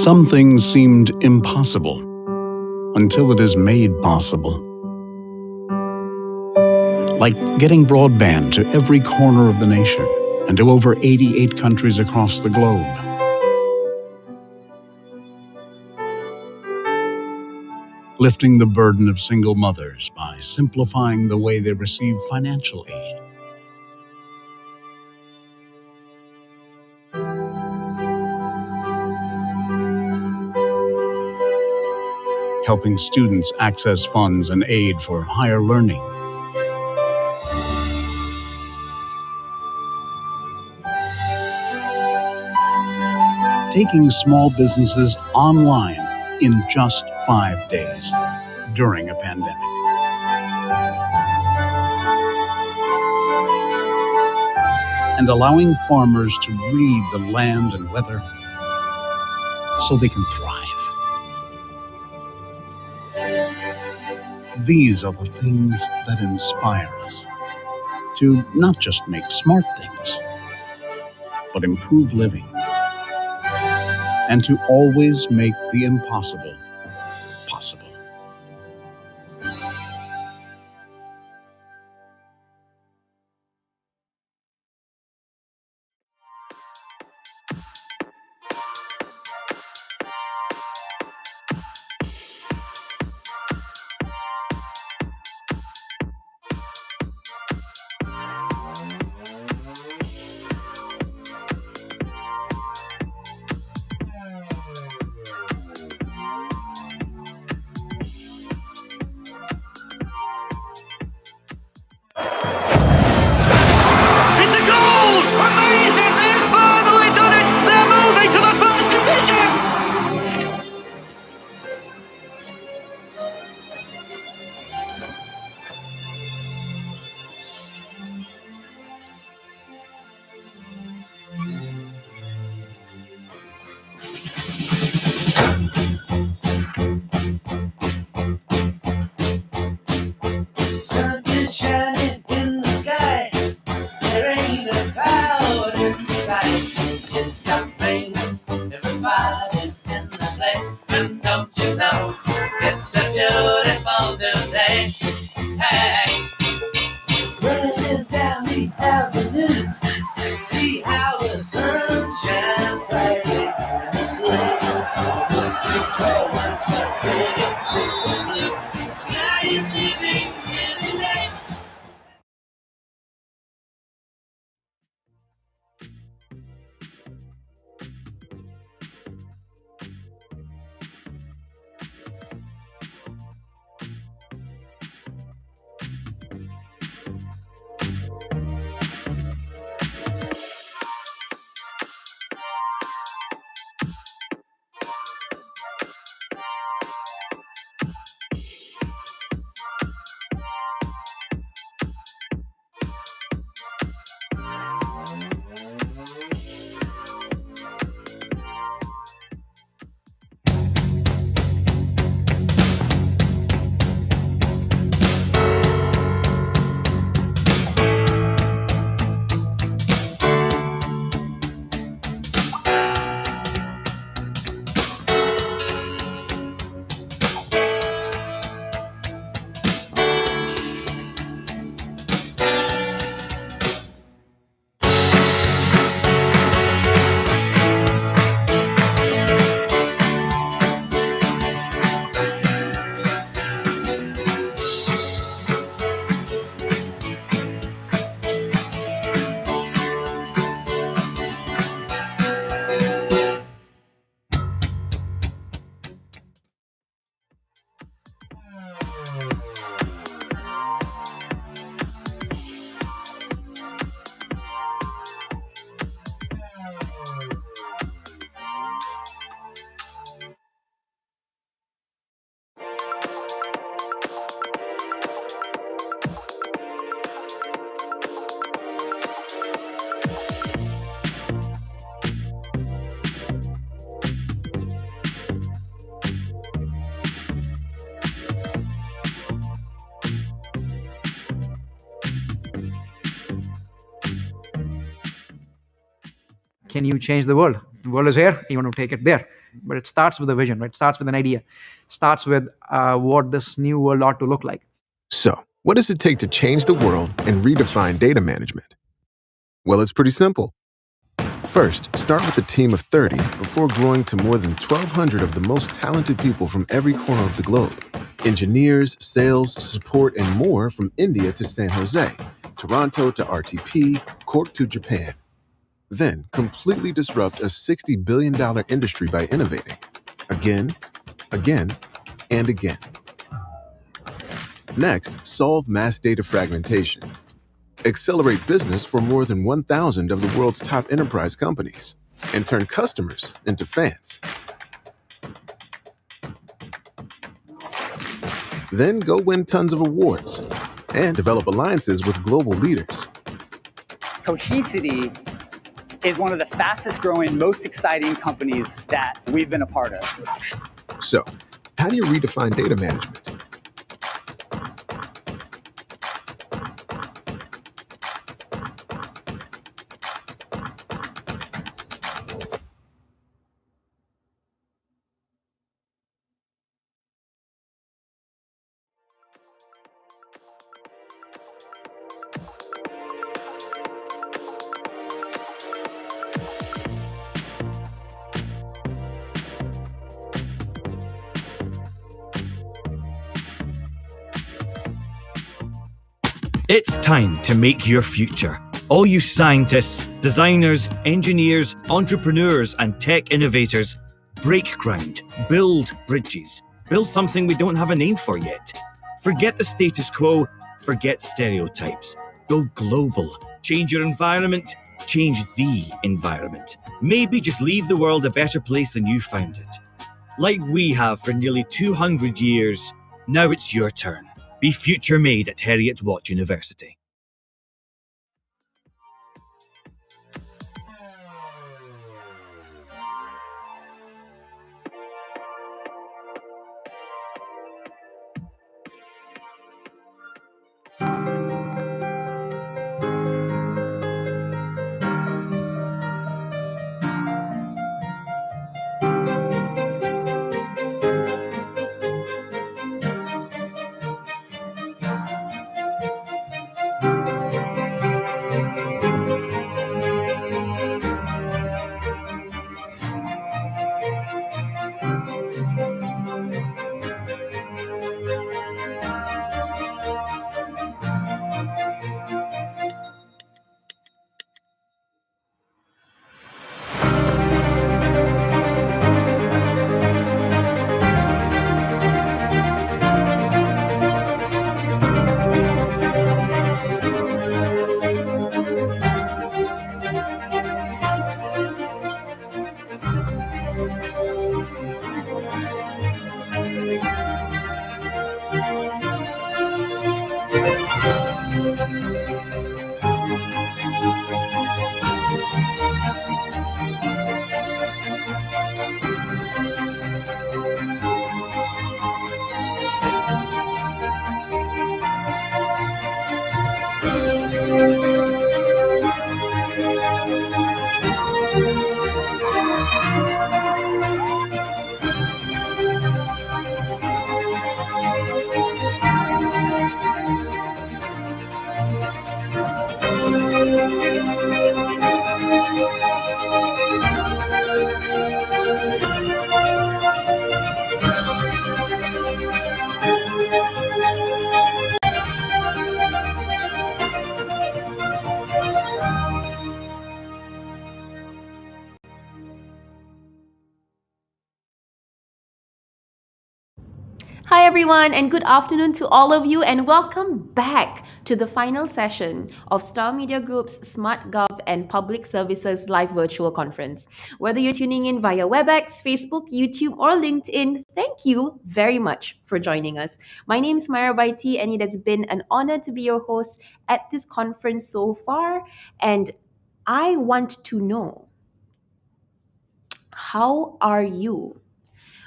Some things seemed impossible until it is made possible. Like getting broadband to every corner of the nation and to over 88 countries across the globe. Lifting the burden of single mothers by simplifying the way they receive financial aid. Helping students access funds and aid for higher learning. Taking small businesses online in just 5 days during a pandemic. And allowing farmers to read the land and weather so they can thrive. These are the things that inspire us to not just make smart things, but improve living, and to always make the impossible possible. Sun is shining in the sky. There ain't a cloud in sight. It's stopping. Everybody's in the play. And don't you know, it's a beautiful new day. Hey, running down the avenue. See how the sun shines brightly. The streets where once was pretty crystal blue. Sky is living in the day. Can you change the world? The world is here. You want to take it there. but it starts with a vision, right? It starts with an idea, starts with what this new world ought to look like. So, what does it take to change the world and redefine data management? Well, it's pretty simple. First, start with a team of 30 before growing to more than 1,200 of the most talented people from every corner of the globe. Engineers, sales, support, and more from India to San Jose, Toronto to RTP, Cork to Japan. Then, completely disrupt a $60 billion industry by innovating. Again, again, and again. Next, solve mass data fragmentation. Accelerate business for more than 1,000 of the world's top enterprise companies and turn customers into fans. Then go win tons of awards and develop alliances with global leaders. Cohesity is one of the fastest growing, most exciting companies that we've been a part of. So, how do you redefine data management? It's time to make your future. All you scientists, designers, engineers, entrepreneurs, and tech innovators, break ground, build bridges, build something we don't have a name for yet. Forget the status quo, forget stereotypes. Go global. Change your environment, change the environment. Maybe just leave the world a better place than you found it. Like we have for nearly 200 years, now it's your turn. Be future made at Heriot-Watt University. Hi, everyone, and good afternoon to all of you, and welcome back to the final session of Star Media Group's Smart Gov and Public Services live virtual conference. Whether you're tuning in via WebEx, Facebook, YouTube, or LinkedIn, thank you very much for joining us. My name is Myra Vaiti, and it has been an honor to be your host at this conference so far. And I want to know, how are you?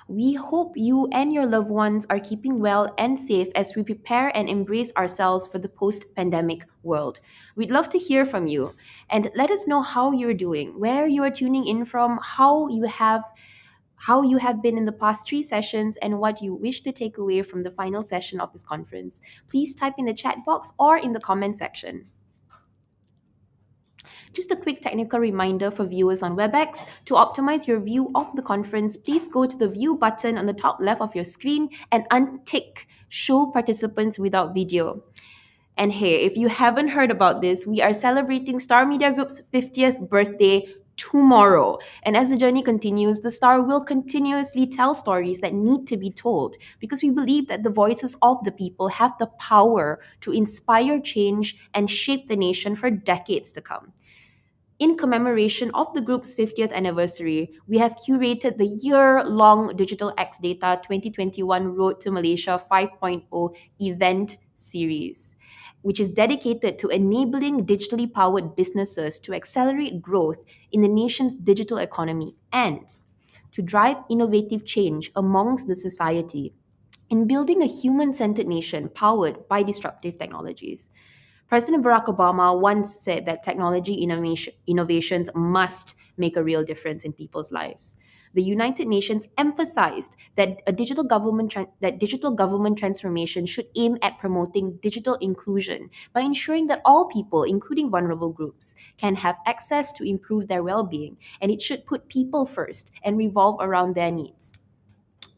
We hope you and your loved ones are keeping well and safe as we prepare and embrace ourselves for the post pandemic world. We'd love to hear from you and let us know how you're doing, where you are tuning in from, how you have been in the past 3 sessions, and what you wish to take away from the final session of this conference. Please type in the chat box or in the comment section. Just a quick technical reminder for viewers on WebEx. To optimize your view of the conference, please go to the View button on the top left of your screen and untick Show Participants Without Video. And hey, if you haven't heard about this, we are celebrating Star Media Group's 50th birthday tomorrow. And as the journey continues, the Star will continuously tell stories that need to be told, because we believe that the voices of the people have the power to inspire change and shape the nation for decades to come. In commemoration of the group's 50th anniversary, we have curated the year-long Digital X Data 2021 Road to Malaysia 5.0 event series, which is dedicated to enabling digitally powered businesses to accelerate growth in the nation's digital economy and to drive innovative change amongst the society in building a human-centered nation powered by disruptive technologies. President Barack Obama once said that technology innovations must make a real difference in people's lives. The United Nations emphasized that digital government transformation should aim at promoting digital inclusion by ensuring that all people, including vulnerable groups, can have access to improve their well-being, and it should put people first and revolve around their needs.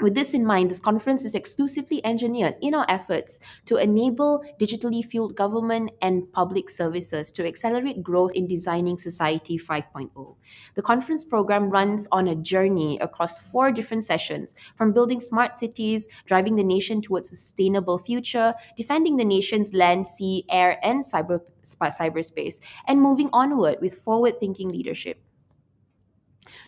With this in mind, this conference is exclusively engineered in our efforts to enable digitally fueled government and public services to accelerate growth in designing Society 5.0. The conference program runs on a journey across 4 different sessions, from building smart cities, driving the nation towards a sustainable future, defending the nation's land, sea, air, and cyberspace, and moving onward with forward-thinking leadership.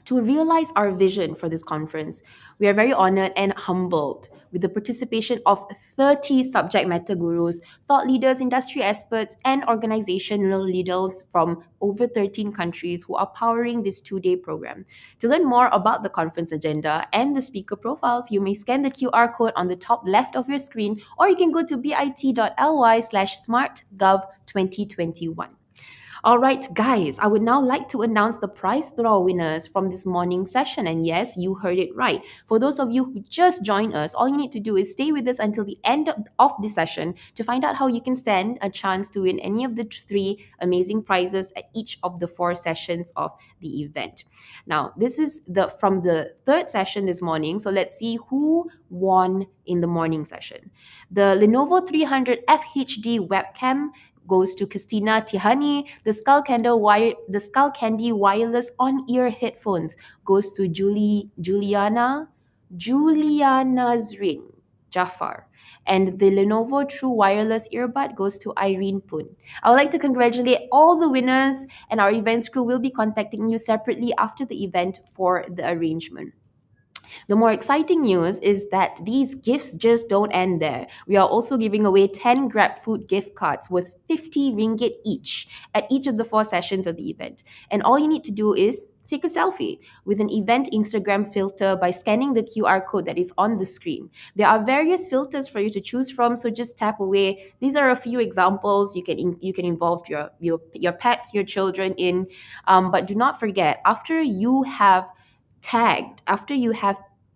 To realize our vision for this conference, we are very honored and humbled with the participation of 30 subject matter gurus, thought leaders, industry experts, and organizational leaders from over 13 countries who are powering this 2-day program. To learn more about the conference agenda and the speaker profiles, you may scan the QR code on the top left of your screen, or you can go to bit.ly/smartgov2021. All right, guys, I would now like to announce the prize draw winners from this morning session. And yes, you heard it right. For those of you who just joined us, all you need to do is stay with us until the end of the session to find out how you can stand a chance to win any of the 3 amazing prizes at each of the 4 sessions of the event. Now, this is from the 3rd session this morning. So let's see who won in the morning session. The Lenovo 300 FHD webcam goes to Christina Tihani. The Skull Candy wireless on-ear headphones goes to Juliana Zrin Jafar. And the Lenovo True Wireless Earbud goes to Irene Poon. I would like to congratulate all the winners, and our events crew will be contacting you separately after the event for the arrangement. The more exciting news is that these gifts just don't end there. We are also giving away 10 GrabFood gift cards worth 50 ringgit each at each of the 4 sessions of the event. And all you need to do is take a selfie with an event Instagram filter by scanning the QR code that is on the screen. There are various filters for you to choose from, so just tap away. These are a few examples you can involve your pets, your children in. But do not forget, after you have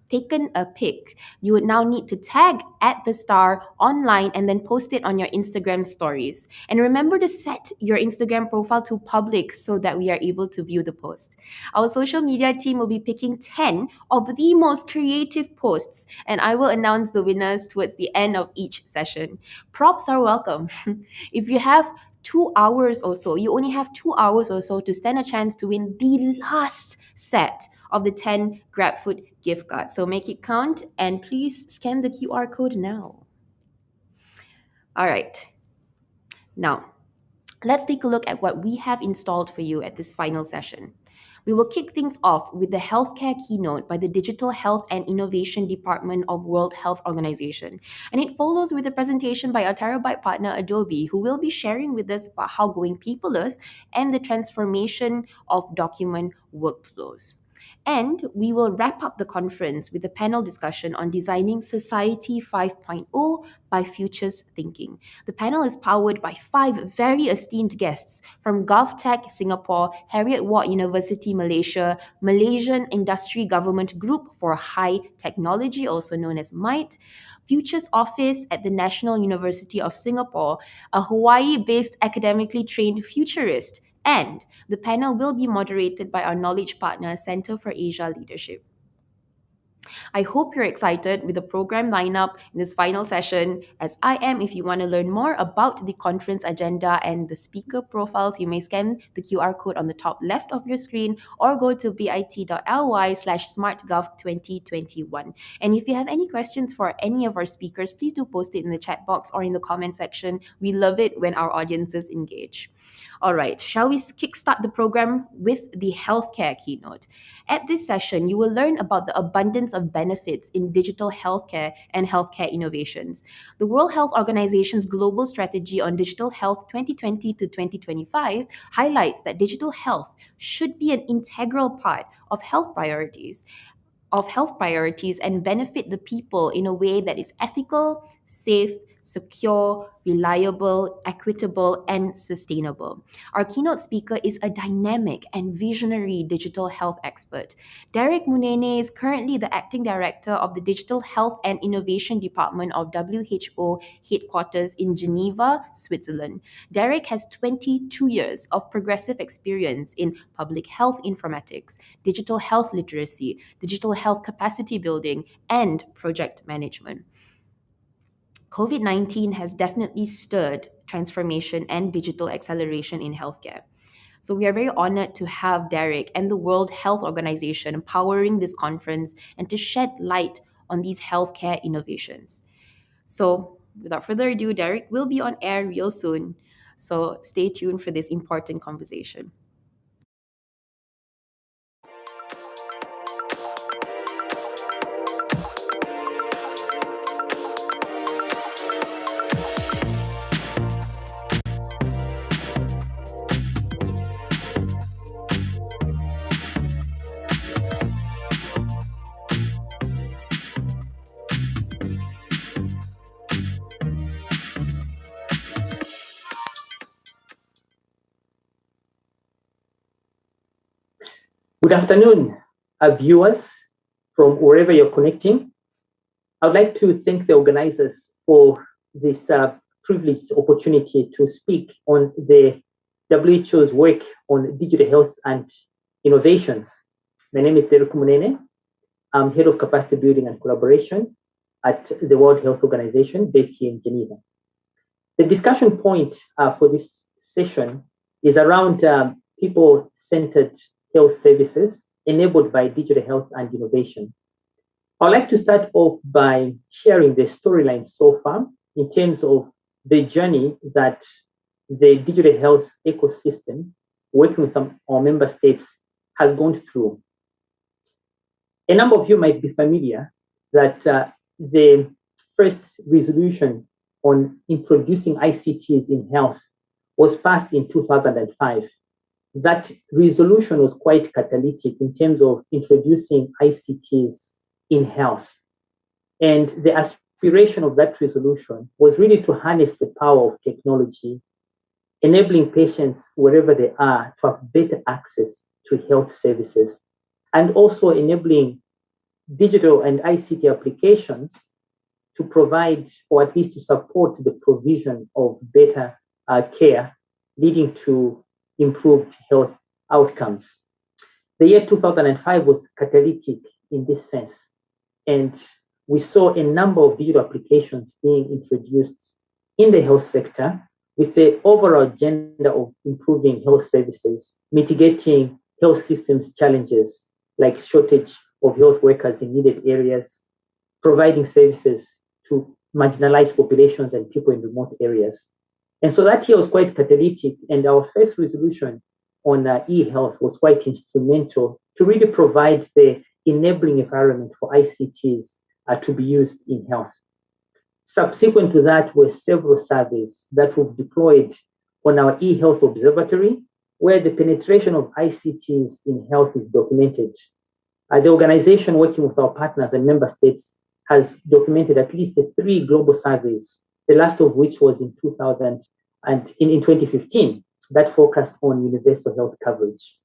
taken a pic, you would now need to tag at the Star online and then post it on your Instagram stories. And remember to set your Instagram profile to public so that we are able to view the post. Our social media team will be picking 10 of the most creative posts, and I will announce the winners towards the end of each session. Props are welcome. If you have 2 hours or so, you only have 2 hours or so to stand a chance to win the last set of the 10 GrabFood gift cards. So make it count, and please scan the QR code now. All right. Now, let's take a look at what we have installed for you at this final session. We will kick things off with the healthcare keynote by the Digital Health and Innovation Department of World Health Organization. And it follows with a presentation by our terabyte partner Adobe, who will be sharing with us about how going paperless and the transformation of document workflows. And we will wrap up the conference with a panel discussion on designing Society 5.0 by Futures Thinking. The panel is powered by 5 very esteemed guests from GovTech Singapore, Heriot Watt University Malaysia, Malaysian Industry Government Group for High Technology, also known as MITE, Futures Office at the National University of Singapore, a Hawaii-based academically trained futurist, and the panel will be moderated by our knowledge partner, Center for Asia Leadership. I hope you're excited with the program lineup in this final session, as I am. If you want to learn more about the conference agenda and the speaker profiles, you may scan the QR code on the top left of your screen or go to bit.ly/smartgov2021. And if you have any questions for any of our speakers, please do post it in the chat box or in the comment section. We love it when our audiences engage. All right, shall we kickstart the program with the healthcare keynote? At this session, you will learn about the abundance of benefits in digital healthcare and healthcare innovations. The World Health Organization's Global Strategy on Digital Health 2020 to 2025 highlights that digital health should be an integral part of health priorities and benefit the people in a way that is ethical, safe, secure, reliable, equitable, and sustainable. Our keynote speaker is a dynamic and visionary digital health expert. Derek Munene is currently the acting director of the Digital Health and Innovation Department of WHO headquarters in Geneva, Switzerland. Derek has 22 years of progressive experience in public health informatics, digital health literacy, digital health capacity building, and project management. COVID-19 has definitely stirred transformation and digital acceleration in healthcare. So we are very honored to have Derek and the World Health Organization powering this conference and to shed light on these healthcare innovations. So without further ado, Derek will be on air real soon. So stay tuned for this important conversation. Good afternoon, viewers from wherever you're connecting. I'd like to thank the organizers for this privileged opportunity to speak on the WHO's work on digital health and innovations. My name is Derek Munene. I'm Head of Capacity Building and Collaboration at the World Health Organization based here in Geneva. The discussion point for this session is around people-centered health services enabled by digital health and innovation. I'd like to start off by sharing the storyline so far in terms of the journey that the digital health ecosystem, working with our member states, has gone through. A number of you might be familiar that the first resolution on introducing ICTs in health was passed in 2005. That resolution was quite catalytic in terms of introducing ICTs in health. And the aspiration of that resolution was really to harness the power of technology, enabling patients wherever they are to have better access to health services, and also enabling digital and ICT applications to provide, or at least to support, the provision of better care, leading to improved health outcomes. The year 2005 was catalytic in this sense, and we saw a number of digital applications being introduced in the health sector with the overall agenda of improving health services, mitigating health systems challenges like shortage of health workers in needed areas, providing services to marginalized populations and people in remote areas. And so that year was quite catalytic, and our first resolution on e-health was quite instrumental to really provide the enabling environment for ICTs to be used in health. Subsequent to that were several surveys that were deployed on our e-health observatory, where the penetration of ICTs in health is documented. The organization, working with our partners and member states, has documented at least 3 global surveys, the last of which was in 2000 and in 2015, that focused on universal health coverage.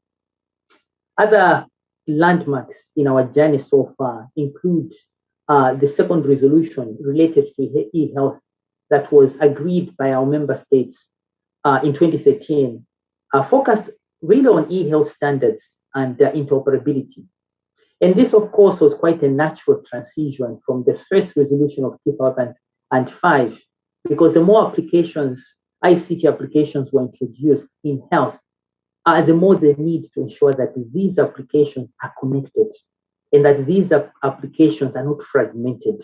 Other landmarks in our journey so far include the second resolution related to e-health that was agreed by our member states in 2013, focused really on e-health standards and interoperability. And this, of course, was quite a natural transition from the first resolution of 2005, because the more applications, ICT applications were introduced in health, the more the need to ensure that these applications are connected and that these applications are not fragmented.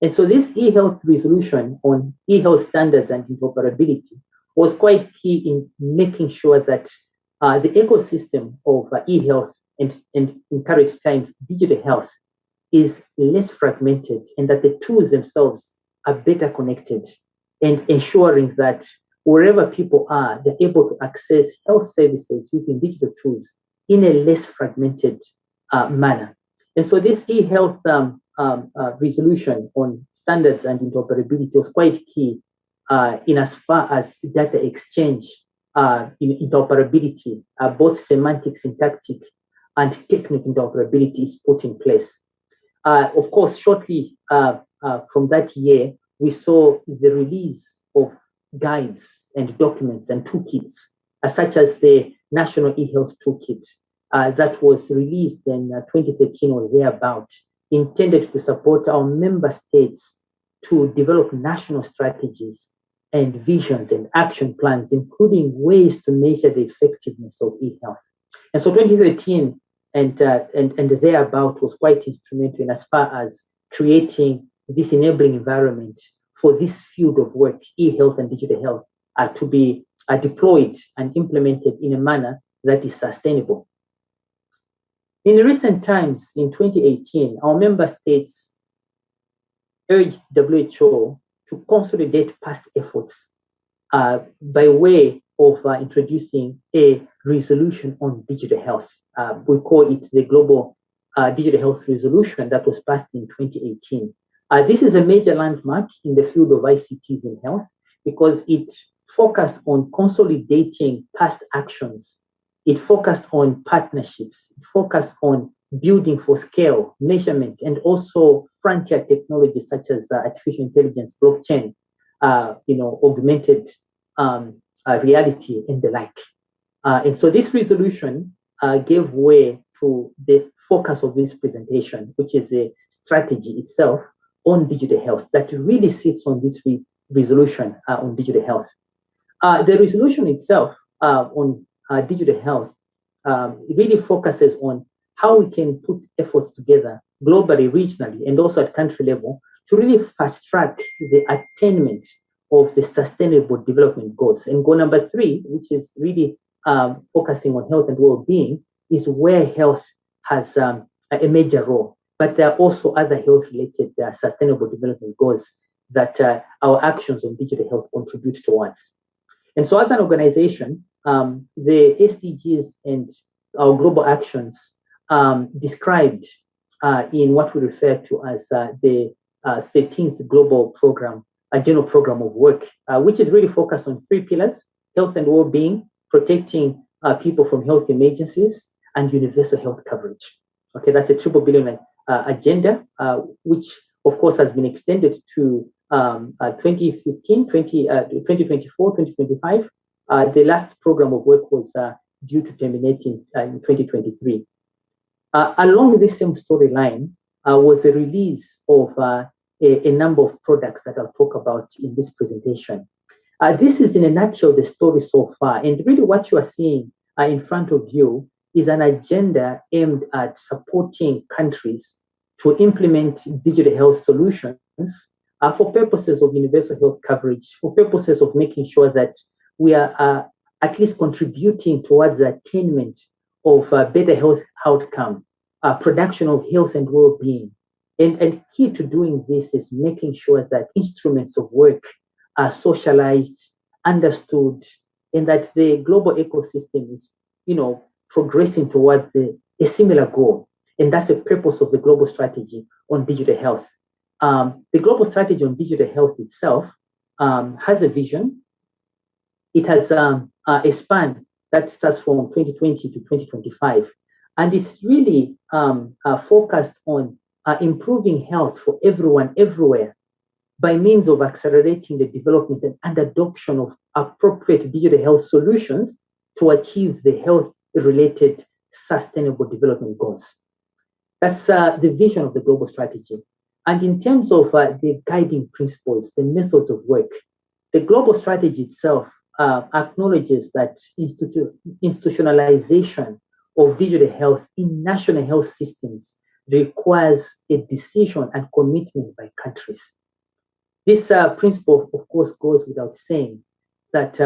And so this e-health resolution on e-health standards and interoperability was quite key in making sure that the ecosystem of e-health and in current times, digital health is less fragmented, and that the tools themselves are better connected, and ensuring that wherever people are, they're able to access health services using digital tools in a less fragmented manner. And so this e-health resolution on standards and interoperability was quite key in as far as data exchange, in interoperability, both semantic, syntactic, and technical interoperability is put in place. Of course, shortly from that year, we saw the release of guides and documents and toolkits, such as the National eHealth Toolkit that was released in 2013 or thereabout, intended to support our member states to develop national strategies and visions and action plans, including ways to measure the effectiveness of e-health. And so 2013 and thereabout was quite instrumental in as far as creating this enabling environment for this field of work, e-health and digital health, to be deployed and implemented in a manner that is sustainable. In recent times, in 2018, our member states urged WHO to consolidate past efforts by way of introducing a resolution on digital health. We call it the Global Digital Health Resolution that was passed in 2018. This is a major landmark in the field of ICTs in health because it focused on consolidating past actions. It focused on partnerships. It focused on building for scale, measurement, and also frontier technologies such as artificial intelligence, blockchain, augmented reality, and the like. And so this resolution gave way to the focus of this presentation, which is the strategy itself on digital health that really sits on this resolution on digital health. The resolution itself on digital health really focuses on how we can put efforts together globally, regionally, and also at country level to really fast track the attainment of the sustainable development goals. And goal number 3, which is really focusing on health and well-being, is where health has a major role. But there are also other health-related sustainable development goals that our actions on digital health contribute towards. And so as an organization, the SDGs and our global actions described in what we refer to as the 13th Global Program, a general program of work, which is really focused on 3 pillars: health and well-being, protecting people from health emergencies, and universal health coverage. Okay, that's a triple billion agenda, which of course has been extended to 2015, 2024, 2025. The last program of work was due to terminate in 2023. Along this same storyline was the release of a number of products that I'll talk about in this presentation. This is in a nutshell the story so far, and really what you are seeing in front of you is an agenda aimed at supporting countries to implement digital health solutions for purposes of universal health coverage, for purposes of making sure that we are at least contributing towards the attainment of better health outcome, production of health and well-being. And key to doing this is making sure that instruments of work are socialized, understood, and that the global ecosystem is, progressing towards a similar goal. And that's the purpose of the global strategy on digital health. The global strategy on digital health itself has a vision. It has a span that starts from 2020 to 2025, and it's really focused on improving health for everyone, everywhere, by means of accelerating the development and adoption of appropriate digital health solutions to achieve the health-related sustainable development goals. That's the vision of the global strategy. And in terms of the guiding principles, the methods of work, the global strategy itself acknowledges that institutionalization of digital health in national health systems requires a decision and commitment by countries. This principle, of course, goes without saying that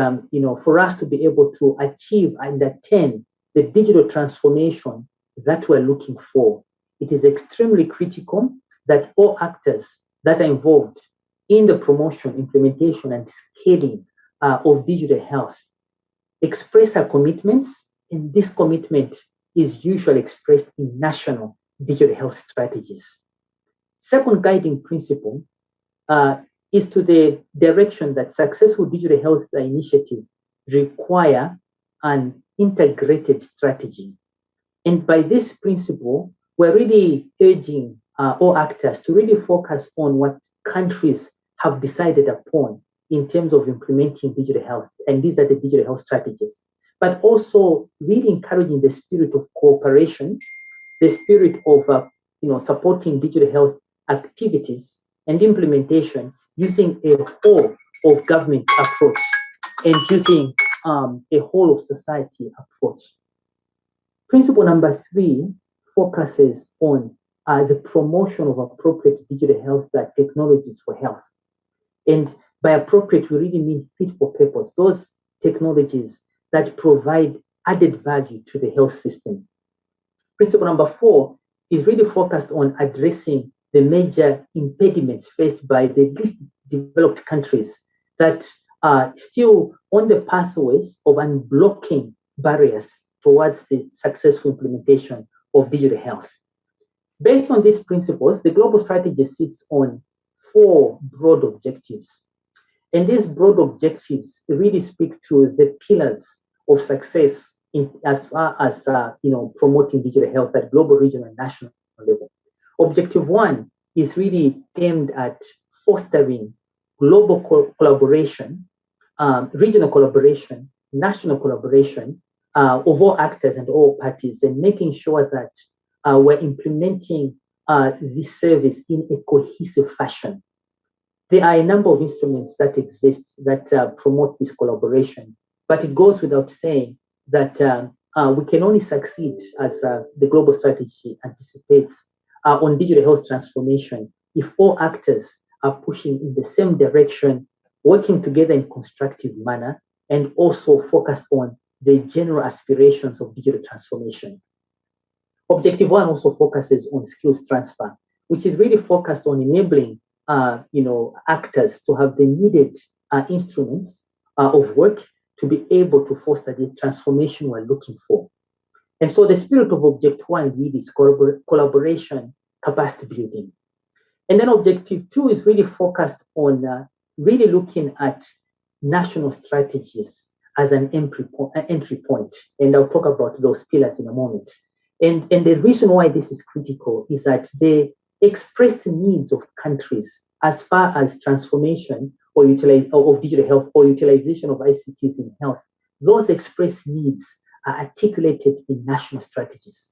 for us to be able to achieve and attain the digital transformation that we're looking for, it is extremely critical that all actors that are involved in the promotion, implementation, and scaling of digital health express our commitments, and this commitment is usually expressed in national digital health strategies. Second guiding principle is to the direction that successful digital health initiatives require an integrated strategy. And by this principle, we're really urging all actors to really focus on what countries have decided upon in terms of implementing digital health. And these are the digital health strategies. But also really encouraging the spirit of cooperation, the spirit of supporting digital health activities and implementation using a whole of government approach and using a whole of society approach. Principle number 3 focuses on the promotion of appropriate digital health technologies for health. And by appropriate, we really mean fit for purpose, those technologies that provide added value to the health system. Principle number 4 is really focused on addressing the major impediments faced by the least developed countries that are still on the pathways of unblocking barriers towards the successful implementation of digital health. Based on these principles, the global strategy sits on 4 broad objectives. And these broad objectives really speak to the pillars of success as far as promoting digital health at global, regional, and national level. Objective 1 is really aimed at fostering global collaboration, regional collaboration, national collaboration of all actors and all parties, and making sure that we're implementing this service in a cohesive fashion. There are a number of instruments that exist that promote this collaboration, but it goes without saying that we can only succeed, as the global strategy anticipates, on digital health transformation if all actors are pushing in the same direction, working together in constructive manner, and also focused on the general aspirations of digital transformation. Objective 1 also focuses on skills transfer, which is really focused on enabling actors to have the needed instruments of work to be able to foster the transformation we're looking for. And so the spirit of Objective 1 really is collaboration, capacity building. And then Objective 2 is really focused on really looking at national strategies as an entry point. And I'll talk about those pillars in a moment. And the reason why this is critical is that the expressed needs of countries as far as transformation of digital health or utilization of ICTs in health, those expressed needs are articulated in national strategies.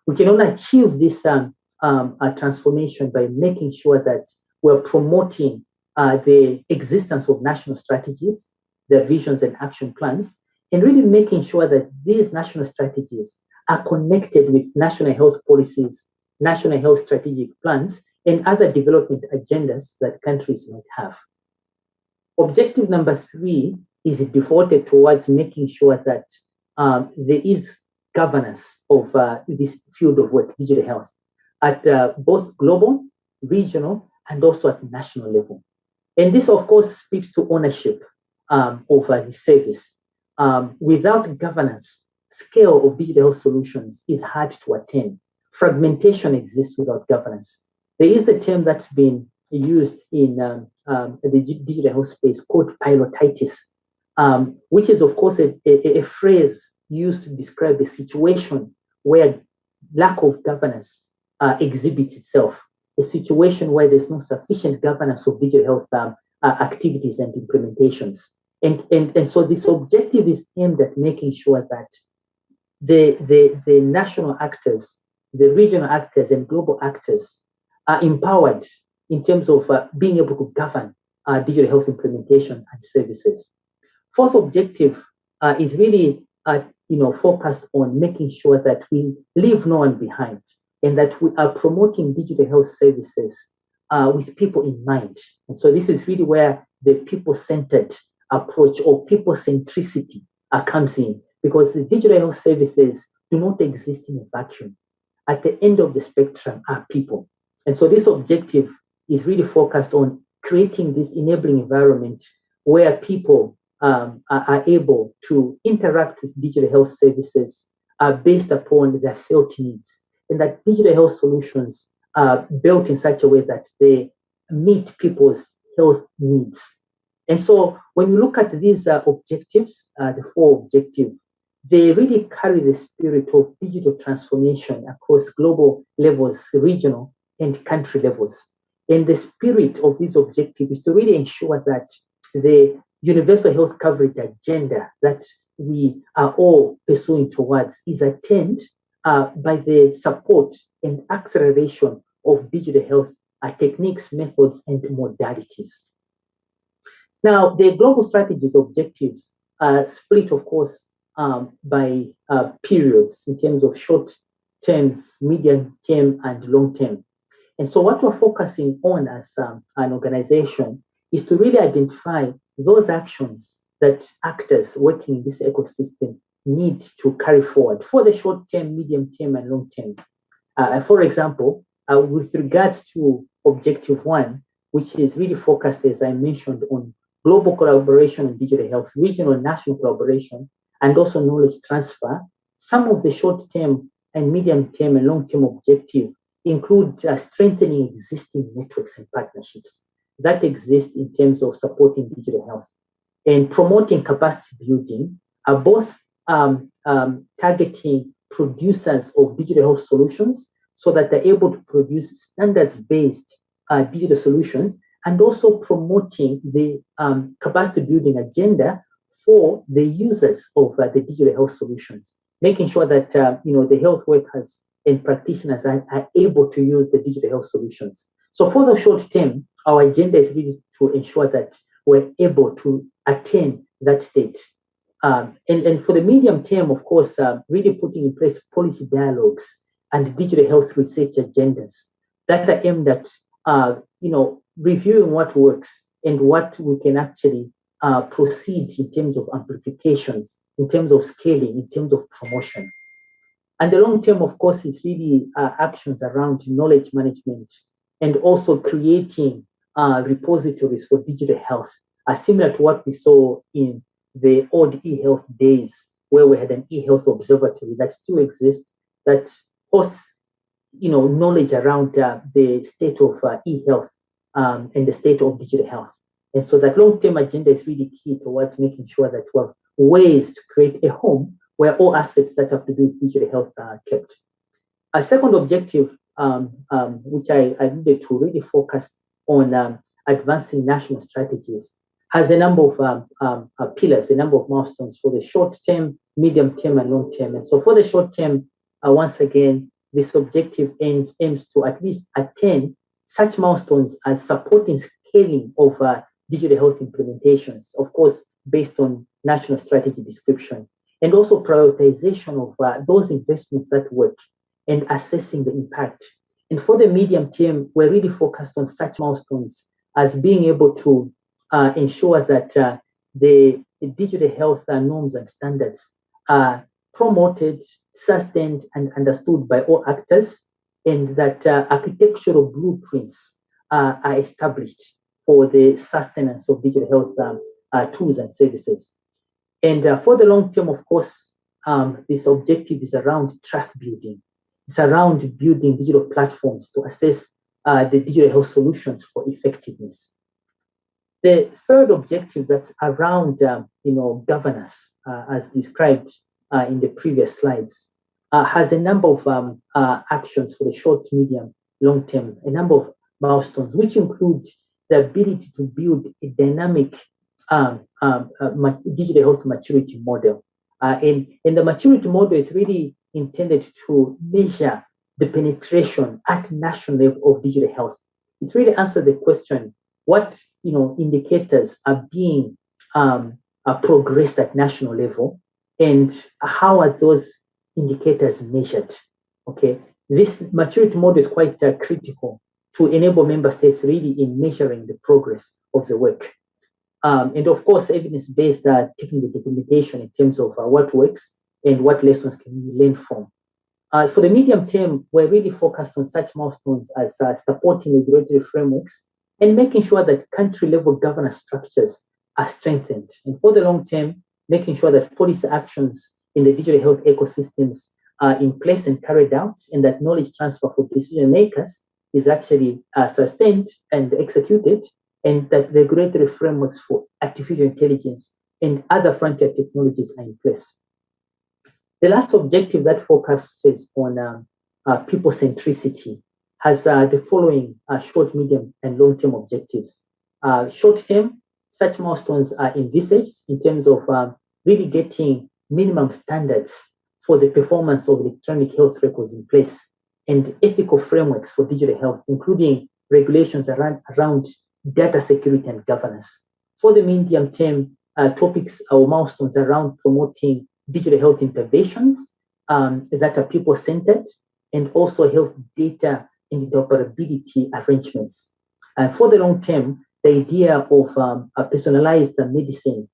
We can only achieve this transformation by making sure that we're promoting the existence of national strategies, their visions and action plans, and really making sure that these national strategies are connected with national health policies, national health strategic plans, and other development agendas that countries might have. Objective number 3 is devoted towards making sure that there is governance of this field of work, digital health, at both global, regional, and also at national level. And this, of course, speaks to ownership over the service. Without governance, scale of digital health solutions is hard to attain. fragmentation exists without governance. There is a term that's been used in the digital health space called pilotitis, which is, of course, a phrase used to describe a situation where lack of governance exhibits itself, a situation where there's no sufficient governance of digital health activities and implementations. And so this objective is aimed at making sure that the national actors, the regional actors, and global actors are empowered in terms of being able to govern digital health implementation and services. Fourth objective is really focused on making sure that we leave no one behind and that we are promoting digital health services with people in mind. And so this is really where the people-centered approach or people centricity comes in, because the digital health services do not exist in a vacuum. At the end of the spectrum are people. And so this objective is really focused on creating this enabling environment where people are able to interact with digital health services based upon their felt needs, and that digital health solutions are built in such a way that they meet people's health needs. And so when you look at these objectives, the four objectives, they really carry the spirit of digital transformation across global levels, regional and country levels. And the spirit of this objective is to really ensure that the universal health coverage agenda that we are all pursuing towards is attained by the support and acceleration of digital health techniques, methods, and modalities. Now, the global strategies objectives are split, of course, by periods in terms of short terms, medium term, and long term. And so what we're focusing on as an organization is to really identify those actions that actors working in this ecosystem need to carry forward for the short term, medium term, and long term. For example, with regards to objective 1, which is really focused, as I mentioned, on global collaboration in digital health, regional and national collaboration, and also knowledge transfer, some of the short-term and medium-term and long-term objectives include strengthening existing networks and partnerships that exist in terms of supporting digital health and promoting capacity building, both targeting producers of digital health solutions so that they're able to produce standards-based digital solutions, and also promoting the capacity building agenda for the users of the digital health solutions, making sure that the health workers and practitioners are able to use the digital health solutions. So for the short term, our agenda is really to ensure that we're able to attain that state. And for the medium term, of course, really putting in place policy dialogues and digital health research agendas that are aimed at reviewing what works and what we can actually proceed in terms of amplifications, in terms of scaling, in terms of promotion. And the long term, of course, is really actions around knowledge management and also creating repositories for digital health, similar to what we saw in the old e-health days, where we had an e-health observatory that still exists, that hosts knowledge around the state of e-health and the state of digital health. And so that long-term agenda is really key towards making sure that we have ways to create a home where all assets that have to do with digital health are kept. A second objective, which I needed to really focus on advancing national strategies, has a number of pillars, a number of milestones for the short term, medium term, and long term. And so for the short term, once again, this objective aims to at least attain such milestones as supporting scaling of digital health implementations, of course, based on national strategy description, and also prioritization of those investments that work and assessing the impact. And for the medium term, we're really focused on such milestones as being able to ensure that the digital health norms and standards are promoted, sustained, and understood by all actors, and that architectural blueprints are established for the sustenance of digital health tools and services. And for the long term, of course, this objective is around trust building. It's around building digital platforms to assess the digital health solutions for effectiveness. The third objective that's around governance, as described in the previous slides, has a number of actions for the short, medium, long term, a number of milestones, which include the ability to build a dynamic digital health maturity model. And the maturity model is really intended to measure the penetration at national level of digital health. It really answers the question, what indicators are being progressed at national level, and how are those indicators measured? Okay, this maturity model is quite critical to enable member states really in measuring the progress of the work. And of course, evidence-based technical documentation in terms of what works and what lessons can we learn from. For the medium term, we're really focused on such milestones as supporting regulatory frameworks and making sure that country-level governance structures are strengthened. And for the long term, making sure that policy actions in the digital health ecosystems are in place and carried out, and that knowledge transfer for decision makers is actually sustained and executed, and that regulatory frameworks for artificial intelligence and other frontier technologies are in place. The last objective that focuses on people centricity has the following short, medium, and long-term objectives. Short-term, such milestones are envisaged in terms of really getting minimum standards for the performance of electronic health records in place and ethical frameworks for digital health, including regulations around data security and governance. For the medium term, topics or milestones around promoting digital health interventions that are people-centered, and also health data interoperability arrangements. And for the long term, the idea of a personalized medicine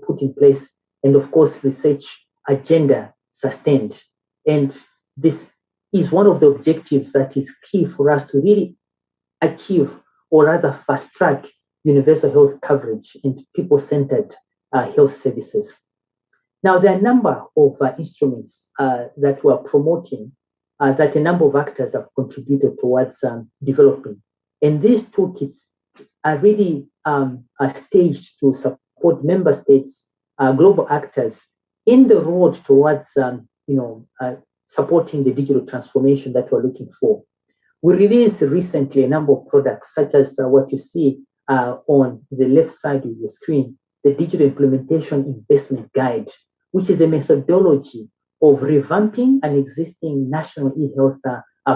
put in place, and of course, research agenda sustained. And this is one of the objectives that is key for us to really achieve, or rather fast track, universal health coverage and people-centered health services. Now, there are a number of instruments that we're promoting that a number of actors have contributed towards developing. And these toolkits are really staged to support member states, global actors in the road towards supporting the digital transformation that we're looking for. We released recently a number of products, such as what you see on the left side of your screen, the Digital Implementation Investment Guide, which is a methodology of revamping an existing national e-health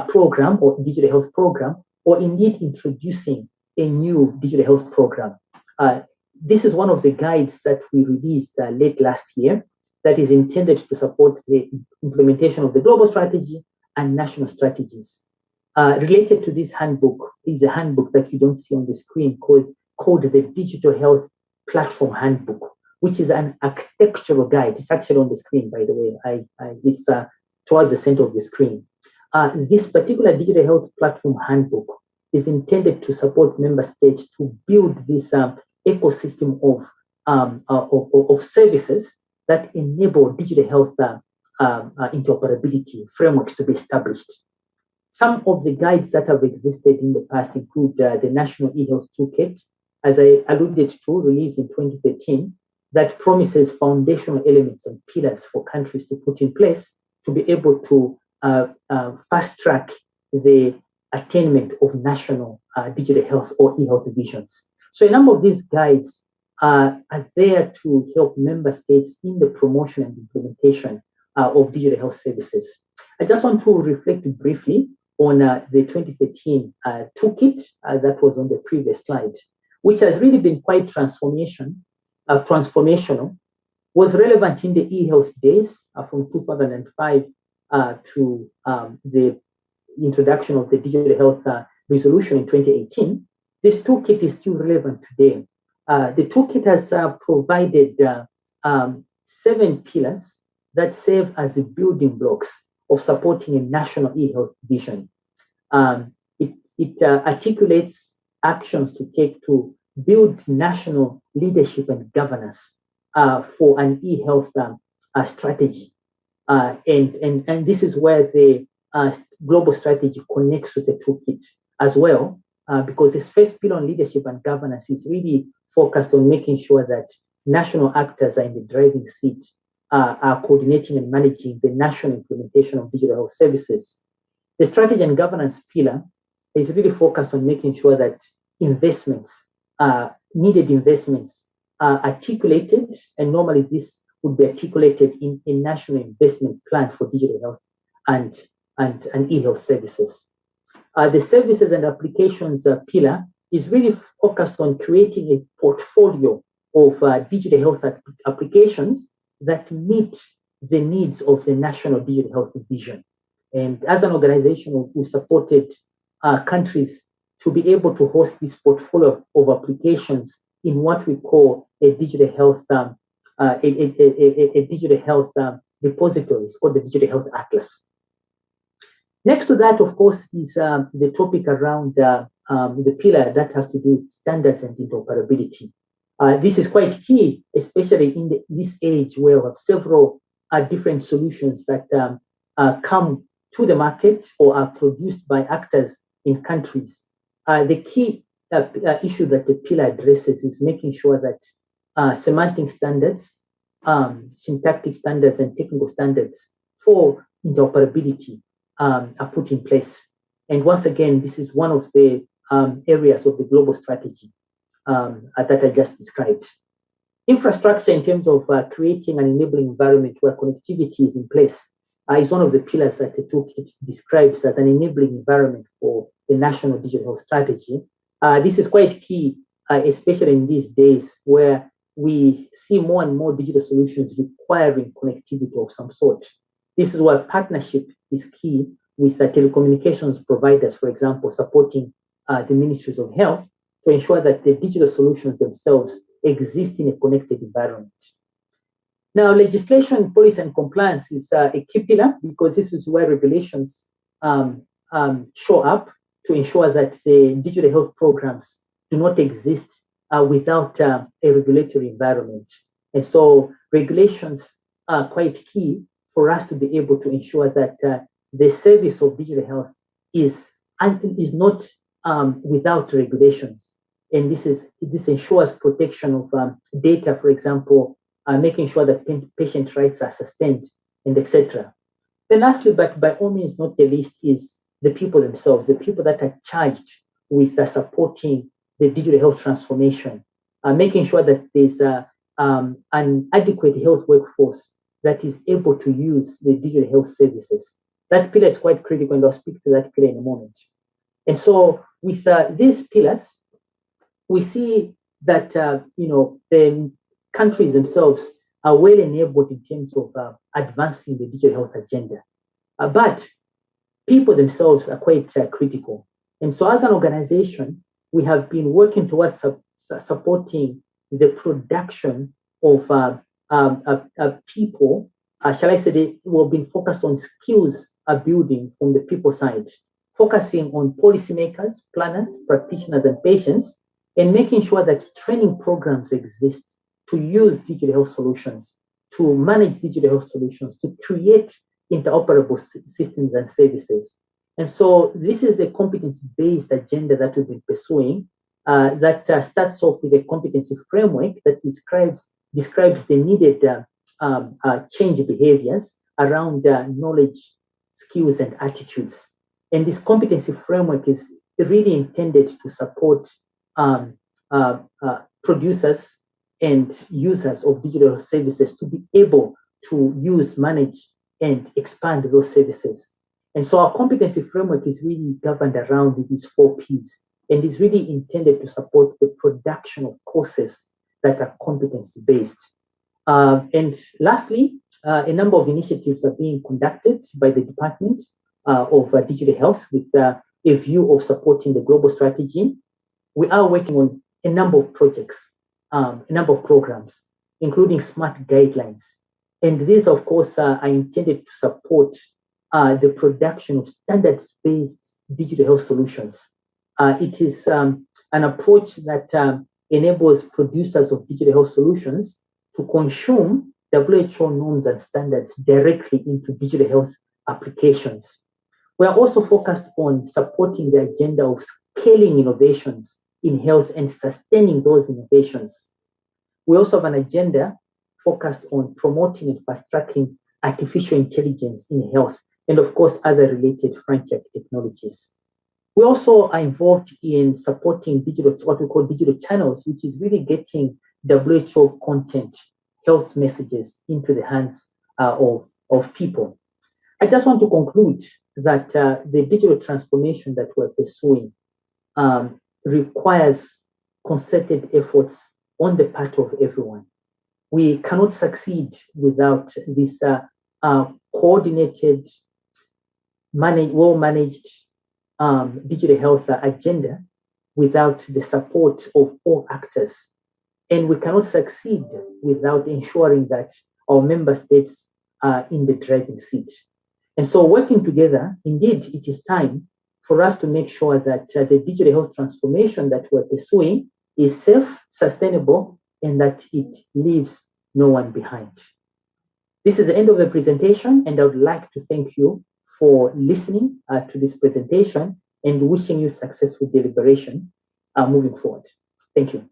program or digital health program, or indeed introducing a new digital health program. This is one of the guides that we released late last year that is intended to support the implementation of the global strategy and national strategies. Related to this handbook is a handbook that you don't see on the screen called the Digital Health Platform Handbook, which is an architectural guide. It's actually on the screen, by the way. It's towards the center of the screen. This particular Digital Health Platform Handbook is intended to support member states to build this ecosystem of services that enable digital health interoperability frameworks to be established. Some of the guides that have existed in the past include the National eHealth Toolkit, as I alluded to, released in 2013, that promises foundational elements and pillars for countries to put in place to be able to fast track the attainment of national digital health or e-health visions. So a number of these guides are there to help member states in the promotion and implementation of digital health services. I just want to reflect briefly on the 2013 toolkit that was on the previous slide, which has really been quite transformational, was relevant in the e-health days from 2005 to the introduction of the digital health resolution in 2018. This toolkit is still relevant today. The toolkit has provided 7 pillars that serve as the building blocks of supporting a national e-health vision. It articulates actions to take to build national leadership and governance for an e-health strategy. And this is where the global strategy connects with the toolkit as well, because this first pillar on leadership and governance is really focused on making sure that national actors are in the driving seat, are coordinating and managing the national implementation of digital health services. The strategy and governance pillar is really focused on making sure that needed investments are articulated, and normally this would be articulated in a national investment plan for digital health and e-health services. The services and applications pillar is really focused on creating a portfolio of digital health applications that meet the needs of the national digital health vision. And as an organization, we supported countries to be able to host this portfolio of applications in what we call a digital health repository. It's called the Digital Health Atlas. Next to that, of course, is the topic around the pillar that has to do with standards and interoperability. This is quite key, especially in this age where we have several different solutions that come to the market or are produced by actors in countries. The key issue that the pillar addresses is making sure that semantic standards, syntactic standards, and technical standards for interoperability are put in place. And once again, this is one of the areas of the global strategy that I just described. Infrastructure in terms of creating an enabling environment where connectivity is in place is one of the pillars that the toolkit describes as an enabling environment for the national digital health strategy. This is quite key, especially in these days where we see more and more digital solutions requiring connectivity of some sort. This is where partnership is key with telecommunications providers, for example, supporting the ministries of health to ensure that the digital solutions themselves exist in a connected environment. Now, legislation, policy, and compliance is a key pillar because this is where regulations show up to ensure that the digital health programs do not exist without a regulatory environment. And so regulations are quite key for us to be able to ensure that the service of digital health is not without regulations. And this ensures protection of data, for example, making sure that patient rights are sustained, and etc. Then lastly, but by all means not the least, is the people themselves, the people that are charged with supporting the digital health transformation, making sure that there's an adequate health workforce that is able to use the digital health services. That pillar is quite critical, and I'll speak to that pillar in a moment. And so with these pillars, we see that the countries themselves are well enabled in terms of advancing the digital health agenda. But people themselves are quite critical. And so as an organization, we have been working towards supporting the production of people, shall I say, we've been focused on skills building from the people side, focusing on policymakers, planners, practitioners, and patients, and making sure that training programs exist to use digital health solutions, to manage digital health solutions, to create interoperable systems and services. And so this is a competence-based agenda that we've been pursuing that starts off with a competency framework that describes the needed change behaviors around knowledge, skills, and attitudes. And this competency framework is really intended to support producers and users of digital services to be able to use, manage, and expand those services. And so our competency framework is really governed around these 4 Ps and is really intended to support the production of courses that are competency-based. And lastly, a number of initiatives are being conducted by the Department of Digital Health with a view of supporting the global strategy. We are working on a number of projects, a number of programs, including smart guidelines. And these, of course, are intended to support the production of standards-based digital health solutions. It is an approach that enables producers of digital health solutions to consume WHO norms and standards directly into digital health applications. We are also focused on supporting the agenda of scaling innovations in health and sustaining those innovations. We also have an agenda focused on promoting and fast-tracking artificial intelligence in health, and of course, other related frontier technologies. We also are involved in supporting what we call digital channels, which is really getting WHO content, health messages into the hands of people. I just want to conclude that the digital transformation that we're pursuing requires concerted efforts on the part of everyone. We cannot succeed without this coordinated, well-managed digital health agenda without the support of all actors. And we cannot succeed without ensuring that our member states are in the driving seat. And so working together, indeed, it is time for us to make sure that the digital health transformation that we're pursuing is safe, sustainable, and that it leaves no one behind. This is the end of the presentation, and I would like to thank you for listening to this presentation and wishing you successful deliberation moving forward. Thank you.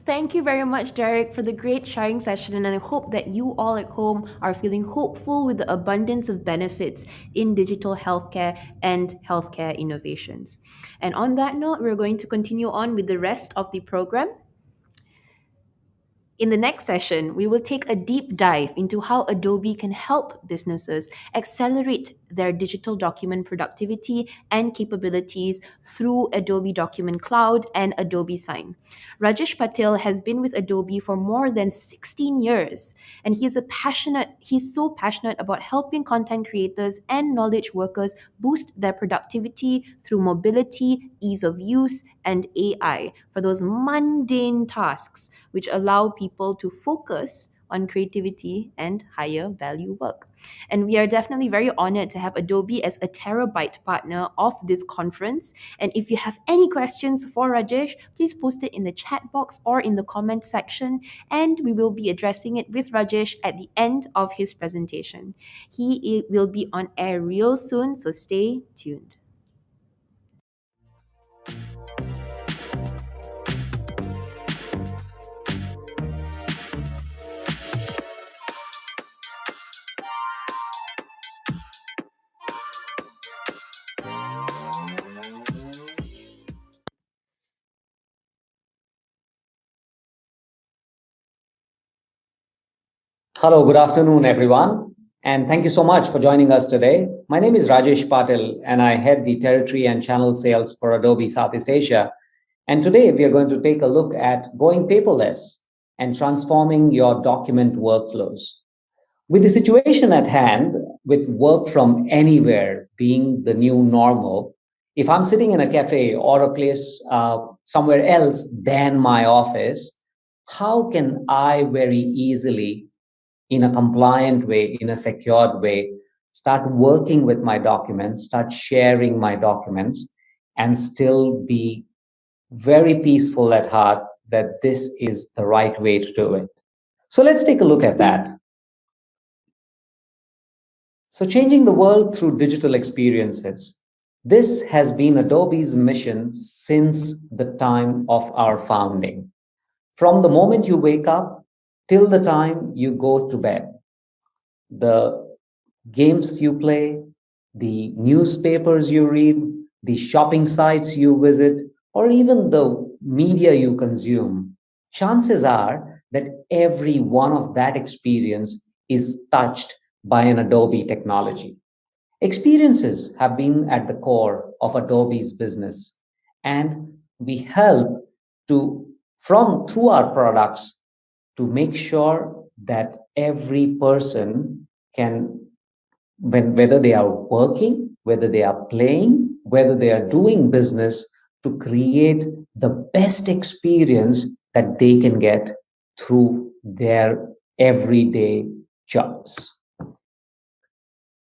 Thank you very much, Derek, for the great sharing session, and I hope that you all at home are feeling hopeful with the abundance of benefits in digital healthcare and healthcare innovations. And on that note, we're going to continue on with the rest of the program. In the next session, we will take a deep dive into how Adobe can help businesses accelerate their digital document productivity and capabilities through Adobe Document Cloud and Adobe Sign. Rajesh Patel has been with Adobe for more than 16 years, and he's so passionate about helping content creators and knowledge workers boost their productivity through mobility, ease of use, and AI for those mundane tasks which allow people to focus on creativity and higher value work. And we are definitely very honored to have Adobe as a terabyte partner of this conference. And if you have any questions for Rajesh, please post it in the chat box or in the comment section, and we will be addressing it with Rajesh at the end of his presentation. He will be on air real soon, so stay tuned. Hello, good afternoon, everyone. And thank you so much for joining us today. My name is Rajesh Patil, and I head the territory and channel sales for Adobe Southeast Asia. And today we are going to take a look at going paperless and transforming your document workflows. With the situation at hand, with work from anywhere being the new normal, if I'm sitting in a cafe or a place somewhere else than my office, how can I very easily, in a compliant way, in a secured way, start working with my documents, start sharing my documents, and still be very peaceful at heart that this is the right way to do it? So let's take a look at that. So changing the world through digital experiences. This has been Adobe's mission since the time of our founding. From the moment you wake up till the time you go to bed, the games you play, the newspapers you read, the shopping sites you visit, or even the media you consume, chances are that every one of that experience is touched by an Adobe technology. Experiences have been at the core of Adobe's business, and we help to from through our products to make sure that every person can, whether they are working, whether they are playing, whether they are doing business, to create the best experience that they can get through their everyday jobs.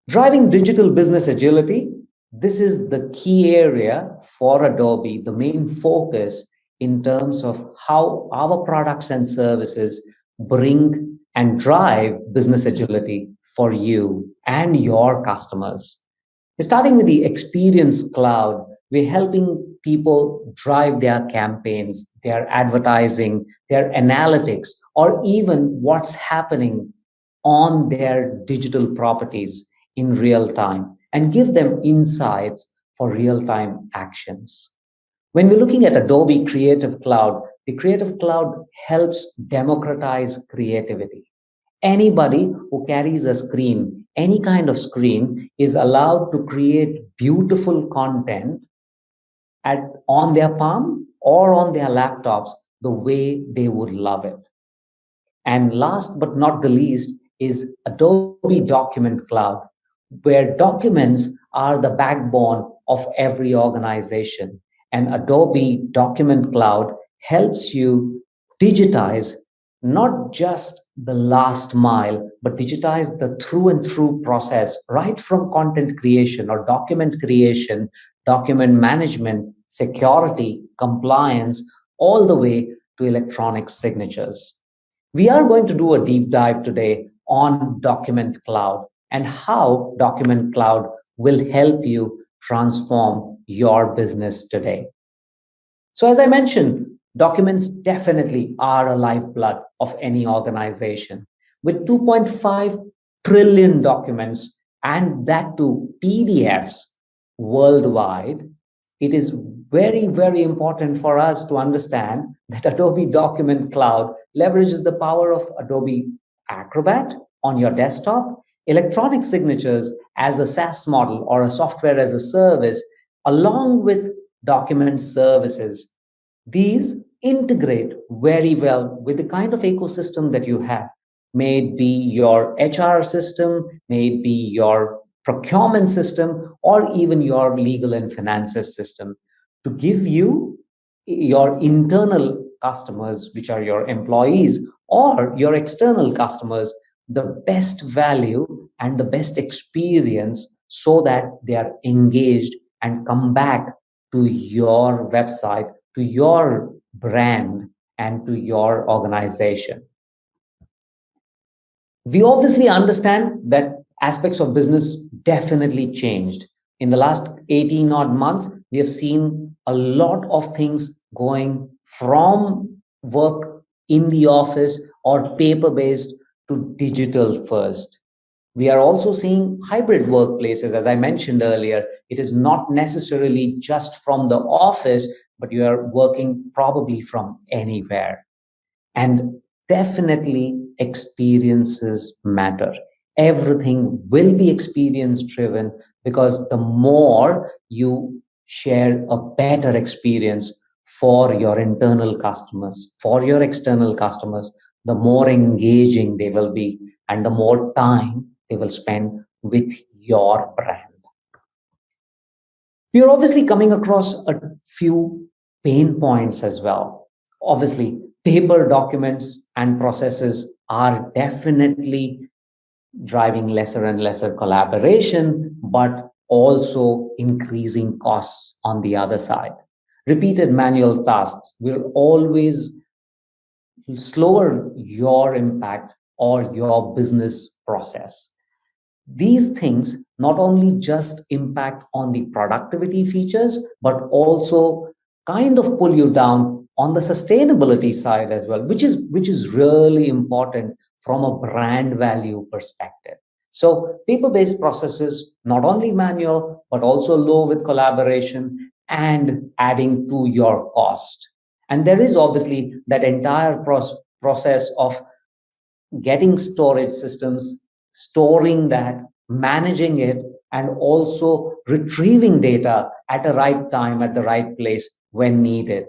Driving digital business agility, this is the key area for Adobe, the main focus in terms of how our products and services bring and drive business agility for you and your customers. Starting with the Experience Cloud, we're helping people drive their campaigns, their advertising, their analytics, or even what's happening on their digital properties in real time and give them insights for real time actions. When we're looking at Adobe Creative Cloud, the Creative Cloud helps democratize creativity. Anybody who carries a screen, any kind of screen, is allowed to create beautiful content on their palm or on their laptops the way they would love it. And last but not the least is Adobe Document Cloud, where documents are the backbone of every organization. And Adobe Document Cloud helps you digitize not just the last mile, but digitize the through and through process, right from content creation or document creation, document management, security, compliance, all the way to electronic signatures. We are going to do a deep dive today on Document Cloud and how Document Cloud will help you transform your business today. So as I mentioned, documents definitely are a lifeblood of any organization. With 2.5 trillion documents, and that too PDFs worldwide, it is very, very important for us to understand that Adobe Document Cloud leverages the power of Adobe Acrobat on your desktop, electronic signatures as a SaaS model or a software as a service, along with document services. These integrate very well with the kind of ecosystem that you have. May it be your HR system, may it be your procurement system, or even your legal and finances system, to give you your internal customers, which are your employees, or your external customers, the best value and the best experience so that they are engaged and come back to your website, to your brand, and to your organization. We obviously understand that aspects of business definitely changed. In the last 18 odd months, we have seen a lot of things going from work in the office or paper-based to digital first. We are also seeing hybrid workplaces, as I mentioned earlier. It is not necessarily just from the office, but you are working probably from anywhere. And definitely experiences matter. Everything will be experience driven, because the more you share a better experience for your internal customers, for your external customers, the more engaging they will be and the more time they will spend with your brand. We are obviously coming across a few pain points as well. Obviously, paper documents and processes are definitely driving lesser and lesser collaboration, but also increasing costs on the other side. Repeated manual tasks will always slower your impact or your business process. These things not only just impact on the productivity features, but also kind of pull you down on the sustainability side as well, which is really important from a brand value perspective. So paper-based processes, not only manual, but also low with collaboration and adding to your cost. And there is obviously that entire process of getting storage systems, storing that, managing it, and also retrieving data at the right time, at the right place when needed.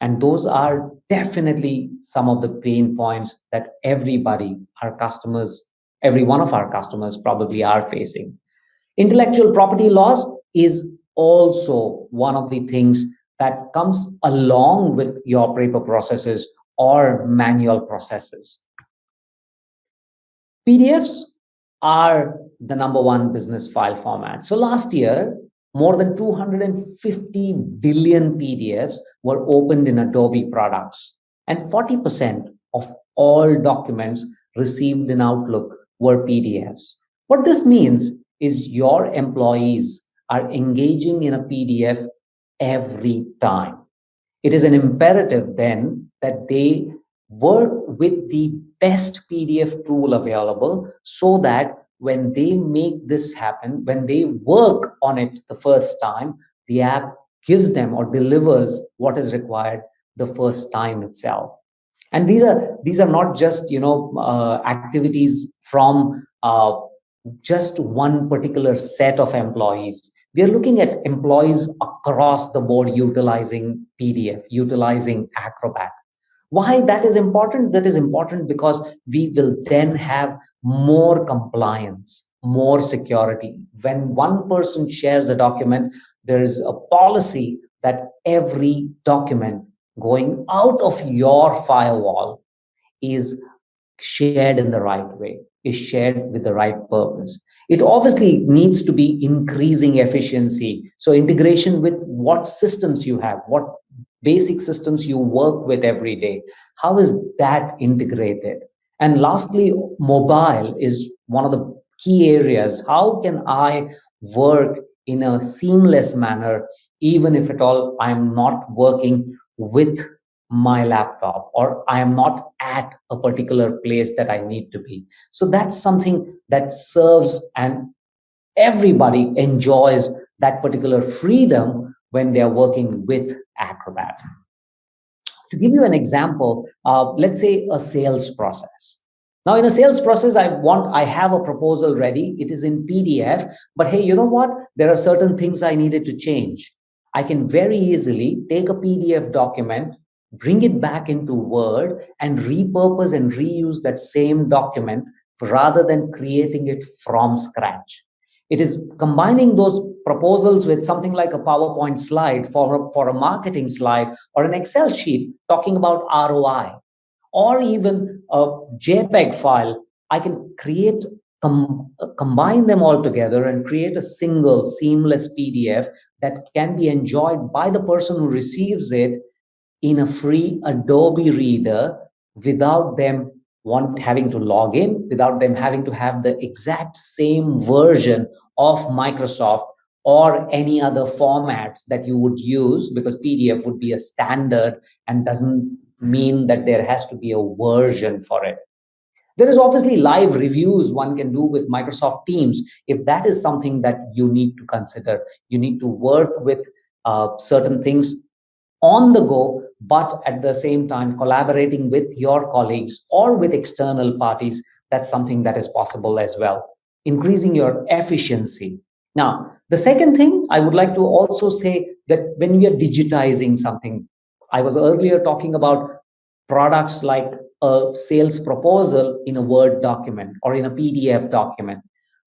And those are definitely some of the pain points that everybody, our customers, every one of our customers probably are facing. Intellectual property loss is also one of the things that comes along with your paper processes or manual processes. PDFs are the number one business file format. So last year, more than 250 billion PDFs were opened in Adobe products, and 40% of all documents received in Outlook were PDFs. What this means is your employees are engaging in a PDF every time. It is an imperative then that they work with the best PDF tool available so that when they make this happen, when they work on it the first time, the app gives them or delivers what is required the first time itself. And these are not just activities from just one particular set of employees. We are looking at employees across the board utilizing PDF, utilizing Acrobat. Why that is important? That is important because we will then have more compliance, more security. When one person shares a document, there is a policy that every document going out of your firewall is shared in the right way, is shared with the right purpose. It obviously needs to be increasing efficiency. So integration with what systems you have, what basic systems you work with every day, how is that integrated? And lastly, mobile is one of the key areas. How can I work in a seamless manner, even if at all I'm not working with my laptop or I am not at a particular place that I need to be? So that's something that serves, and everybody enjoys that particular freedom when they're working with Acrobat. To give you an example, let's say a sales process. Now in a sales process, I have a proposal ready. It is in PDF, but hey, you know what? There are certain things I needed to change. I can very easily take a PDF document, bring it back into Word and repurpose and reuse that same document rather than creating it from scratch. It is combining those proposals with something like a PowerPoint slide for a marketing slide or an Excel sheet talking about ROI, or even a JPEG file. I can create, combine them all together and create a single seamless PDF that can be enjoyed by the person who receives it in a free Adobe reader without them having to log in, without them having to have the exact same version of Microsoft or any other formats that you would use, because PDF would be a standard and doesn't mean that there has to be a version for it. There is obviously live reviews one can do with Microsoft Teams. If that is something that you need to consider, you need to work with certain things on the go, but at the same time collaborating with your colleagues or with external parties. That's something that is possible as well, increasing your efficiency. Now, the second thing I would like to also say, that when we are digitizing something, I was earlier talking about products like a sales proposal in a Word document or in a PDF document.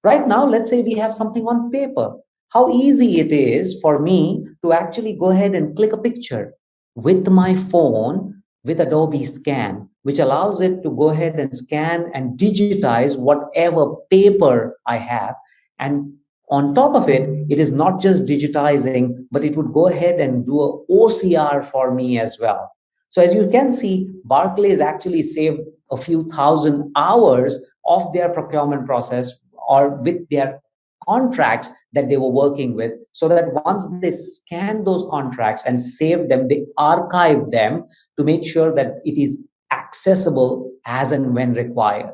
Right now, let's say we have something on paper. How easy it is for me to actually go ahead and click a picture with my phone with Adobe Scan, which allows it to go ahead and scan and digitize whatever paper I have. And on top of it, it is not just digitizing, but it would go ahead and do an OCR for me as well. So as you can see, Barclays actually saved a few thousand hours of their procurement process or with their contracts that they were working with, so that once they scanned those contracts and saved them, they archived them to make sure that it is accessible as and when required.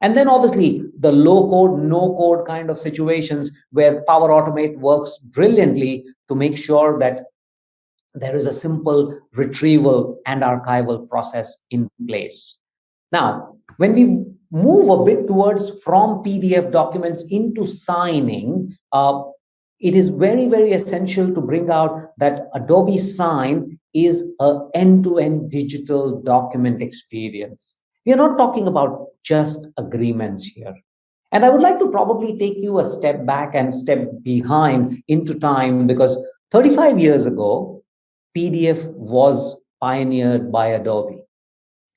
And then obviously the low code, no code kind of situations where Power Automate works brilliantly to make sure that there is a simple retrieval and archival process in place. Now, when we move a bit towards from PDF documents into signing, it is very, very essential to bring out that Adobe Sign is an end-to-end digital document experience. We are not talking about just agreements here. And I would like to probably take you a step back and step behind into time, because 35 years ago, PDF was pioneered by Adobe.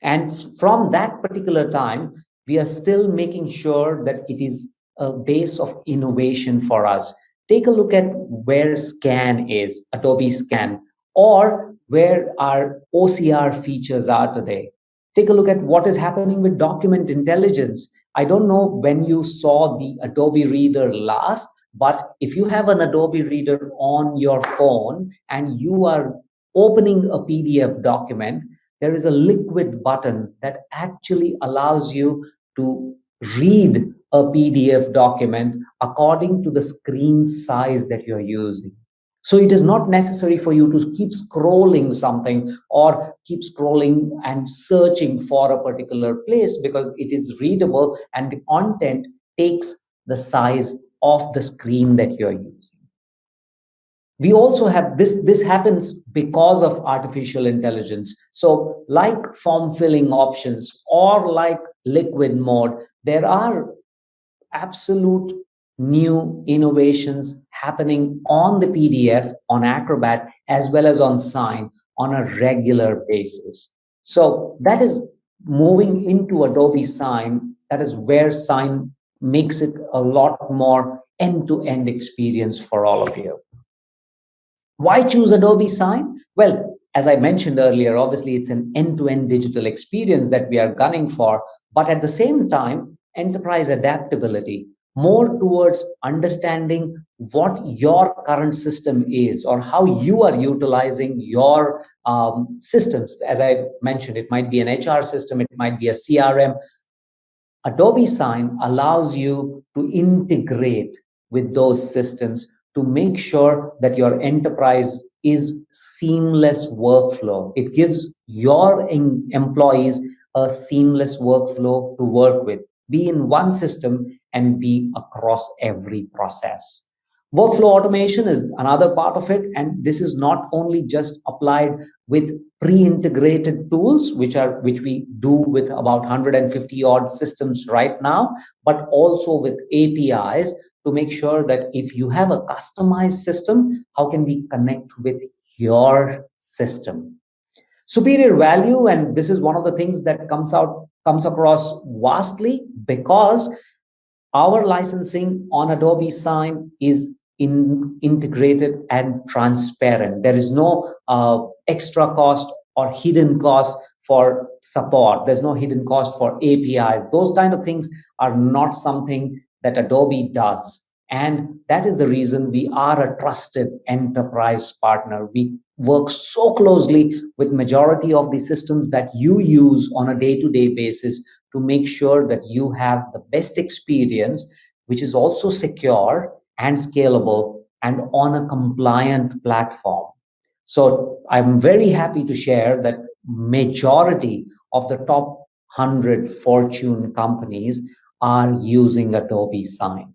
And from that particular time, we are still making sure that it is a base of innovation for us. Take a look at where Scan is, Adobe Scan, or where our OCR features are today. Take a look at what is happening with document intelligence. I don't know when you saw the Adobe Reader last, but if you have an Adobe Reader on your phone and you are opening a PDF document, there is a liquid button that actually allows you to read a PDF document according to the screen size that you're using. So it is not necessary for you to keep scrolling something or keep scrolling and searching for a particular place, because it is readable and the content takes the size of the screen that you're using. We also have this happens because of artificial intelligence. So like form filling options or like liquid mode, there are absolute new innovations happening on the PDF, on Acrobat, as well as on Sign on a regular basis. So that is moving into Adobe Sign. That is where Sign makes it a lot more end-to-end experience for all of you. Why choose Adobe Sign? Well, as I mentioned earlier, obviously it's an end-to-end digital experience that we are gunning for, but at the same time, enterprise adaptability, more towards understanding what your current system is or how you are utilizing your systems. As I mentioned, it might be an HR system, it might be a CRM. Adobe Sign allows you to integrate with those systems to make sure that your enterprise is seamless workflow. It gives your employees a seamless workflow to work with, be in one system and be across every process. Workflow automation is another part of it, and this is not only just applied with pre-integrated tools, which we do with about 150 odd systems right now, but also with APIs to make sure that if you have a customized system, how can we connect with your system? Superior value, and this is one of the things that comes across vastly, because our licensing on Adobe Sign is integrated and transparent. There is no extra cost or hidden cost for support. There's no hidden cost for APIs. Those kind of things are not something that Adobe does. And that is the reason we are a trusted enterprise partner. We work so closely with majority of the systems that you use on a day-to-day basis to make sure that you have the best experience, which is also secure and scalable and on a compliant platform. So I'm very happy to share that majority of the top 100 Fortune companies are using Adobe Sign.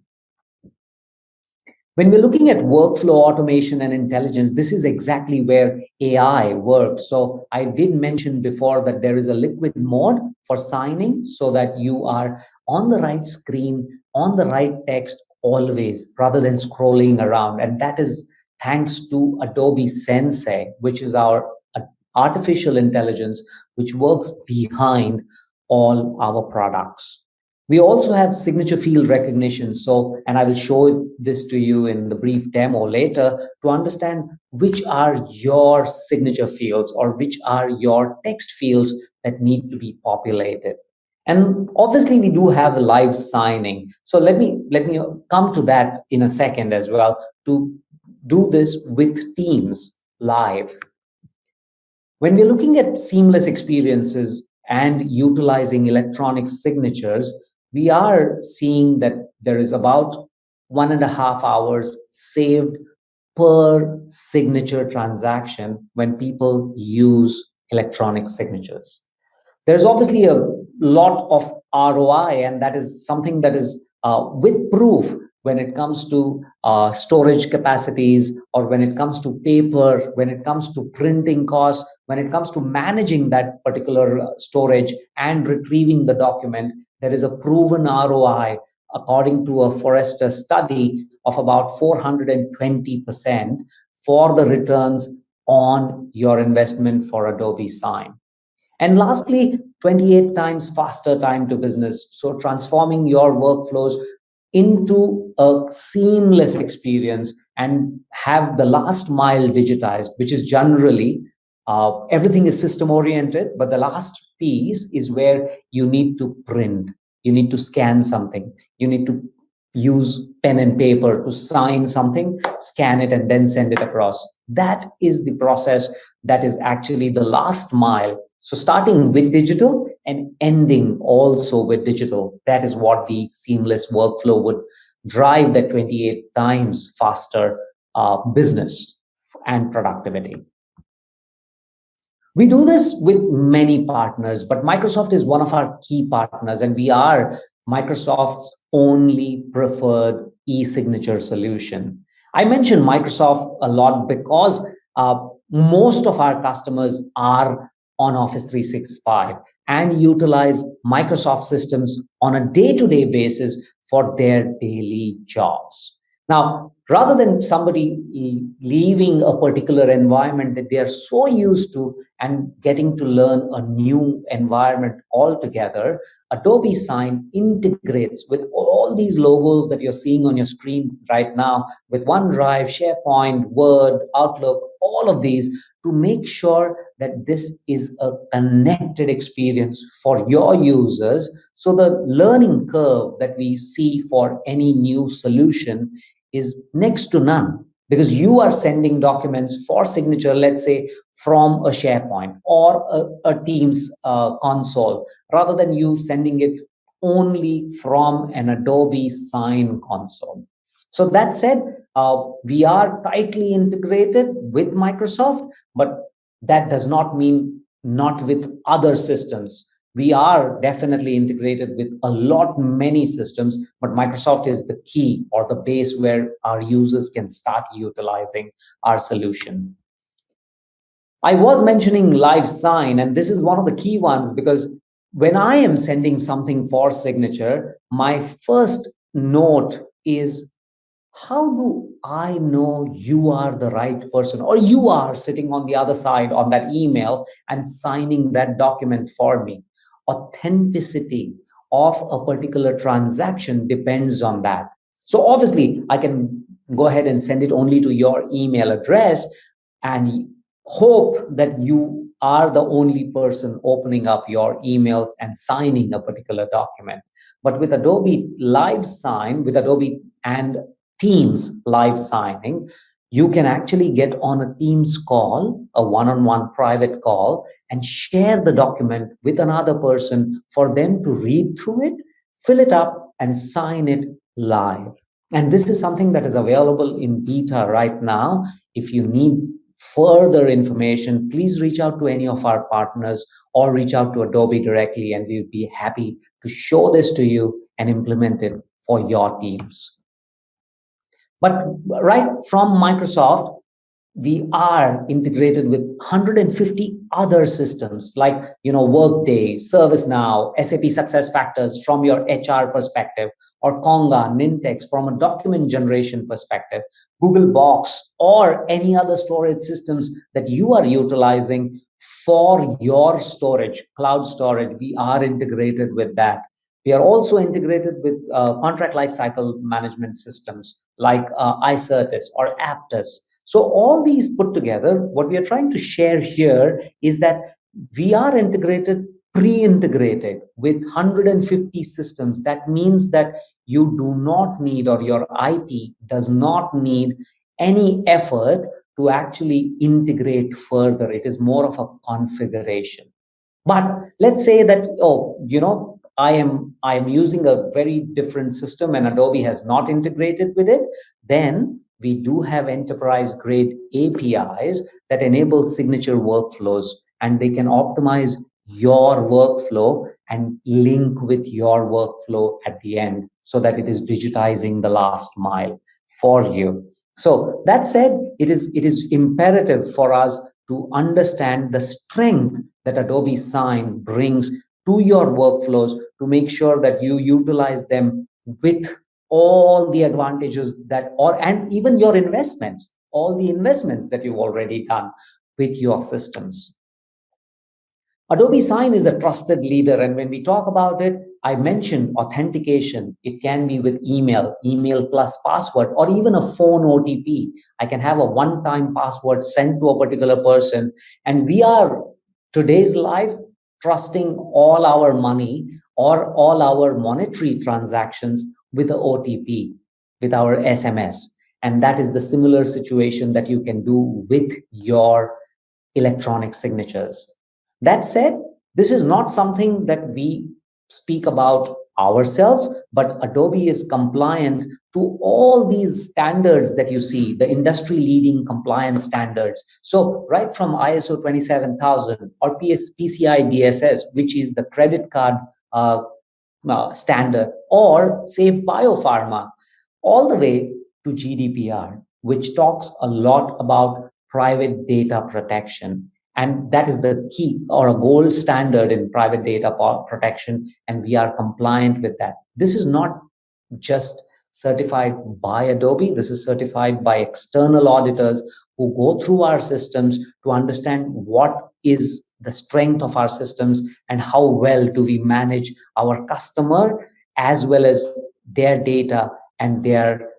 When we're looking at workflow automation and intelligence, this is exactly where AI works. So I did mention before that there is a liquid mode for signing so that you are on the right screen, on the right text always, rather than scrolling around. And that is thanks to Adobe Sensei, which is our artificial intelligence, which works behind all our products. We also have signature field recognition. So, and I will show this to you in the brief demo later to understand which are your signature fields or which are your text fields that need to be populated. And obviously we do have live signing. So let me come to that in a second as well, to do this with Teams live. When we're looking at seamless experiences and utilizing electronic signatures, we are seeing that there is about 1.5 hours saved per signature transaction when people use electronic signatures. There's obviously a lot of ROI, and that is something that is with proof when it comes to storage capacities, or when it comes to paper, when it comes to printing costs, when it comes to managing that particular storage and retrieving the document. There is a proven ROI according to a Forrester study of about 420% for the returns on your investment for Adobe Sign. And lastly, 28 times faster time to business. So transforming your workflows into a seamless experience and have the last mile digitized, which is generally everything is system oriented, but the last piece is where you need to print, you need to scan something, you need to use pen and paper to sign something, scan it, and then send it across. That is the process that is actually the last mile. So starting with digital and ending also with digital, that is what the seamless workflow would drive that 28 times faster business and productivity. We do this with many partners, but Microsoft is one of our key partners, and we are Microsoft's only preferred e-signature solution. I mention Microsoft a lot because most of our customers are on Office 365 and utilize Microsoft systems on a day-to-day basis for their daily jobs. Now, rather than somebody leaving a particular environment that they are so used to and getting to learn a new environment altogether, Adobe Sign integrates with all these logos that you're seeing on your screen right now, with OneDrive, SharePoint, Word, Outlook, all of these, to make sure that this is a connected experience for your users. So the learning curve that we see for any new solution is next to none, because you are sending documents for signature, let's say from a SharePoint or a Teams console, rather than you sending it only from an Adobe Sign console. So that said, we are tightly integrated with Microsoft, but that does not mean not with other systems. We are definitely integrated with many systems, but Microsoft is the key or the base where our users can start utilizing our solution. I was mentioning Live Sign, and this is one of the key ones, because when I am sending something for signature, my first note is, how do I know you are the right person, or you are sitting on the other side on that email and signing that document for me? Authenticity of a particular transaction depends on that. So obviously, I can go ahead and send it only to your email address and hope that you are the only person opening up your emails and signing a particular document. But with Adobe Live Sign, with Adobe and Teams live signing, you can actually get on a Teams call, a one-on-one private call, and share the document with another person for them to read through it, fill it up, and sign it live. And this is something that is available in beta right now. If you need further information, please reach out to any of our partners or reach out to Adobe directly, and we'll be happy to show this to you and implement it for your teams. But right from Microsoft, we are integrated with 150 other systems like Workday, ServiceNow, SAP SuccessFactors from your HR perspective, or Konga, Nintex from a document generation perspective, Google Box, or any other storage systems that you are utilizing for your storage, cloud storage. We are integrated with that. We are also integrated with contract lifecycle management systems like iCertis or Aptus. So all these put together, what we are trying to share here is that we are integrated, pre-integrated with 150 systems. That means that you do not need, or your IT does not need, any effort to actually integrate further. It is more of a configuration. But let's say that, I am using a very different system and Adobe has not integrated with it, then we do have enterprise grade APIs that enable signature workflows, and they can optimize your workflow and link with your workflow at the end so that it is digitizing the last mile for you. So that said, it is imperative for us to understand the strength that Adobe Sign brings to your workflows to make sure that you utilize them with all the advantages and even your investments, all the investments that you've already done with your systems. Adobe Sign is a trusted leader, and when we talk about it, I mentioned authentication. It can be with email plus password, or even a phone OTP. I can have a one-time password sent to a particular person, and we are, today's life, trusting all our money or all our monetary transactions with the OTP, with our SMS. And that is the similar situation that you can do with your electronic signatures. That said, this is not something that we speak about ourselves, but Adobe is compliant to all these standards that you see, the industry leading compliance standards. So right from ISO 27000 or PCI DSS, which is the credit card standard, or Safe Biopharma, all the way to GDPR, which talks a lot about private data protection. And that is the key or a gold standard in private data protection. And we are compliant with that. This is not just certified by Adobe. This is certified by external auditors who go through our systems to understand what is the strength of our systems and how well do we manage our customer as well as their data and their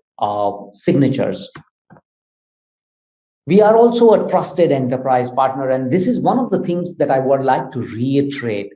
signatures. We are also a trusted enterprise partner, and this is one of the things that I would like to reiterate.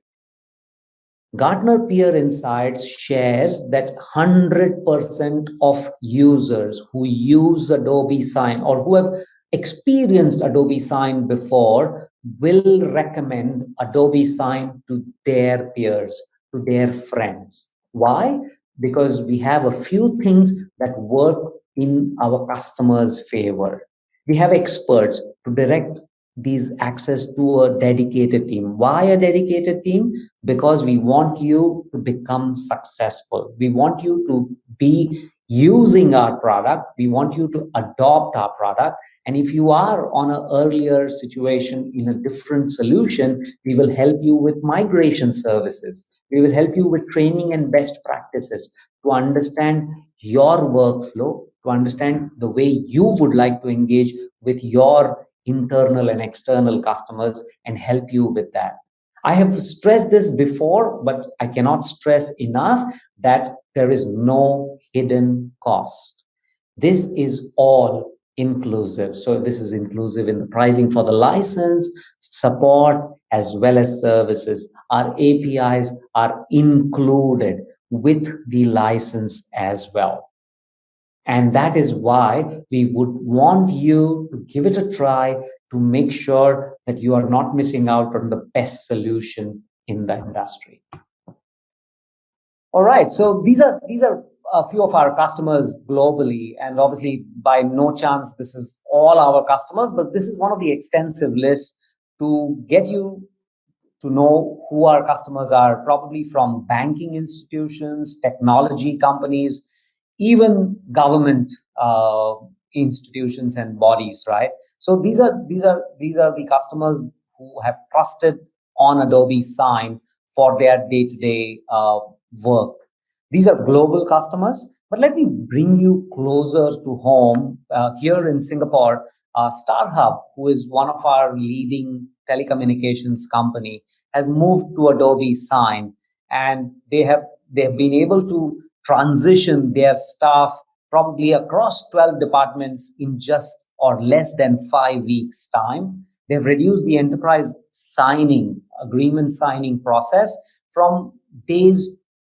Gartner Peer Insights shares that 100% of users who use Adobe Sign or who have experienced Adobe Sign before will recommend Adobe Sign to their peers, to their friends. Why? Because we have a few things that work in our customers' favor. We have experts to direct these access to a dedicated team. Why a dedicated team? Because we want you to become successful. We want you to be using our product. We want you to adopt our product. And if you are on an earlier situation in a different solution, we will help you with migration services. We will help you with training and best practices to understand your workflow, to understand the way you would like to engage with your internal and external customers and help you with that. I have stressed this before, but I cannot stress enough that there is no hidden cost. This is all inclusive. So this is inclusive in the pricing for the license, support, as well as services. Our APIs are included with the license as well. And that is why we would want you to give it a try to make sure that you are not missing out on the best solution in the industry. All right, so these are a few of our customers globally, and obviously by no chance this is all our customers, but this is one of the extensive lists to get you to know who our customers are, probably from banking institutions, technology companies, even government institutions and bodies, right? So these are the customers who have trusted on Adobe Sign for their day-to-day work. These are global customers, but let me bring you closer to home. Here in Singapore, StarHub, who is one of our leading telecommunications company, has moved to Adobe Sign, and they have been able to transition their staff probably across 12 departments in just or less than 5 weeks' time. They've reduced the enterprise agreement signing process from days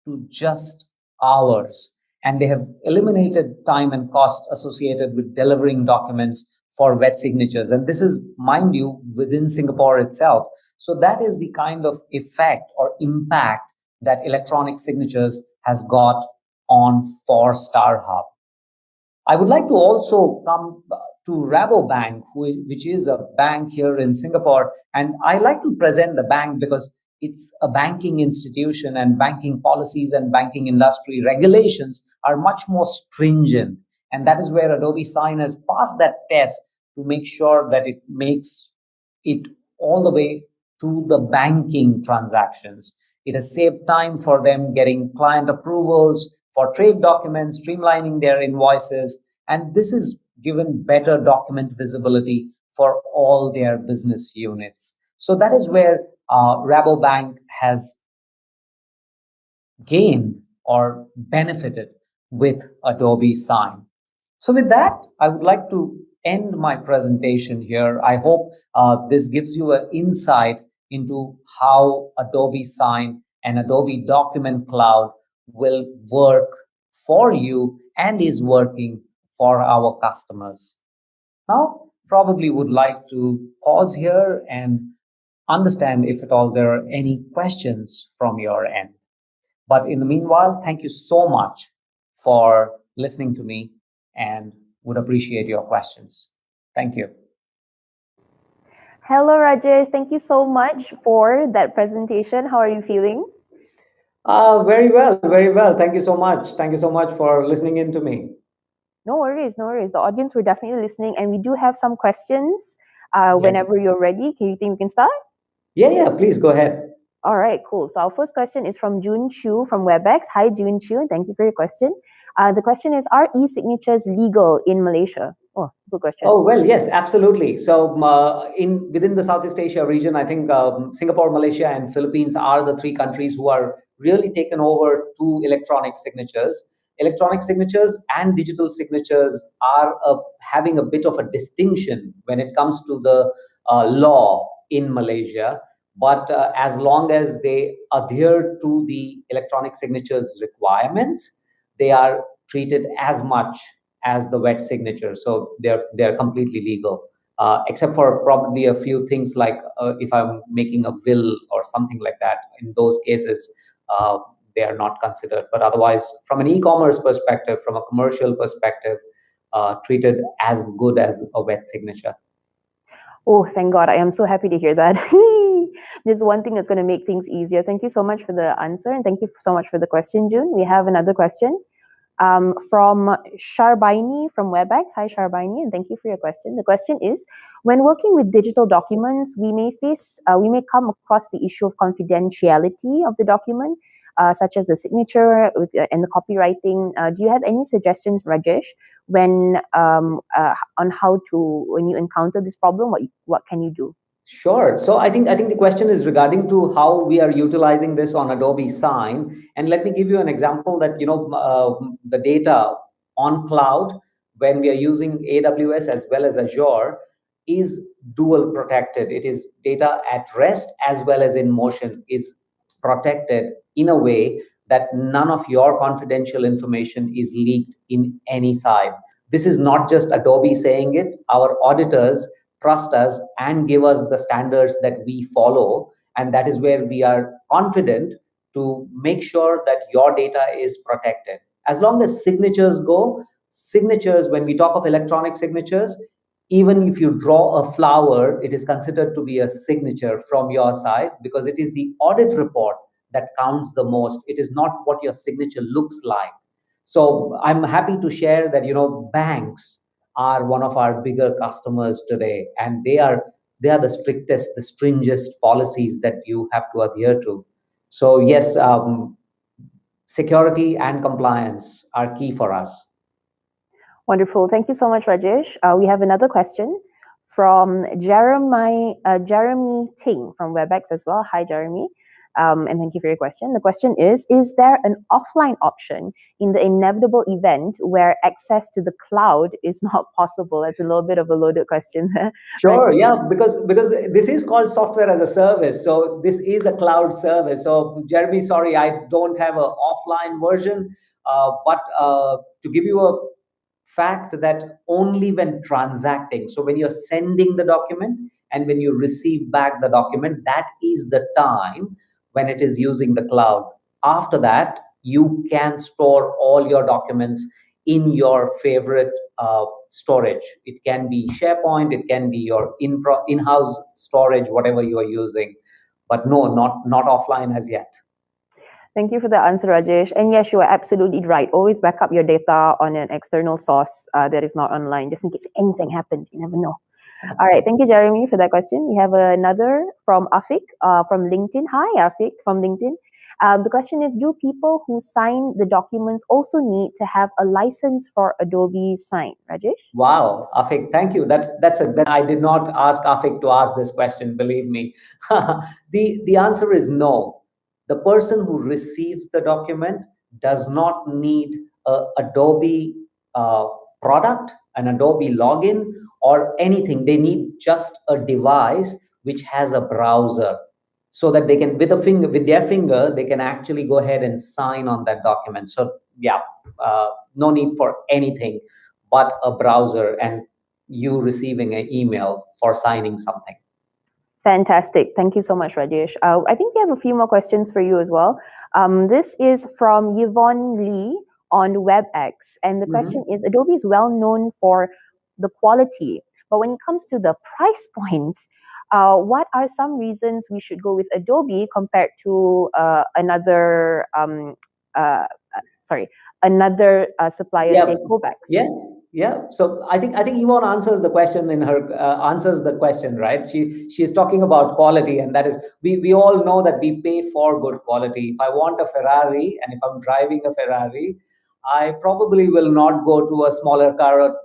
to just hours. And they have eliminated time and cost associated with delivering documents for wet signatures. And this is, mind you, within Singapore itself. So that is the kind of effect or impact that electronic signatures has got on 4-star Hub. I would like to also come to Rabobank, which is a bank here in Singapore. And I like to present the bank because it's a banking institution, and banking policies and banking industry regulations are much more stringent. And that is where Adobe Sign has passed that test to make sure that it makes it all the way to the banking transactions. It has saved time for them getting client approvals for trade documents, streamlining their invoices, and this is given better document visibility for all their business units. So that is where Rabobank has gained or benefited with Adobe Sign. So with that, I would like to end my presentation here. I hope this gives you an insight into how Adobe Sign and Adobe Document Cloud will work for you and is working for our customers. Now, probably would like to pause here and understand if at all there are any questions from your end. But in the meanwhile, thank you so much for listening to me and would appreciate your questions. Thank you. Hello, Rajesh. Thank you so much for that presentation. How are you feeling? Very well, very well. Thank you so much. Thank you so much for listening in to me. No worries, no worries. The audience were definitely listening, and we do have some questions. Yes. Whenever you're ready, can you think we can start? Yeah, please go ahead. All right, cool. So our first question is from Jun Chu from WebEx. Hi, Jun Chu. Thank you for your question. The question is, are e-signatures legal in Malaysia? Oh, good question. Oh, well, yes, absolutely. So within the Southeast Asia region, I think Singapore, Malaysia, and Philippines are the three countries who are really taken over to electronic signatures. Electronic signatures and digital signatures are having a bit of a distinction when it comes to the law in Malaysia. But as long as they adhere to the electronic signatures requirements, they are treated as much as the wet signature. So they're completely legal, except for probably a few things like if I'm making a will or something like that. In those cases, they are not considered. But otherwise, from an e-commerce perspective, from a commercial perspective, treated as good as a wet signature. Oh, thank God. I am so happy to hear that. This is one thing that's going to make things easier. Thank you so much for the answer, and thank you so much for the question, June. We have another question from Sharbaini from WebEx. Hi, Sharbaini, and thank you for your question. The question is, when working with digital documents, we may come across the issue of confidentiality of the document, such as the signature and the copywriting. Do you have any suggestions, Rajesh, when on how to, when you encounter this problem, what can you do? Sure. So I think the question is regarding to how we are utilizing this on Adobe Sign. And let me give you an example that, the data on cloud, when we are using AWS as well as Azure, is dual protected. It is data at rest as well as in motion is protected in a way that none of your confidential information is leaked in any side. This is not just Adobe saying it. Our auditors trust us and give us the standards that we follow, and that is where we are confident to make sure that your data is protected. As long as signatures go, when we talk of electronic signatures, even if you draw a flower, it is considered to be a signature from your side, because it is the audit report that counts the most. It is not what your signature looks like. So I'm happy to share that banks are one of our bigger customers today, and they are the strictest, the stringest policies that you have to adhere to. So yes, security and compliance are key for us. Wonderful. Thank you so much, Rajesh. We have another question from Jeremy Ting from WebEx as well. Hi, Jeremy. And thank you for your question. The question is there an offline option in the inevitable event where access to the cloud is not possible? That's a little bit of a loaded question. Sure, right? Yeah, because this is called software as a service. So this is a cloud service. So Jeremy, sorry, I don't have an offline version, but to give you a fact that only when transacting, so when you're sending the document and when you receive back the document, that is the time when it is using the cloud. After that, you can store all your documents in your favorite storage. It can be SharePoint, it can be your in-house storage, whatever you are using. But no, not offline as yet. Thank you for the answer, Rajesh. And yes, you are absolutely right. Always back up your data on an external source that is not online, just in case anything happens. You never know. All right. Thank you, Jeremy, for that question. We have another from Afik from LinkedIn. Hi, Afik from LinkedIn. The question is, do people who sign the documents also need to have a license for Adobe Sign? Rajesh? Wow, Afik, thank you. I did not ask Afik to ask this question, believe me. The answer is no. The person who receives the document does not need a Adobe product, an Adobe login, or anything. They need just a device which has a browser, so that they can, with their finger, they can actually go ahead and sign on that document. So yeah, no need for anything but a browser and you receiving an email for signing something. Fantastic. Thank you so much, Rajesh. I think we have a few more questions for you as well. This is from Yvonne Lee on WebEx. And the question is, Adobe is well known for the quality, but when it comes to the price points, what are some reasons we should go with Adobe compared to another supplier, say Kovacs? Yeah. So I think Yvonne answers the question in her answers the question, right? She's talking about quality, and that is, we all know that we pay for good quality. If I want a Ferrari, and if I'm driving a Ferrari, I probably will not go to a smaller car or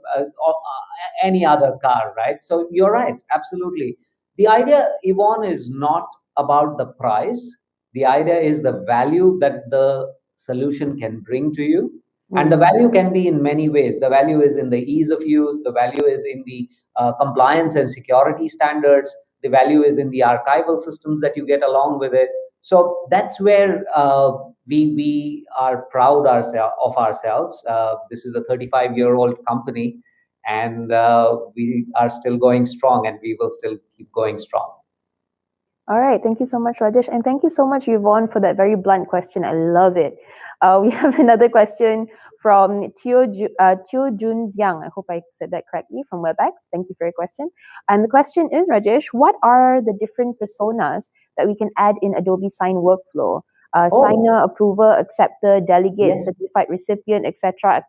any other car, right? So you're right, absolutely. The idea, Yvonne, is not about the price. The idea is the value that the solution can bring to you. And the value can be in many ways. The value is in the ease of use. The value is in the compliance and security standards. The value is in the archival systems that you get along with it. So that's where we are proud of ourselves. This is a 35-year-old company, and we are still going strong, and we will still keep going strong. All right. Thank you so much, Rajesh. And thank you so much, Yvonne, for that very blunt question. I love it. We have another question from Teo Jun Xiang. I hope I said that correctly, from WebEx. Thank you for your question. And the question is, Rajesh, what are the different personas that we can add in Adobe Sign workflow? Signer, approver, acceptor, delegate, certified recipient, etc. ?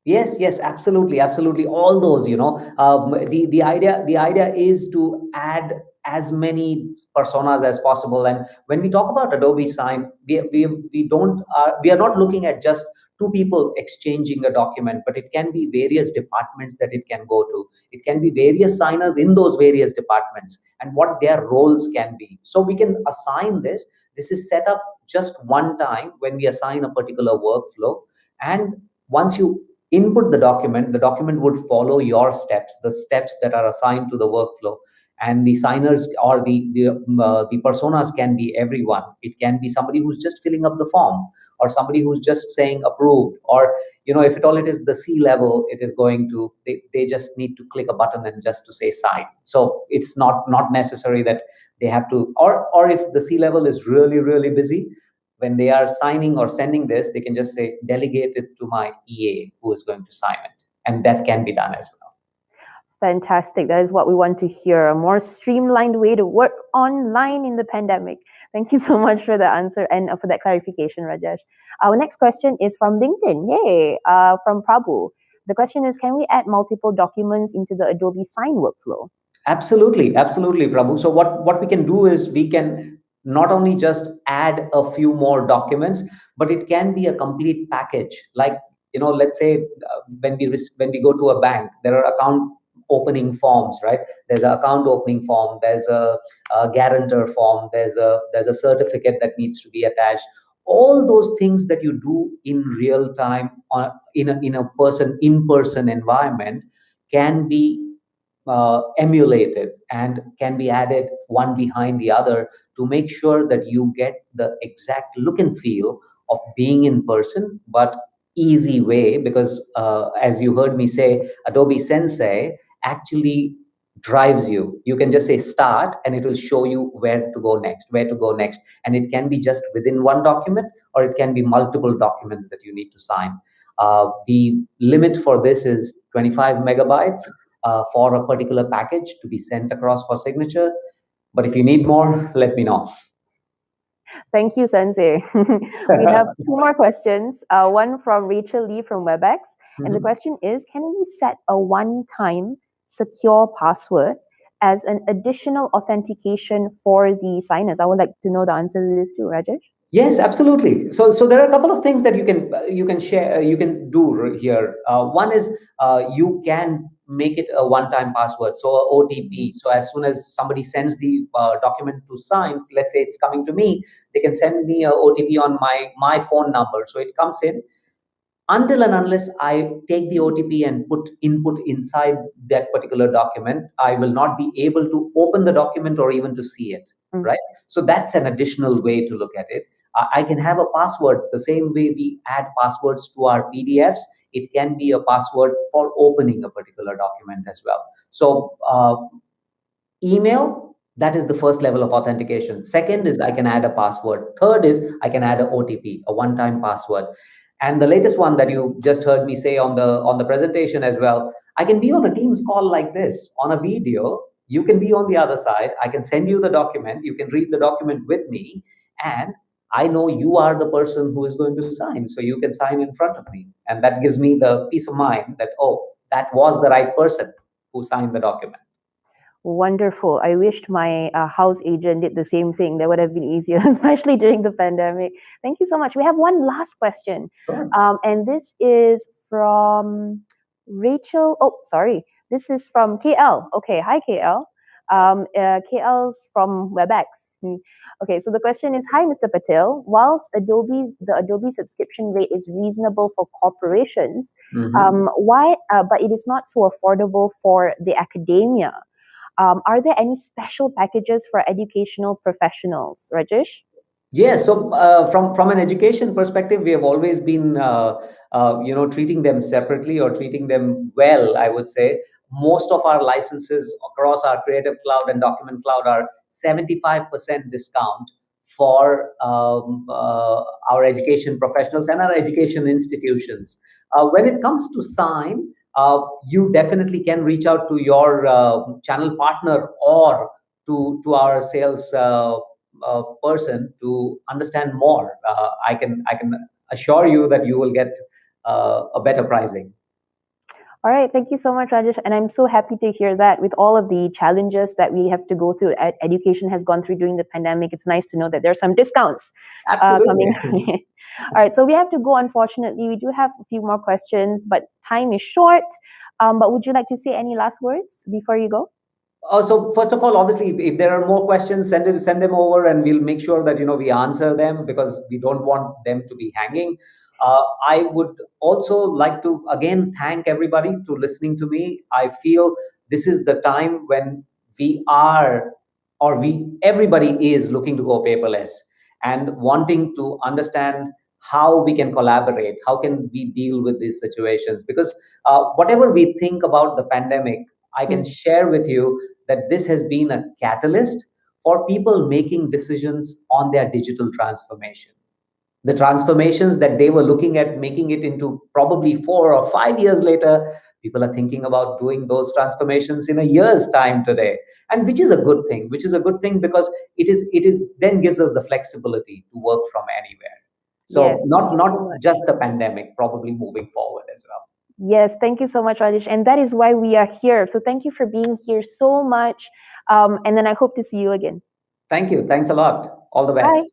Yes, absolutely. All those, the idea is to add as many personas as possible. And when we talk about Adobe Sign, we are not looking at just two people exchanging a document, but it can be various departments that it can go to. It can be various signers in those various departments and what their roles can be. So we can assign this. This is set up just one time when we assign a particular workflow. And once you input the document would follow your steps, the steps that are assigned to the workflow. And the signers or the personas can be everyone. It can be somebody who's just filling up the form, or somebody who's just saying approved, or if at all it is the C-level, it is going to, they just need to click a button and just to say sign. So it's not necessary that they have to, or if the C-level is really busy, when they are signing or sending this, they can just say, delegate it to my EA who is going to sign it. And that can be done as well. Fantastic. That is what we want to hear. A more streamlined way to work online in the pandemic. Thank you so much for the answer and for that clarification, Rajesh. Our next question is from LinkedIn. Yay! From Prabhu. The question is, can we add multiple documents into the Adobe Sign workflow? Absolutely, Prabhu. So what we can do is we can not only just add a few more documents, but it can be a complete package. Like, let's say when we go to a bank, there are account opening forms, right? There's an account opening form, there's a guarantor form, there's a certificate that needs to be attached. All those things that you do in real time in a in-person environment can be emulated and can be added one behind the other to make sure that you get the exact look and feel of being in person, but easy way, because as you heard me say, Adobe Sensei actually drives you. You can just say start and it will show you where to go next, And it can be just within one document or it can be multiple documents that you need to sign. The limit for this is 25 megabytes for a particular package to be sent across for signature. But if you need more, let me know. Thank you, Sensei. We have two more questions. One from Rachel Lee from WebEx. And the question is, can we set a one-time secure password as an additional authentication for the signers? I would like to know the answer to this too, Rajesh. Yes, absolutely. So there are a couple of things that you can share, you can do here. One is you can make it a one-time password, so a OTP. So as soon as somebody sends the document to sign, let's say it's coming to me, they can send me a OTP on my phone number. So it comes in. Until and unless I take the OTP and put input inside that particular document, I will not be able to open the document or even to see it, right? So that's an additional way to look at it. I can have a password the same way we add passwords to our PDFs. It can be a password for opening a particular document as well. So email, that is the first level of authentication. Second is I can add a password. Third is I can add a OTP, a one-time password. And the latest one that you just heard me say on the presentation as well, I can be on a Teams call like this, on a video. You can be on the other side. I can send you the document. You can read the document with me. And I know you are the person who is going to sign. So you can sign in front of me. And that gives me the peace of mind that, oh, that was the right person who signed the document. Wonderful. I wished my house agent did the same thing. That would have been easier, especially during the pandemic. Thank you so much. We have one last question. Sure. And this is from Rachel. Oh, sorry. This is from KL. Okay. Hi, KL. KL's from WebEx. Okay, so the question is, hi, Mr. Patel. Whilst the Adobe subscription rate is reasonable for corporations, but it is not so affordable for the academia. Are there any special packages for educational professionals, Rajesh? Yes. So from an education perspective, we have always been treating them separately or treating them well, I would say. Most of our licenses across our Creative Cloud and Document Cloud are 75% discount for our education professionals and our education institutions. When it comes to Sign, you definitely can reach out to your channel partner or to our sales person to understand more. I can assure you that you will get a better pricing. All right, thank you so much, Rajesh. And I'm so happy to hear that with all of the challenges that we have to go through, education has gone through during the pandemic, it's nice to know that there are some discounts coming. All right, so we have to go, unfortunately. We do have a few more questions, but time is short. But would you like to say any last words before you go? So first of all, obviously, if there are more questions, send them over, and we'll make sure that we answer them, because we don't want them to be hanging. I would also like to again thank everybody to listening to me. I feel this is the time when everybody is looking to go paperless and wanting to understand how we can collaborate, how can we deal with these situations, because whatever we think about the pandemic, I can share with you that this has been a catalyst for people making decisions on their digital transformation. The transformations that they were looking at making it into probably 4 or 5 years later, people are thinking about doing those transformations in a year's time today, and which is a good thing. Because it is then gives us the flexibility to work from anywhere. So yes, not just the pandemic, probably moving forward as well. Yes, thank you so much, Rajesh. And that is why we are here. So thank you for being here so much. And then I hope to see you again. Thank you. Thanks a lot. All the best. Bye.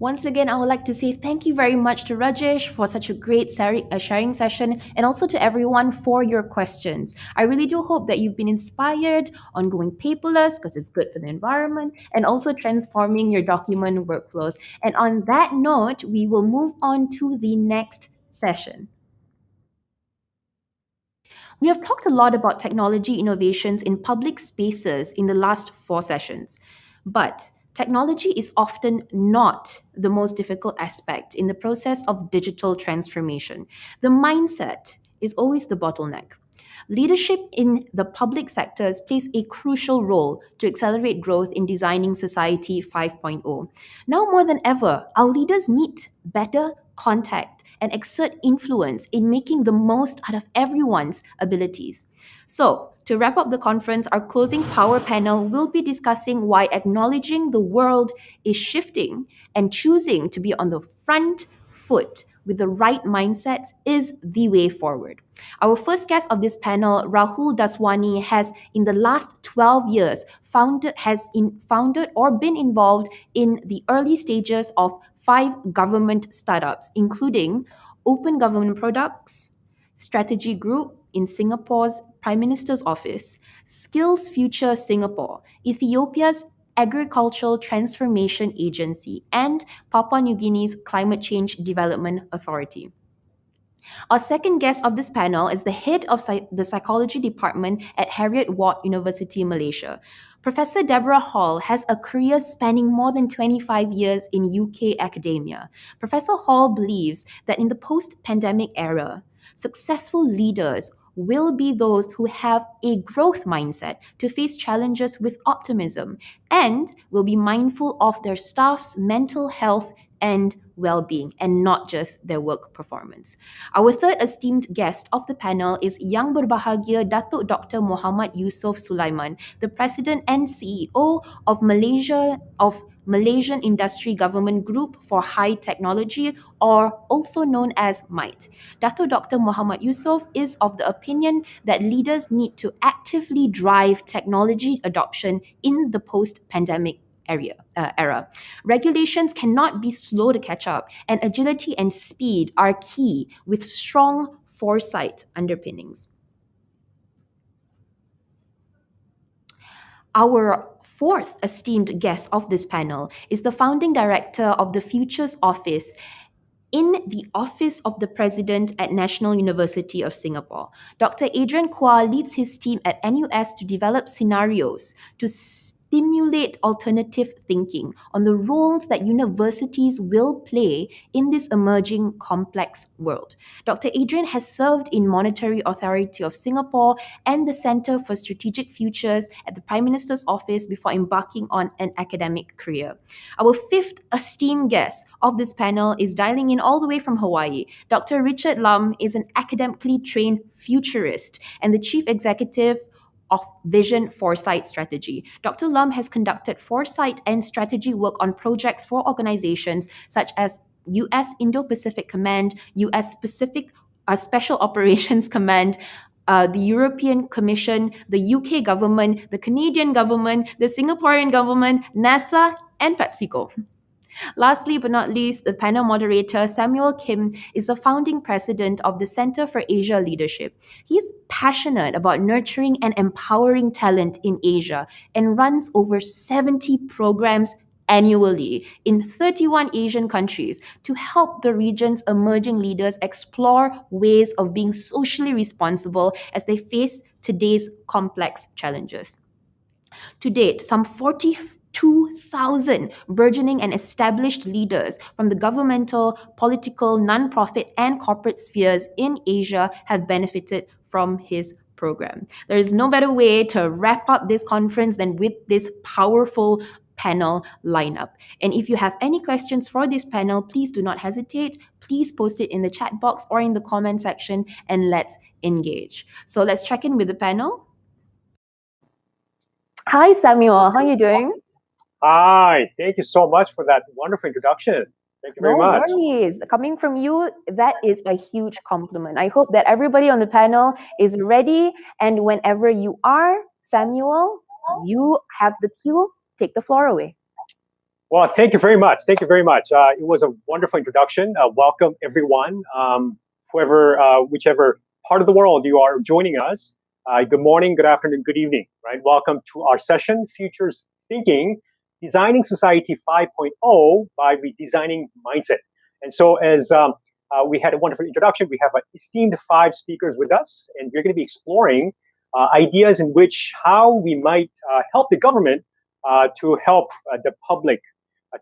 Once again, I would like to say thank you very much to Rajesh for such a great sharing session, and also to everyone for your questions. I really do hope that you've been inspired on going paperless because it's good for the environment, and also transforming your document workflows. And on that note, we will move on to the next session. We have talked a lot about technology innovations in public spaces in the last 4 sessions, but technology is often not the most difficult aspect in the process of digital transformation. The mindset is always the bottleneck. Leadership in the public sectors plays a crucial role to accelerate growth in designing Society 5.0. Now more than ever, our leaders need better contact and exert influence in making the most out of everyone's abilities. So, to wrap up the conference, our closing power panel will be discussing why acknowledging the world is shifting and choosing to be on the front foot with the right mindsets is the way forward. Our first guest of this panel, Rahul Daswani, has in the last 12 years founded or been involved in the early stages of 5 government startups, including Open Government Products, Strategy Group in Singapore's Prime Minister's Office, Skills Future Singapore, Ethiopia's Agricultural Transformation Agency, and Papua New Guinea's Climate Change Development Authority. Our second guest of this panel is the head of the psychology department at Heriot Watt University, Malaysia. Professor Deborah Hall has a career spanning more than 25 years in UK academia. Professor Hall believes that in the post-pandemic era, successful leaders will be those who have a growth mindset to face challenges with optimism and will be mindful of their staff's mental health and well-being, and not just their work performance. Our third esteemed guest of the panel is Yang Berbahagia Datuk Dr. Muhammad Yusof Sulaiman, the President and CEO of Malaysian Industry Government Group for High Technology, or also known as MITE. Dr. Muhammad Yusof is of the opinion that leaders need to actively drive technology adoption in the post-pandemic era. Regulations cannot be slow to catch up, and agility and speed are key with strong foresight underpinnings. Our fourth esteemed guest of this panel is the founding director of the Futures Office in the Office of the President at National University of Singapore. Dr. Adrian Kua leads his team at NUS to develop scenarios to stimulate alternative thinking on the roles that universities will play in this emerging complex world. Dr. Adrian has served in Monetary Authority of Singapore and the Centre for Strategic Futures at the Prime Minister's Office before embarking on an academic career. Our fifth esteemed guest of this panel is dialing in all the way from Hawaii. Dr. Richard Lam is an academically trained futurist and the chief executive of Vision Foresight Strategy. Dr. Lam has conducted foresight and strategy work on projects for organizations such as US Indo-Pacific Command, US Pacific Special Operations Command, the European Commission, the UK government, the Canadian government, the Singaporean government, NASA, and PepsiCo. Lastly but not least, the panel moderator, Samuel Kim, is the founding president of the Center for Asia Leadership. He is passionate about nurturing and empowering talent in Asia and runs over 70 programs annually in 31 Asian countries to help the region's emerging leaders explore ways of being socially responsible as they face today's complex challenges. To date, some 42,000 burgeoning and established leaders from the governmental, political, non-profit, and corporate spheres in Asia have benefited from his program. There is no better way to wrap up this conference than with this powerful panel lineup. And if you have any questions for this panel, please do not hesitate. Please post it in the chat box or in the comment section, and let's engage. So let's check in with the panel. Hi, Samuel. How are you doing? Hi. Thank you so much for that wonderful introduction. Thank you very much. No worries. Coming from you, that is a huge compliment. I hope that everybody on the panel is ready. And whenever you are, Samuel, you have the cue. Take the floor away. Well, thank you very much. Thank you very much. It was a wonderful introduction. Welcome, everyone, whichever part of the world you are joining us. Good morning, good afternoon, good evening. Right? Welcome to our session, Futures Thinking, Designing Society 5.0 by Redesigning Mindset. And so, as we had a wonderful introduction, we have an esteemed 5 speakers with us, and we're going to be exploring ideas in which how we might help the government to help the public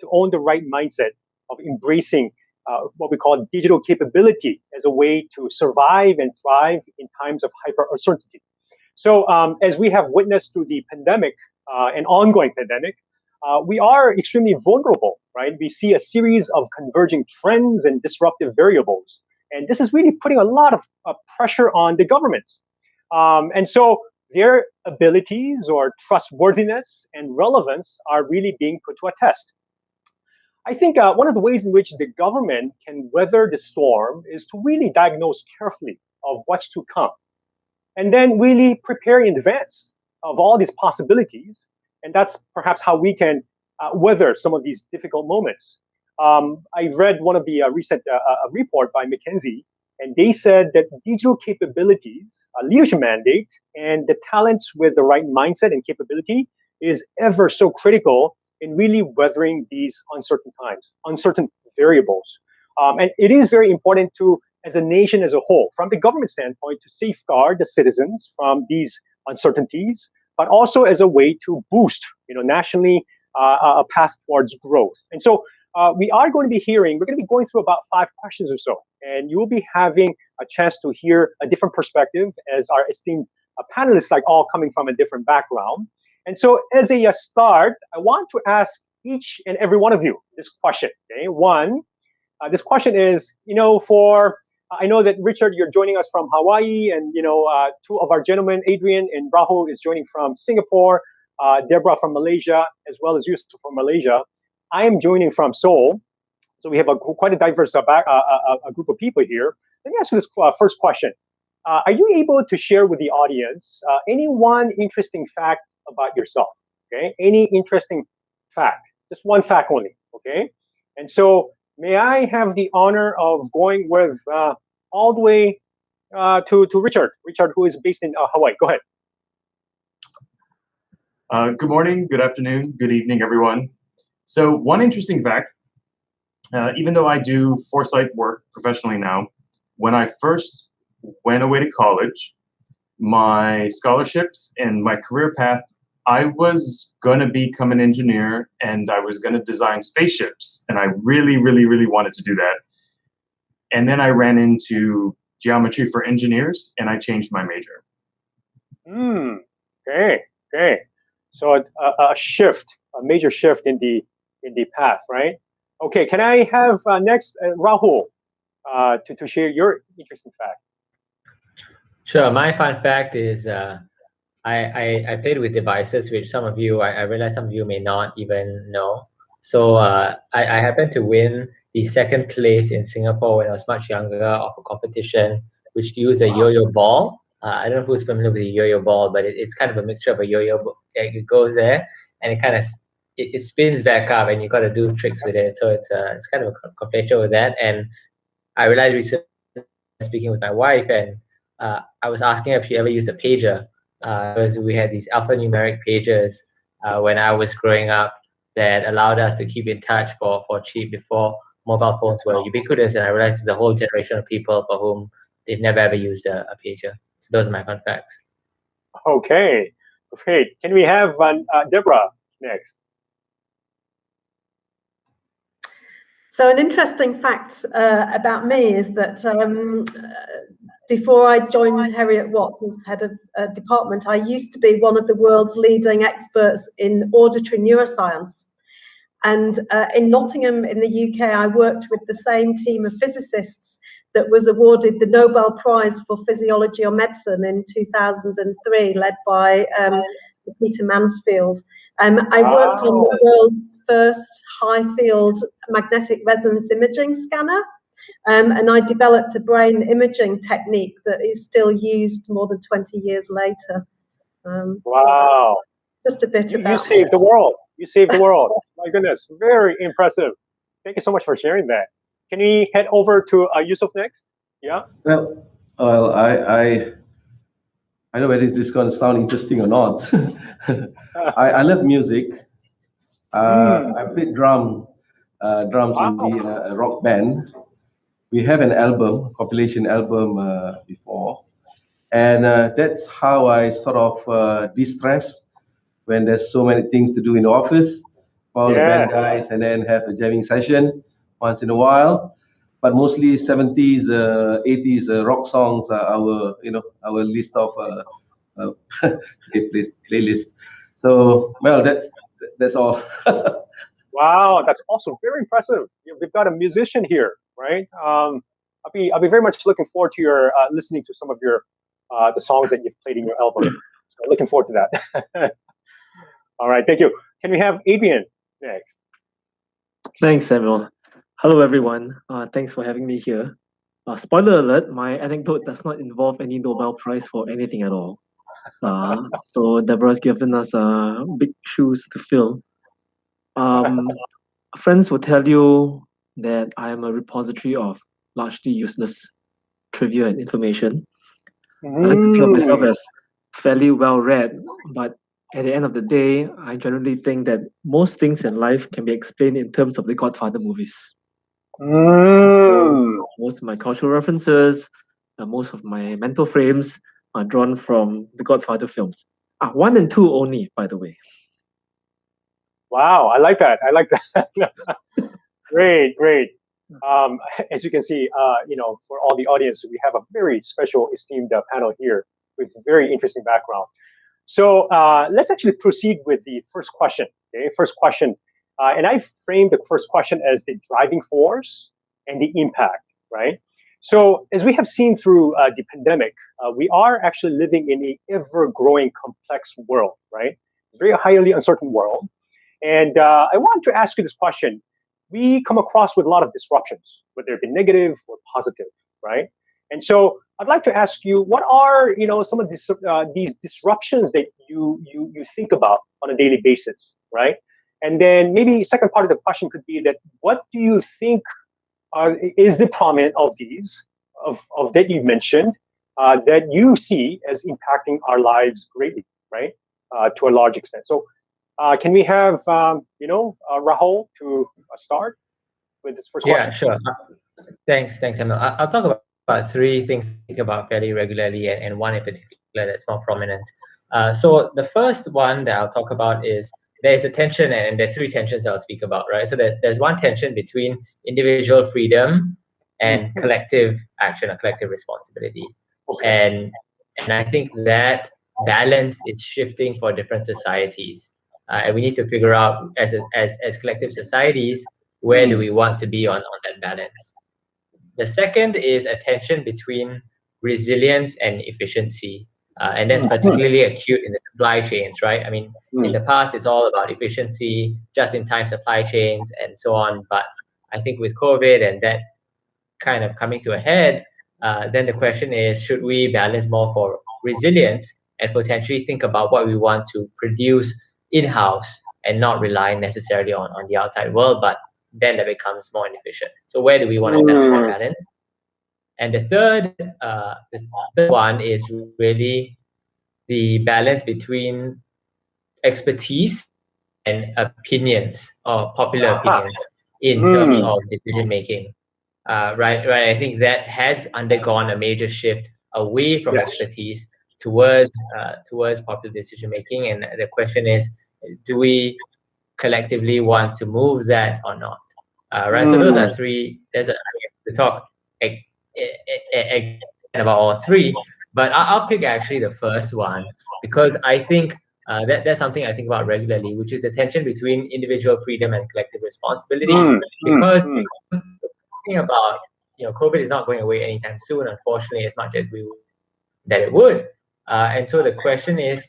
to own the right mindset of embracing what we call digital capability as a way to survive and thrive in times of hyper uncertainty. So as we have witnessed through the pandemic and ongoing pandemic, we are extremely vulnerable, right? We see a series of converging trends and disruptive variables. And this is really putting a lot of pressure on the governments. And so their abilities or trustworthiness and relevance are really being put to a test. I think one of the ways in which the government can weather the storm is to really diagnose carefully of what's to come, and then really prepare in advance of all these possibilities. And that's perhaps how we can weather some of these difficult moments. I read one of the recent report by McKinsey, and they said that digital capabilities, a leadership mandate, and the talents with the right mindset and capability is ever so critical in really weathering these uncertain times, uncertain variables. And it is very important to, as a nation as a whole, from the government standpoint, to safeguard the citizens from these uncertainties, but also as a way to boost, nationally, a path towards growth. And so we are going to be hearing, we're going to be going through about 5 questions or so, and you will be having a chance to hear a different perspective as our esteemed panelists, like all coming from a different background. And so as a start, I want to ask each and every one of you this question, okay? One, this question is, I know that Richard, you're joining us from Hawaii, and, 2 of our gentlemen, Adrian and Rahul, is joining from Singapore, Deborah from Malaysia, as well as Yusuf from Malaysia. I am joining from Seoul. So we have quite a diverse a group of people here. Let me ask you this first question. Are you able to share with the audience any one interesting fact about yourself? Okay, any interesting fact, just one fact only. Okay, and so may I have the honor of going with all the way to Richard. Richard, who is based in Hawaii. Go ahead. Good morning, good afternoon, good evening, everyone. So one interesting fact, even though I do foresight work professionally now, when I first went away to college, my scholarships and my career path, I was going to become an engineer, and I was going to design spaceships, and I really, really, really wanted to do that. And then I ran into geometry for engineers, and I changed my major. Okay. So a shift, a major shift in the path, right? Okay, can I have next Rahul to share your interesting fact? Sure. My fun fact is I played with devices, which some of you, I realize some of you may not even know. So I happened to win the 2nd place in Singapore when I was much younger of a competition which used a yo-yo ball. I don't know who's familiar with the yo-yo ball, but it's kind of a mixture of a yo-yo. It goes there and it kind of it spins back up, and you got to do tricks with it. So it's kind of a competition with that. And I realized recently, speaking with my wife, and I was asking her if she ever used a pager, because we had these alphanumeric pagers when I was growing up that allowed us to keep in touch for cheap before mobile phones were ubiquitous. And I realized there's a whole generation of people for whom they've never ever used a pager. So those are my fun facts. Okay, great. Can we have Deborah next? So an interesting fact about me is that before I joined Heriot Watts as head of department, I used to be one of the world's leading experts in auditory neuroscience. And in Nottingham in the UK, I worked with the same team of physicists that was awarded the Nobel Prize for Physiology or Medicine in 2003, led by Peter Mansfield. I worked on the world's first high-field magnetic resonance imaging scanner, and I developed a brain imaging technique that is still used more than 20 years later. Wow. So just a bit about you saved the world. You saved the world. My goodness, very impressive. Thank you so much for sharing that. Can we head over to Yusuf next? Yeah. Well, I know whether this is going to sound interesting or not. I love music. I played drums in the rock band. We have an album, compilation album before, and that's how I sort of de-stress when there's so many things to do in the office. Call the band guys and then have a jamming session once in a while. But mostly 70s, 80s rock songs are our list of playlist. So well, that's all. Wow, that's also very impressive. We've got a musician here, right? I'll be very much looking forward to your listening to some of your the songs that you've played in your album. So looking forward to that. All right, thank you. Can we have Adrian next? Thanks, Samuel. Hello, everyone. Thanks for having me here. Spoiler alert, my anecdote does not involve any Nobel Prize for anything at all. So Deborah's given us big shoes to fill. Friends will tell you that I am a repository of largely useless trivia and information. I like to think of myself as fairly well read, but at the end of the day, I generally think that most things in life can be explained in terms of the Godfather movies. So most of my cultural references, most of my mental frames are drawn from the Godfather films. 1 and 2 only, by the way. Wow, I like that. Great. As you can see, for all the audience, we have a very special, esteemed panel here with very interesting background. So let's actually proceed with the first question. Okay, first question, and I framed the first question as the driving force and the impact, right? So as we have seen through the pandemic, we are actually living in an ever-growing, complex world, right? Very highly uncertain world. And I wanted to ask you this question. We come across with a lot of disruptions, whether it be negative or positive, right? And so I'd like to ask you, what are some of these disruptions that you think about on a daily basis, right? And then maybe second part of the question could be that what do you think is the prominent of these of that you mentioned that you see as impacting our lives greatly, right? To a large extent. So can we have Rahul to start with this first question? Yeah, sure. Thanks, Samuel. I'll talk about 3 things I think about fairly regularly, and one in particular that's more prominent. So the first one that I'll talk about is there's a tension, and there are 3 tensions that I'll speak about, right? So there's one tension between individual freedom and collective action or collective responsibility. Okay. And I think that balance is shifting for different societies. And we need to figure out as collective societies, where do we want to be on that balance? The second is a tension between resilience and efficiency. And that's particularly acute in the supply chains, right? I mean, in the past, it's all about efficiency, just-in-time supply chains, and so on. But I think with COVID and that kind of coming to a head, then the question is, should we balance more for resilience and potentially think about what we want to produce in-house and not rely necessarily on the outside world, but then that becomes more inefficient. So where do we want to set up more balance? And the third one is really the balance between expertise and opinions or popular opinions in terms of decision making. Right. I think that has undergone a major shift away from expertise towards popular decision making. And the question is, do we collectively want to move that or not? Right. So those are 3. There's to talk about all 3, but I'll pick actually the first one because I think that's something I think about regularly, which is the tension between individual freedom and collective responsibility. Because thinking about COVID is not going away anytime soon, unfortunately, as much as we that it would. And so the question is,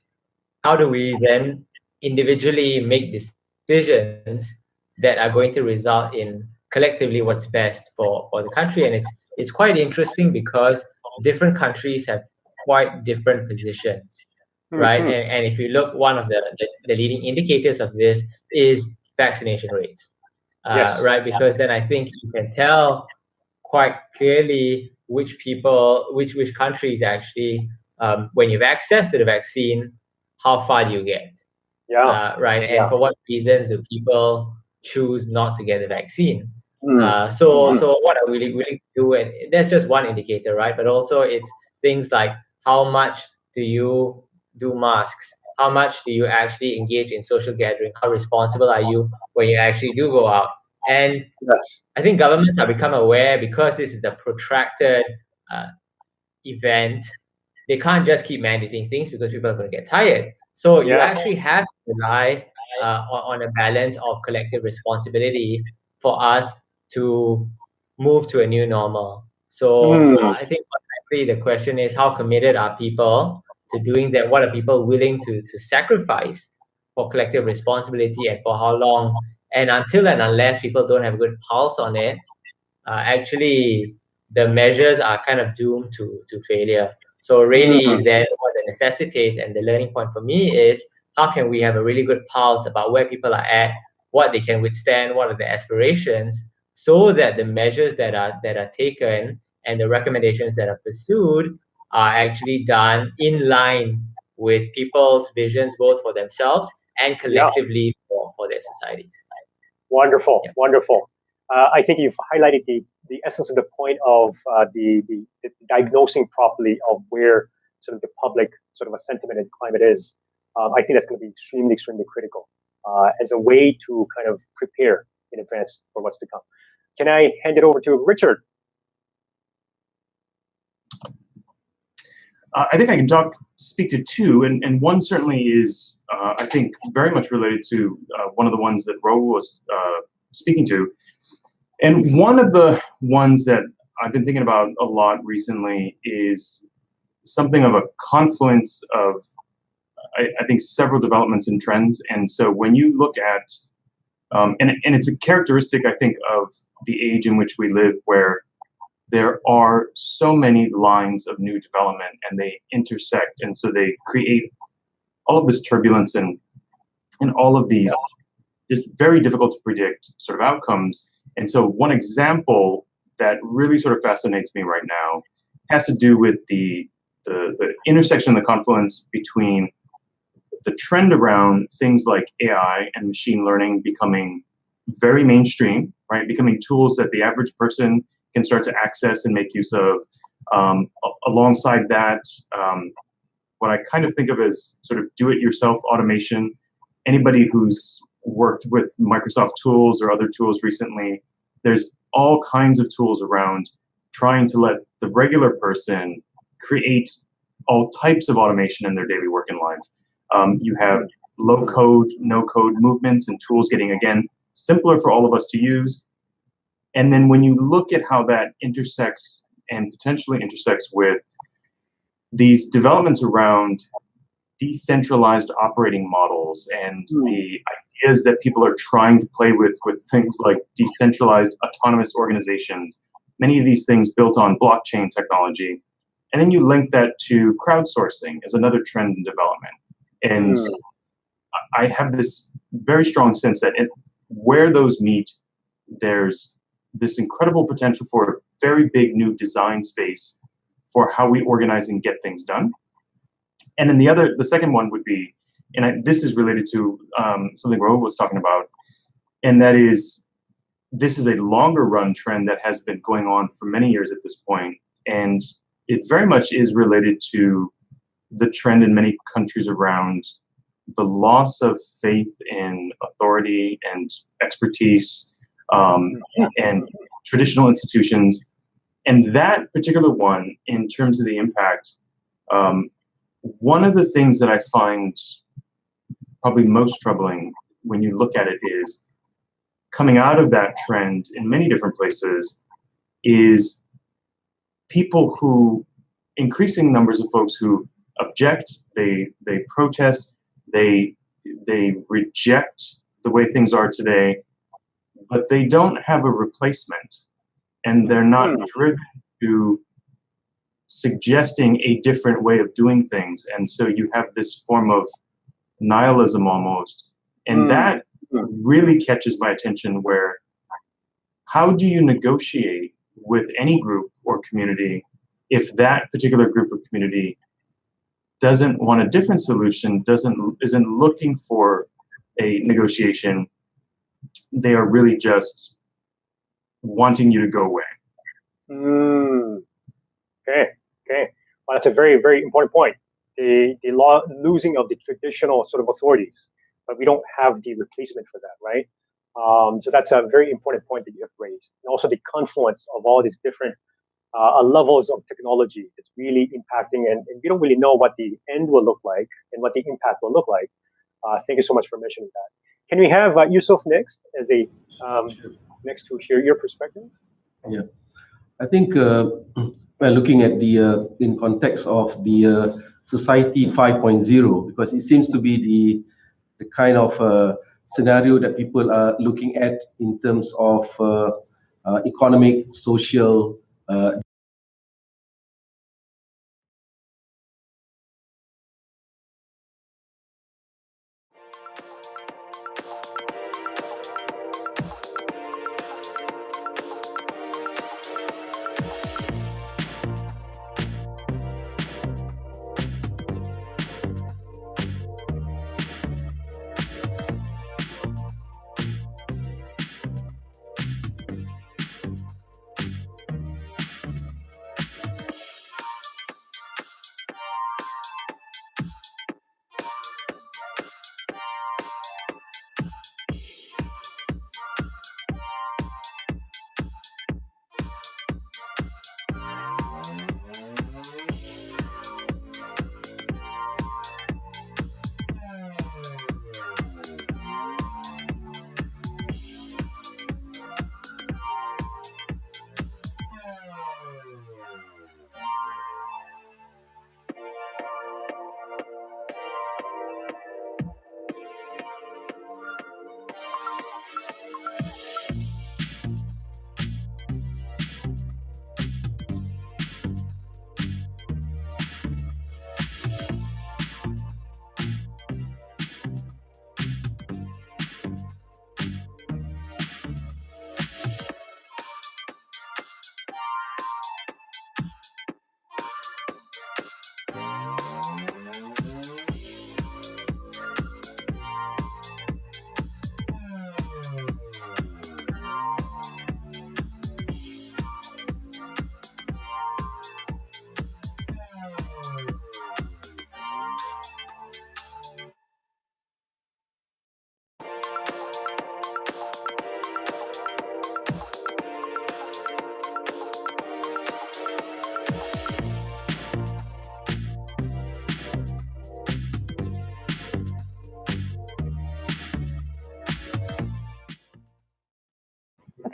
how do we then individually make decisions that are going to result in collectively what's best for the country? And it's quite interesting because different countries have quite different positions. right? And if you look, one of the leading indicators of this is vaccination rates, right? Because then I think you can tell quite clearly which countries actually, when you've access to the vaccine, how far do you get? Right? And for what reasons do people choose not to get the vaccine? So what are we willing to do? And that's just one indicator, right? But also it's things like how much do you do masks? How much do you actually engage in social gathering? How responsible are you when you actually do go out? And I think governments have become aware, because this is a protracted event. They can't just keep mandating things because people are going to get tired. So you actually have to rely on a balance of collective responsibility for us to move to a new normal. So I think fundamentally the question is, how committed are people to doing that? What are people willing to sacrifice for collective responsibility, and for how long? And until and unless people don't have a good pulse on it, actually the measures are kind of doomed to failure. So really then what that necessitates, and the learning point for me, is how can we have a really good pulse about where people are at, what they can withstand, what are the aspirations, so that the measures that are taken and the recommendations that are pursued are actually done in line with people's visions, both for themselves and collectively for their societies. Wonderful, wonderful. I think you've highlighted the essence of the point of the diagnosing properly of where sort of the public sort of a sentiment and climate is. I think that's going to be extremely, extremely critical as a way to kind of prepare in advance for what's to come. Can I hand it over to Richard? I think I can speak to two, and one certainly is, I think, very much related to one of the ones that Ro was speaking to. And one of the ones that I've been thinking about a lot recently is something of a confluence of, I think, several developments and trends. And so when you look at, and it's a characteristic, I think, of the age in which we live, where there are so many lines of new development and they intersect. And so they create all of this turbulence and all of these just very difficult to predict sort of outcomes. And so one example that really sort of fascinates me right now has to do with the intersection, the confluence between the trend around things like AI and machine learning becoming very mainstream, right? Becoming tools that the average person can start to access and make use of. Alongside that, what I kind of think of as sort of do-it-yourself automation. Anybody who's worked with Microsoft tools or other tools recently, there's all kinds of tools around trying to let the regular person create all types of automation in their daily work and life. You have low-code, no-code movements and tools getting, again, simpler for all of us to use. And then when you look at how that intersects and potentially intersects with these developments around decentralized operating models and the ideas that people are trying to play with things like decentralized autonomous organizations, many of these things built on blockchain technology. And then you link that to crowdsourcing as another trend in development. And I have this very strong sense that where those meet, there's this incredible potential for a very big new design space for how we organize and get things done. And then the second one would be, and this is related to something Ro was talking about, and that is, this is a longer run trend that has been going on for many years at this point, and it very much is related to the trend in many countries around the loss of faith in authority and expertise and traditional institutions. And that particular one, in terms of the impact, one of the things that I find probably most troubling when you look at it is, coming out of that trend in many different places is people who, increasing numbers of folks who object, they protest, they reject the way things are today, but they don't have a replacement, and they're not driven to suggesting a different way of doing things. And so you have this form of nihilism almost. And that really catches my attention, where how do you negotiate with any group or community if that particular group or community doesn't want a different solution, isn't looking for a negotiation? They are really just wanting you to go away. Okay. Well, that's a very, very important point. The losing of the traditional sort of authorities, but we don't have the replacement for that, right? So that's a very important point that you have raised. And also the confluence of all these different levels of technology that's really impacting, and we don't really know what the end will look like and what the impact will look like. Thank you so much for mentioning that. Can we have Yusuf next, as a next to hear your perspective? Yeah, I think we're looking at the in context of the society 5.0, because it seems to be the kind of scenario that people are looking at in terms of economic, social.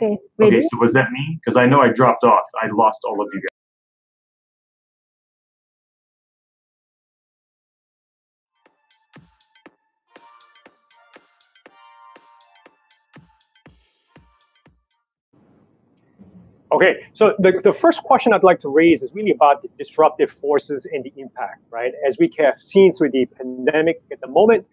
Okay, ready? Okay, so was that me? Because I know I dropped off. I lost all of you guys. Okay, so the first question I'd like to raise is really about the disruptive forces and the impact, right? As we have seen through the pandemic at the moment,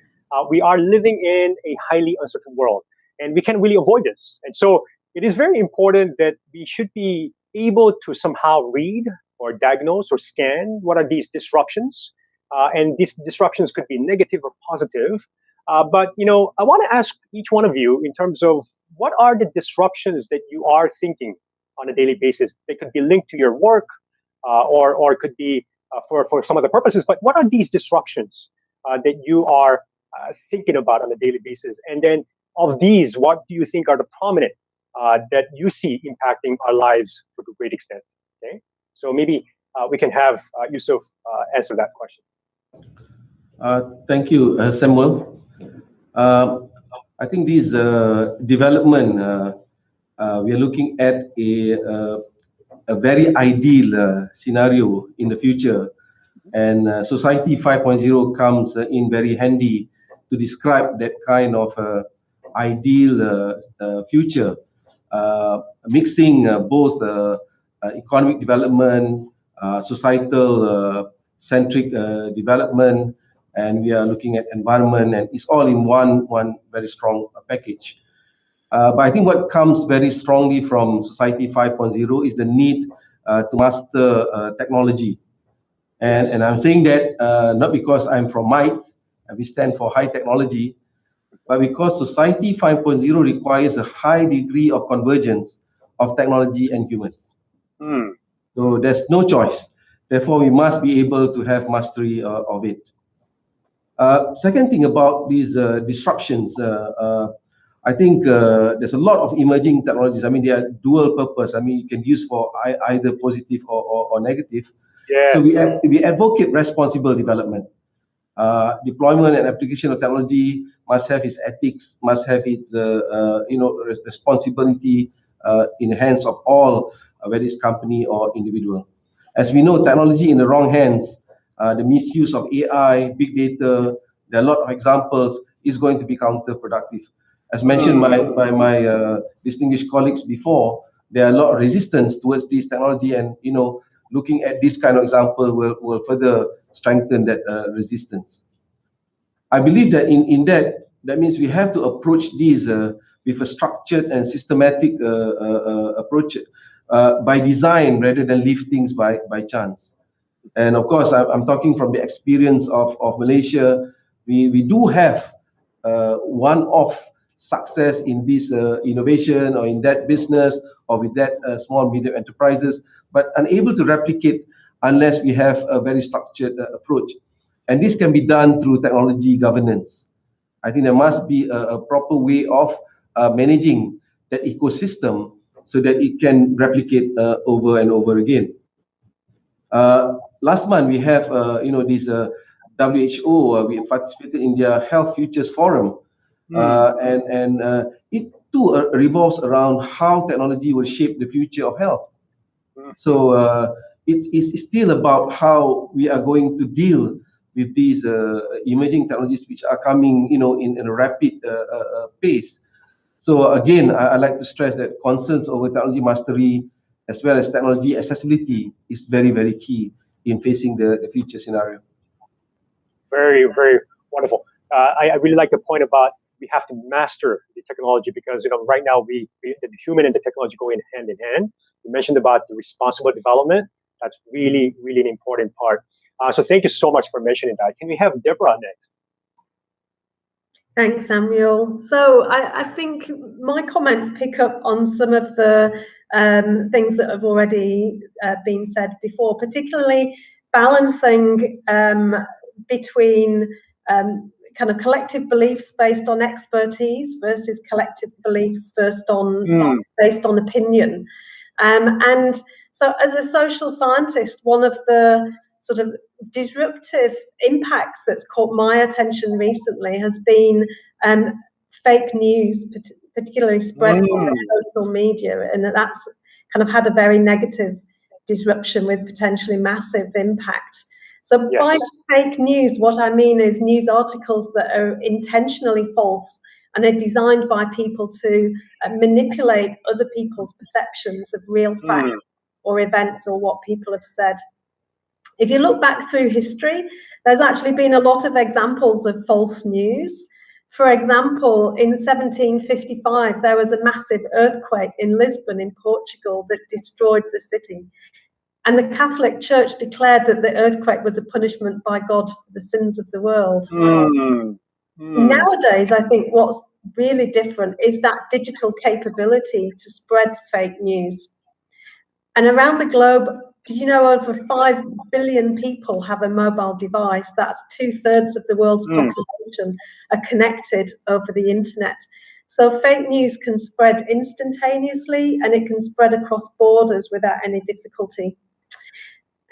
we are living in a highly uncertain world, and we can't really avoid this. And so it is very important that we should be able to somehow read or diagnose or scan what are these disruptions. And these disruptions could be negative or positive. But I want to ask each one of you in terms of what are the disruptions that you are thinking on a daily basis. They could be linked to your work, or it could be for some other purposes. But what are these disruptions that you are thinking about on a daily basis? And then of these, what do you think are the prominent that you see impacting our lives to a great extent? Okay, so maybe we can have Yusuf answer that question. Thank you, Samuel. I think this development, we are looking at a very ideal scenario in the future, and Society 5.0 comes in very handy to describe that kind of ideal future, mixing both economic development, societal centric development, and we are looking at environment, and it's all in one very strong package. But I think what comes very strongly from Society 5.0 is the need to master technology. And I'm saying that not because I'm from MITE, and we stand for high technology, but because Society 5.0 requires a high degree of convergence of technology and humans. So there's no choice. Therefore, we must be able to have mastery of it. Second thing about these disruptions, I think there's a lot of emerging technologies. I mean, they are dual purpose. I mean, you can use for either positive or negative. Yes. So we advocate responsible development. Deployment and application of technology must have its ethics, must have its responsibility in the hands of all, whether it's company or individual. As we know, technology in the wrong hands, the misuse of AI, big data, there are a lot of examples, is going to be counterproductive. As mentioned by my distinguished colleagues before, there are a lot of resistance towards this technology, and looking at this kind of example will further strengthen that resistance. I believe that in that means we have to approach these with a structured and systematic approach by design rather than leave things by chance. And of course, I'm talking from the experience of Malaysia. We do have one-off success in this innovation or in that business or with that small medium enterprises, but unable to replicate unless we have a very structured approach. And this can be done through technology governance. I think there must be a proper way of managing that ecosystem so that it can replicate over and over again. Last month we have this WHO. We participated in their Health Futures Forum, and it too revolves around how technology will shape the future of health. So it's still about how we are going to deal with these emerging technologies which are coming, in a rapid pace. So again, I like to stress that concerns over technology mastery as well as technology accessibility is very, very key in facing the future scenario. Very, very wonderful. I really like the point about we have to master the technology because right now the human and the technology go hand in hand. You mentioned about the responsible development. That's really, really an important part. So thank you so much for mentioning that. Can we have Deborah next? Thanks, Samuel. So I think my comments pick up on some of the things that have already been said before, particularly balancing between kind of collective beliefs based on expertise versus collective beliefs based on opinion. And so as a social scientist, one of the sort of disruptive impacts that's caught my attention recently has been fake news, particularly spread on social media, and that's kind of had a very negative disruption with potentially massive impact. So by fake news, what I mean is news articles that are intentionally false and are designed by people to manipulate other people's perceptions of real facts or events or what people have said. If you look back through history, there's actually been a lot of examples of false news. For example, in 1755, there was a massive earthquake in Lisbon in Portugal that destroyed the city. And the Catholic Church declared that the earthquake was a punishment by God for the sins of the world. Nowadays, I think what's really different is that digital capability to spread fake news. And around the globe, did you know over 5 billion people have a mobile device? That's 2/3 of the world's population are connected over the internet. So fake news can spread instantaneously and it can spread across borders without any difficulty.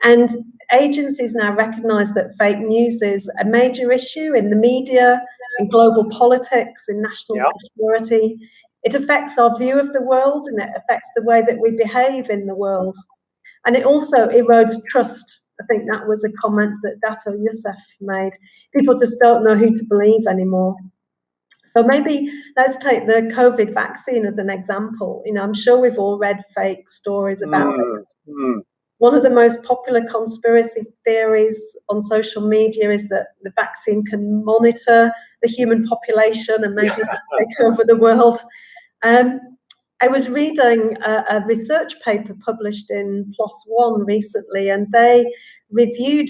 And agencies now recognise that fake news is a major issue in the media, in global politics, in national security. It affects our view of the world and it affects the way that we behave in the world. And it also erodes trust. I think that was a comment that Dato Youssef made. People just don't know who to believe anymore. So maybe let's take the COVID vaccine as an example. I'm sure we've all read fake stories about it. One of the most popular conspiracy theories on social media is that the vaccine can monitor the human population and maybe take over the world. I was reading a research paper published in PLOS ONE recently, and they reviewed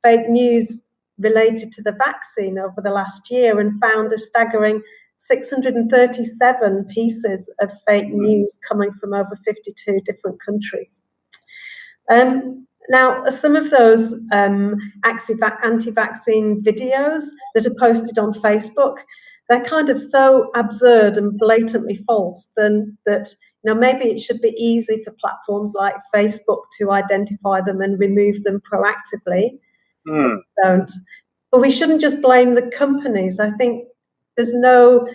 fake news related to the vaccine over the last year and found a staggering 637 pieces of fake news coming from over 52 different countries. Now, some of those anti-vaccine videos that are posted on Facebook, they're kind of so absurd and blatantly false that maybe it should be easy for platforms like Facebook to identify them and remove them proactively. Don't. But we shouldn't just blame the companies. I think there's no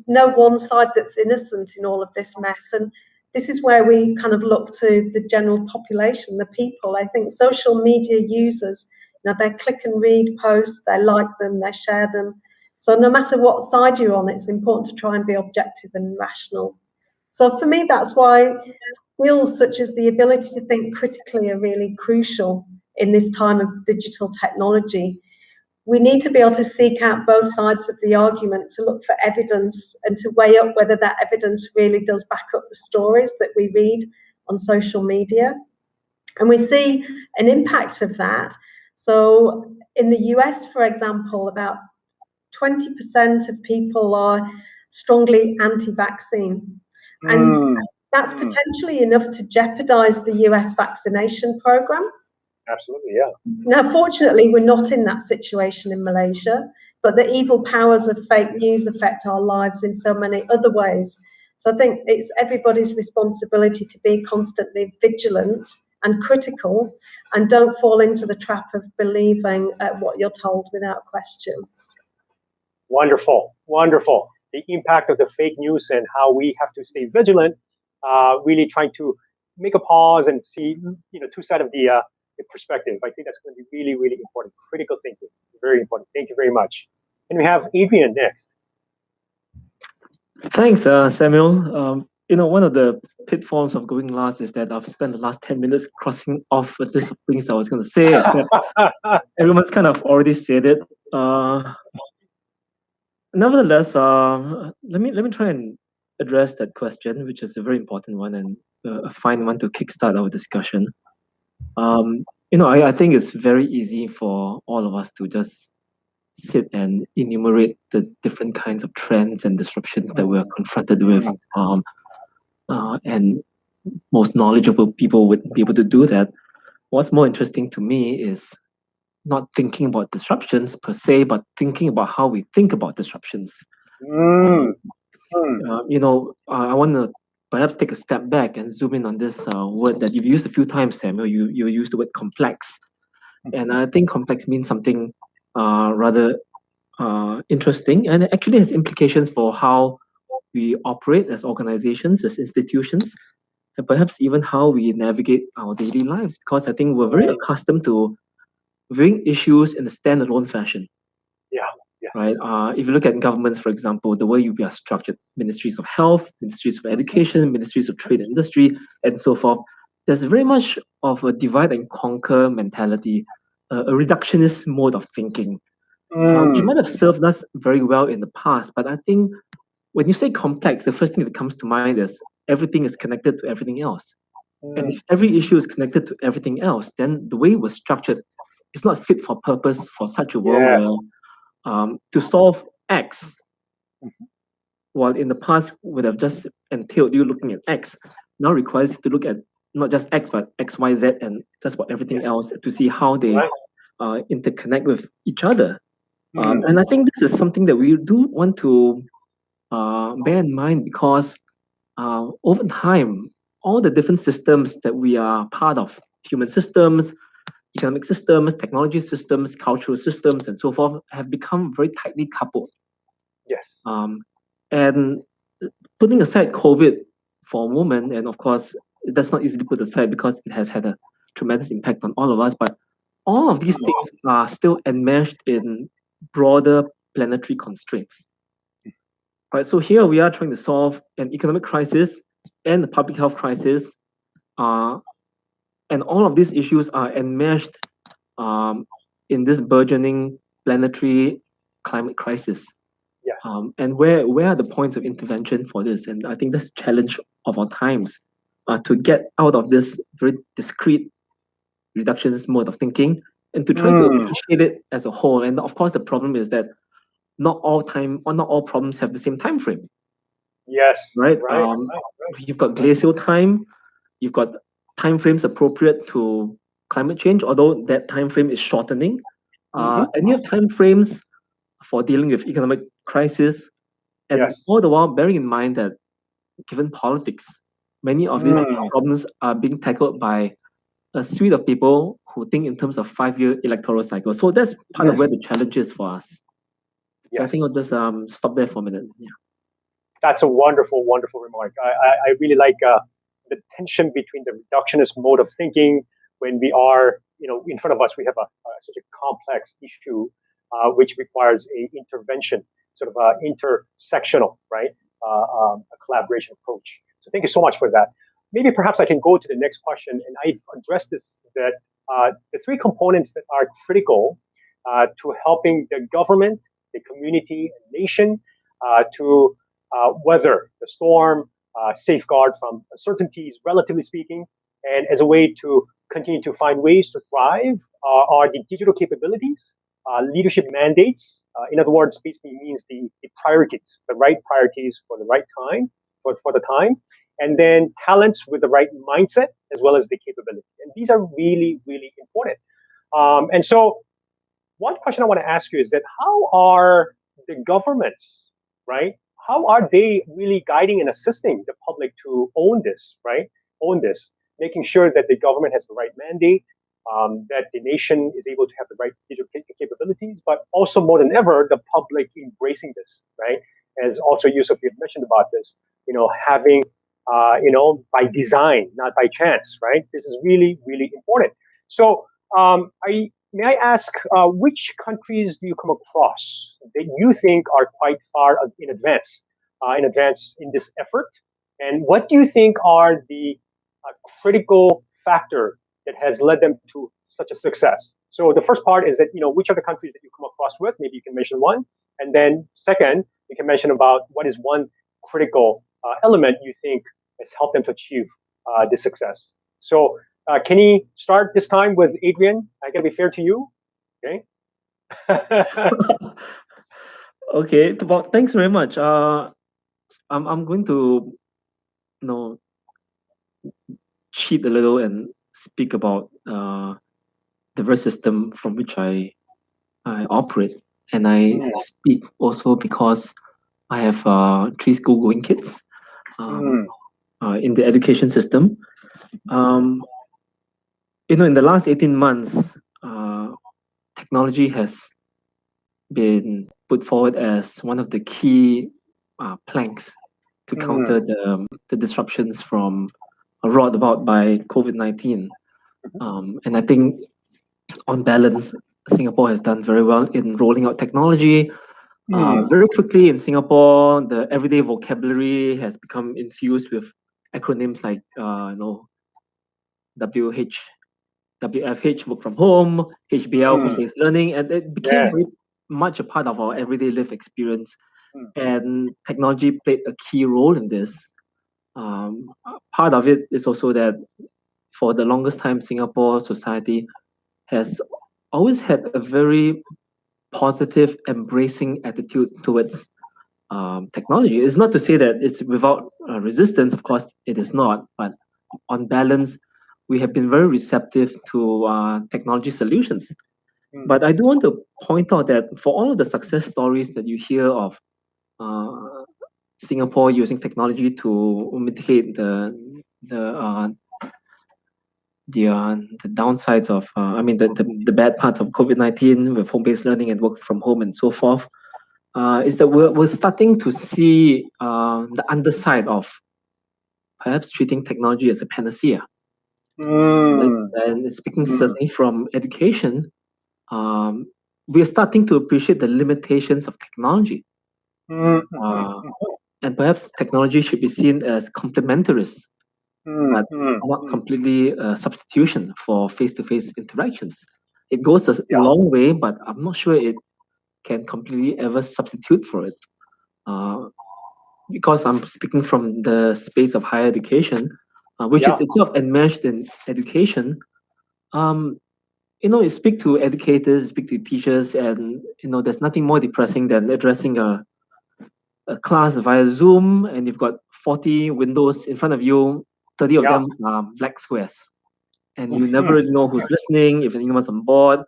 one side that's innocent in all of this mess, and this is where we kind of look to the general population, the people. I think social media users, they click and read posts, they like them, they share them. So no matter what side you're on, it's important to try and be objective and rational. So for me, that's why skills such as the ability to think critically are really crucial in this time of digital technology. We need to be able to seek out both sides of the argument, to look for evidence and to weigh up whether that evidence really does back up the stories that we read on social media. And we see an impact of that. So in the US, for example, about 20% of people are strongly anti-vaccine. And that's potentially enough to jeopardize the US vaccination program. Absolutely, yeah. Now, fortunately, we're not in that situation in Malaysia, but the evil powers of fake news affect our lives in so many other ways. So I think it's everybody's responsibility to be constantly vigilant and critical, and don't fall into the trap of believing what you're told without question. Wonderful, wonderful. The impact of the fake news and how we have to stay vigilant, really trying to make a pause and see, two sides of the perspective. I think that's going to be really, really important. Critical thinking, very important. Thank you very much. And we have Adrian next. Thanks, Samuel. One of the pitfalls of going last is that I've spent the last 10 minutes crossing off a list of things I was going to say. Everyone's kind of already said it. Nevertheless, let me try and address that question, which is a very important one and a fine one to kickstart our discussion. I think it's very easy for all of us to just sit and enumerate the different kinds of trends and disruptions that we're confronted with. And most knowledgeable people would be able to do that. What's more interesting to me is not thinking about disruptions per se, but thinking about how we think about disruptions. I want to perhaps take a step back and zoom in on this word that you've used a few times, Samuel. You used the word complex. And I think complex means something rather interesting, and it actually has implications for how we operate as organizations, as institutions, and perhaps even how we navigate our daily lives, because I think we're very accustomed to viewing issues in a standalone fashion. Yeah. Right. If you look at governments, for example, the way we are structured, ministries of health, ministries of education, ministries of trade and industry, and so forth, there's very much of a divide and conquer mentality, a reductionist mode of thinking, which might have served us very well in the past. But I think when you say complex, the first thing that comes to mind is everything is connected to everything else. And if every issue is connected to everything else, then the way we're structured is not fit for purpose for such a world where to solve X, while in the past would have just entailed you looking at X, now requires you to look at not just X, but X, Y, Z, and just about everything else to see how they interconnect with each other. And I think this is something that we do want to bear in mind, because over time, all the different systems that we are part of, human systems, economic systems, technology systems, cultural systems, and so forth, have become very tightly coupled. Yes. And putting aside COVID for a moment, and of course, that's not easily put aside because it has had a tremendous impact on all of us, but all of these things are still enmeshed in broader planetary constraints. Right, so here we are trying to solve an economic crisis and a public health crisis and all of these issues are enmeshed in this burgeoning planetary climate crisis. Yeah. And where are the points of intervention for this? And I think that's the challenge of our times, to get out of this very discrete reductionist mode of thinking and to try to appreciate it as a whole. And of course, the problem is that not all problems have the same time frame. Yes. Right. Right. You've got glacial time. You've got time frames appropriate to climate change, although that time frame is shortening. And you have time frames for dealing with economic crisis. And all the while, bearing in mind that given politics, many of these problems are being tackled by a suite of people who think in terms of 5-year electoral cycles. So that's part of where the challenge is for us. So I think I'll just stop there for a minute. Yeah. That's a wonderful, wonderful remark. I really like the tension between the reductionist mode of thinking when we are, in front of us, we have such a complex issue which requires a intervention, sort of a intersectional, right, a collaboration approach. So thank you so much for that. Maybe perhaps I can go to the next question, and I've addressed this, that the 3 components that are critical to helping the government, the community, and nation to weather the storm, safeguard from uncertainties, relatively speaking, and as a way to continue to find ways to thrive are the digital capabilities, leadership mandates. In other words, basically means the priorities, the right priorities for the right time, for the time, and then talents with the right mindset as well as the capability. And these are really, really important. And so one question I want to ask you is that how are the governments, right? How are they really guiding and assisting the public to own this, right? Own this, making sure that the government has the right mandate, that the nation is able to have the right digital capabilities, but also more than ever, the public embracing this, right? As also Yusuf, you mentioned about this, having, by design, not by chance, right? This is really, really important. So may I ask, which countries do you come across that you think are quite far in advance in this effort? And what do you think are the critical factor that has led them to such a success? So the first part is that, which are the countries that you come across with? Maybe you can mention one. And then second, you can mention about what is one critical element you think has helped them to achieve this success. So can you start this time with Adrian? I gotta be fair to you. Okay. Okay. Thanks very much. I'm going to, cheat a little and speak about the very system from which I operate, and I speak also because I have 3 school-going kids in the education system. In the last 18 months, technology has been put forward as one of the key planks to counter the disruptions brought about by COVID-19. And I think, on balance, Singapore has done very well in rolling out technology. Very quickly in Singapore, the everyday vocabulary has become infused with acronyms like WFH, work from home, HBL, home-based learning, and it became very much a part of our everyday lived experience. And technology played a key role in this. Part of it is also that for the longest time, Singapore society has always had a very positive, embracing attitude towards technology. It's not to say that it's without resistance. Of course, it is not. But on balance, we have been very receptive to technology solutions. But I do want to point out that for all of the success stories that you hear of Singapore using technology to mitigate the downsides of, the bad parts of COVID-19 with home-based learning and work from home and so forth, is that we're starting to see the underside of perhaps treating technology as a panacea. And speaking certainly from education, we are starting to appreciate the limitations of technology. And perhaps technology should be seen as complementarists but not completely a substitution for face-to-face interactions. It goes a long way, but I'm not sure it can completely ever substitute for it. Because I'm speaking from the space of higher education, which is itself enmeshed in education. You speak to educators, speak to teachers, and there's nothing more depressing than addressing a class via Zoom, and you've got 40 windows in front of you, 30 of them are black squares, and you never really know who's listening, if anyone's on board.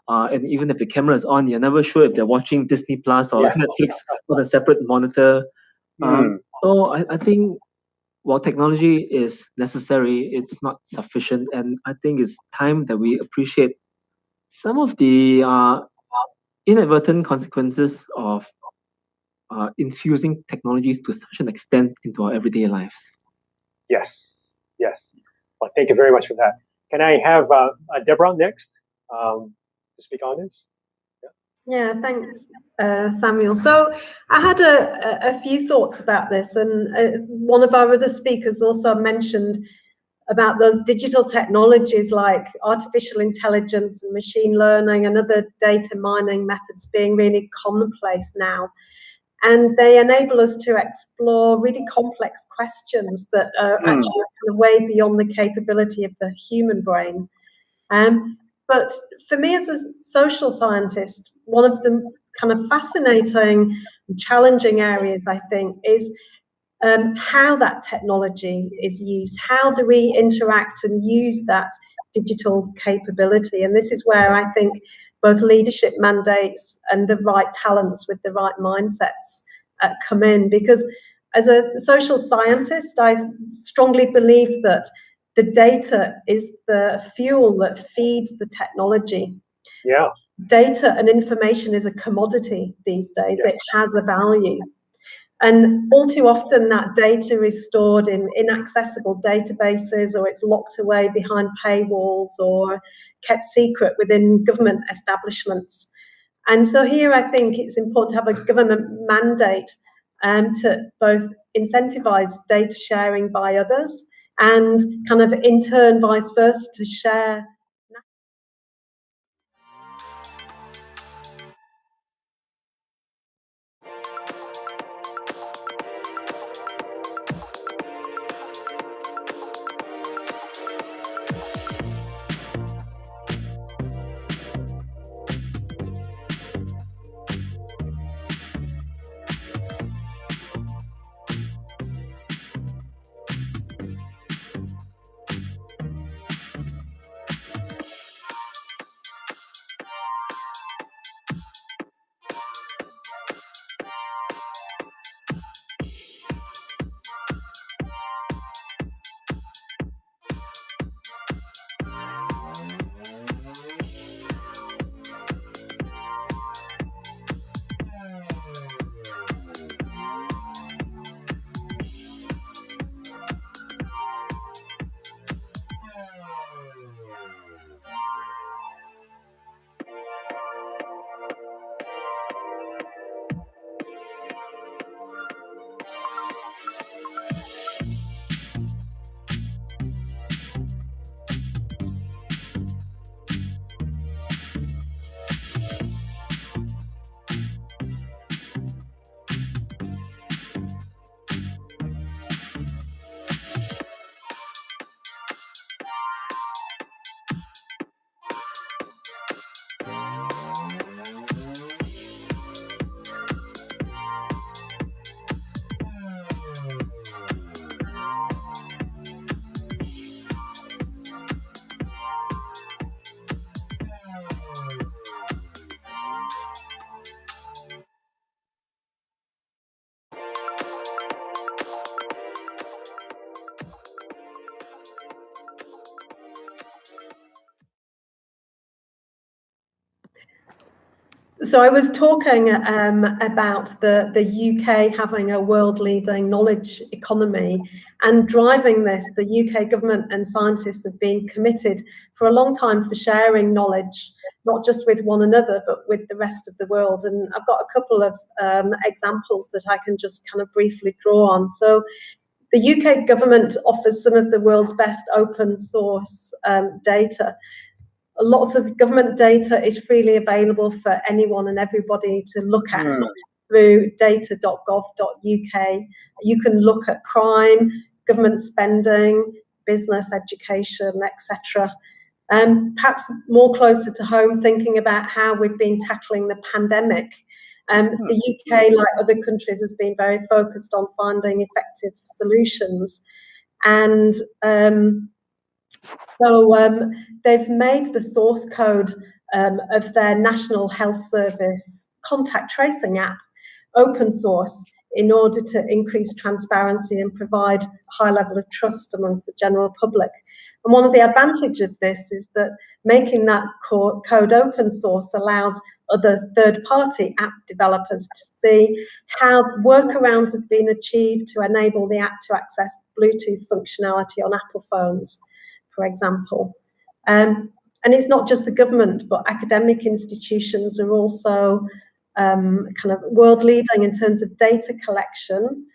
And even if the camera is on, you're never sure if they're watching Disney Plus or Netflix on a separate monitor. So I think while technology is necessary, it's not sufficient. And I think it's time that we appreciate some of the inadvertent consequences of infusing technologies to such an extent into our everyday lives. Yes. Well, thank you very much for that. Can I have Deborah next to speak on this? Yeah, thanks, Samuel. So I had a few thoughts about this, and one of our other speakers also mentioned about those digital technologies like artificial intelligence and machine learning and other data mining methods being really commonplace now. And they enable us to explore really complex questions that are actually kind of way beyond the capability of the human brain. But for me as a social scientist, one of the kind of fascinating and challenging areas, I think, is how that technology is used. How do we interact and use that digital capability? And this is where I think both leadership mandates and the right talents with the right mindsets come in. Because as a social scientist, I strongly believe that the data is the fuel that feeds the technology. Yeah. Data and information is a commodity these days. It has a value. And all too often that data is stored in inaccessible databases, or it's locked away behind paywalls or kept secret within government establishments. And so here I think it's important to have a government mandate to both incentivize data sharing by others and kind of in turn vice versa to share. So I was talking about the UK having a world-leading knowledge economy, and driving this, the UK government and scientists have been committed for a long time for sharing knowledge, not just with one another, but with the rest of the world. And I've got a couple of examples that I can just kind of briefly draw on. So The UK government offers some of the world's best open source data. Lots of government data is freely available for anyone and everybody to look at through data.gov.uk. You can look at crime, government spending, business, education, etc. Perhaps more closer to home, thinking about how we've been tackling the pandemic. The UK, like other countries, has been very focused on finding effective solutions. And so they've made the source code of their National Health Service contact tracing app open source in order to increase transparency and provide a high level of trust amongst the general public. And one of the advantages of this is that making that code open source allows other third-party app developers to see how workarounds have been achieved to enable the app to access Bluetooth functionality on Apple phones, for example. And it's not just the government, but academic institutions are also kind of world leading in terms of data collection,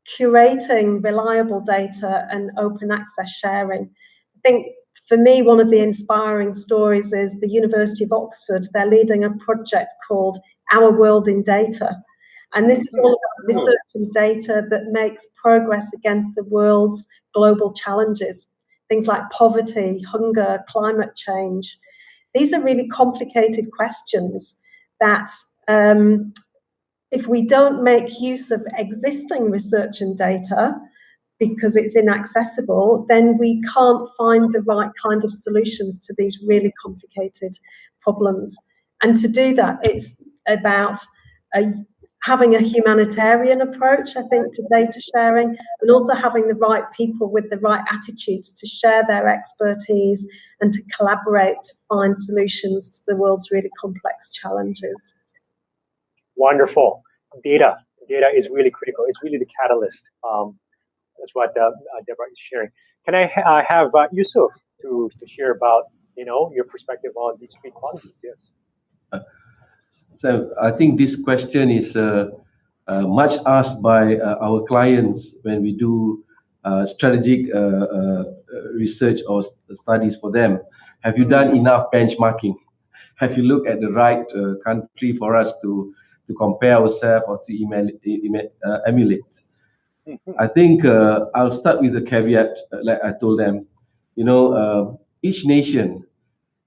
curating reliable data and open access sharing. I think for me, one of the inspiring stories is the University of Oxford. They're leading a project called Our World in Data. And this is all about research and data that makes progress against the world's global challenges. Things like poverty, hunger, climate change. These are really complicated questions that if we don't make use of existing research and data because it's inaccessible, then we can't find the right kind of solutions to these really complicated problems. And to do that, it's about having a humanitarian approach, I think, to data sharing, and also having the right people with the right attitudes to share their expertise and to collaborate to find solutions to the world's really complex challenges. Wonderful. Data is really critical. It's really the catalyst. That's what Deborah is sharing. Can I have Yusuf to share about your perspective on these three qualities? Yes. So I think this question is much asked by our clients when we do strategic research or studies for them. Have you done enough benchmarking? Have you looked at the right country for us to compare ourselves or to emulate? I think I'll start with a caveat, like I told them. Each nation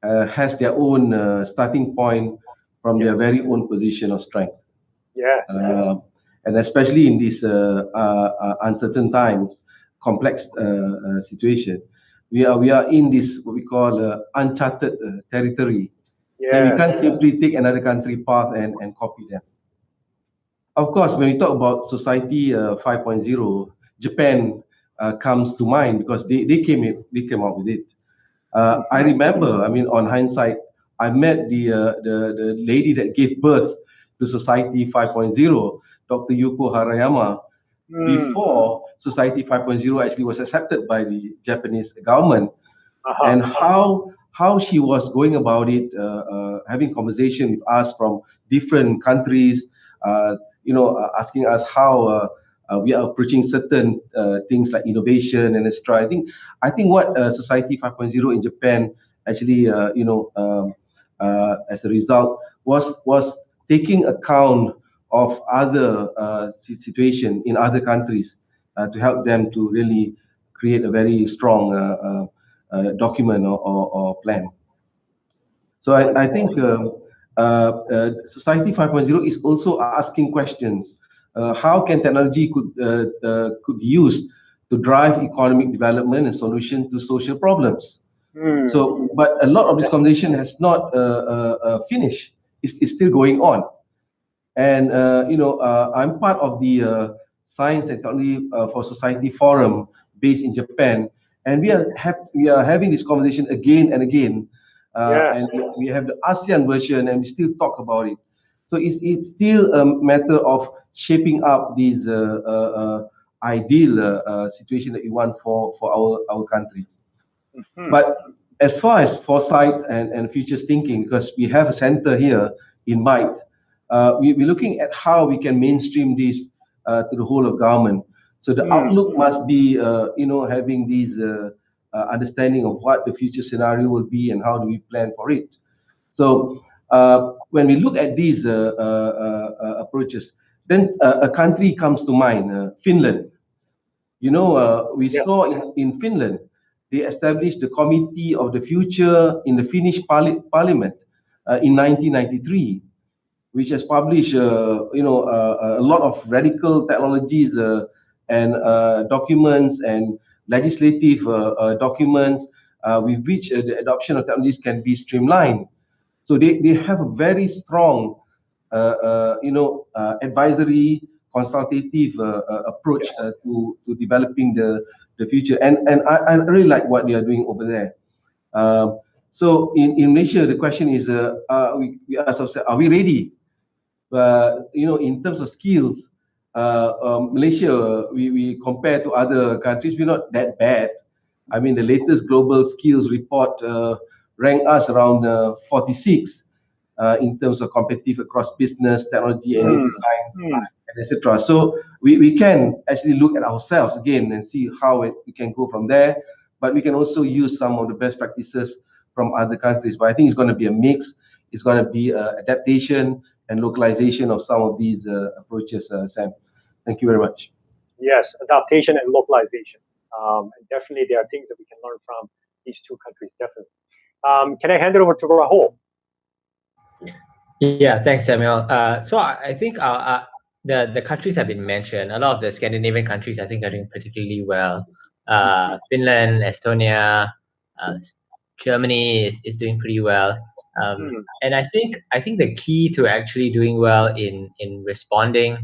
has their own starting point from their very own position of strength. Yes. And especially in these uncertain times, complex situation, we are in this what we call uncharted territory. Yes. And we can't simply take another country path and copy them. Of course, when we talk about Society 5.0, Japan comes to mind because they came up with it. I remember, on hindsight, I met the lady that gave birth to Society 5.0, Dr. Yuko Harayama, before Society 5.0 actually was accepted by the Japanese government, and how she was going about it, having conversation with us from different countries, asking us how we are approaching certain things like innovation and etc. I think what Society 5.0 in Japan actually, as a result, was taking account of other situation in other countries to help them to really create a very strong document or plan. So I think Society 5.0 is also asking questions. How can technology could be used to drive economic development and solution to social problems? So, but a lot of this conversation has not finished. It's still going on. And I'm part of the Science and Technology for Society Forum based in Japan, and we are having this conversation again and again. And we have the ASEAN version, and we still talk about it. So it's still a matter of shaping up this ideal situation that we want for our country. But as far as foresight and futures thinking, because we have a center here in MITE, we're looking at how we can mainstream this to the whole of government. So the outlook must be, having these understanding of what the future scenario will be and how do we plan for it. So when we look at these approaches, then a country comes to mind, Finland. We saw in Finland, they established the Committee of the Future in the Finnish Parliament in 1993, which has published, a lot of radical technologies and documents and legislative documents with which the adoption of technologies can be streamlined. So they have a very strong, advisory, consultative approach to developing the future. And I really like what they are doing over there. So in Malaysia, the question is, we ask ourselves, are we ready? In terms of skills, Malaysia, we compare to other countries, we're not that bad. I mean, the latest global skills report ranked us around 46 in terms of competitive across business, technology, and data science, and etc. So we can actually look at ourselves again and see how we can go from there. But we can also use some of the best practices from other countries. But I think it's going to be a mix. It's going to be adaptation and localization of some of these approaches, Sam. Thank you very much. Yes, adaptation and localization. And definitely there are things that we can learn from these two countries, definitely. Can I hand it over to Rahul? Yeah, thanks, Samuel. So I think the countries have been mentioned. A lot of the Scandinavian countries, I think, are doing particularly well. Finland, Estonia, Germany is doing pretty well. And I think the key to actually doing well in responding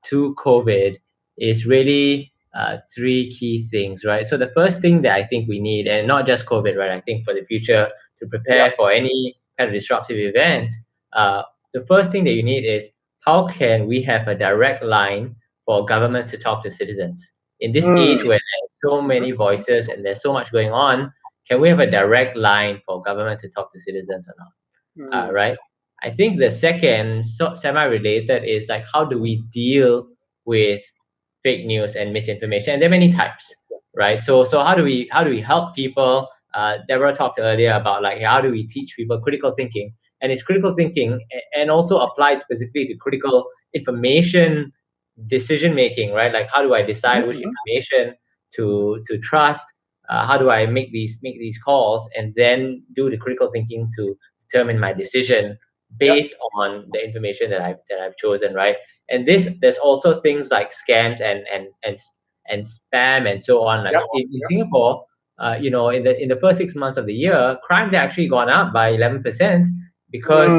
to COVID is really three key things, right? So the first thing that I think we need, and not just COVID, right? I think for the future, to prepare for any kind of disruptive event, the first thing that you need is, how can we have a direct line for governments to talk to citizens? In this age where there's so many voices and there's so much going on, can we have a direct line for government to talk to citizens or not? Right? I think the second, semi-related, is like, how do we deal with fake news and misinformation? And there are many types, right? So how do we help people? Deborah talked earlier about like, how do we teach people critical thinking? And it's critical thinking and also applied specifically to critical information decision making, right? Like, how do I decide which information to trust? How do I make these calls and then do the critical thinking to determine my decision based on the information that I've chosen, right? And there's also things like scams and spam and so on. Like in Singapore, in the first 6 months of the year, crime's actually gone up by 11% because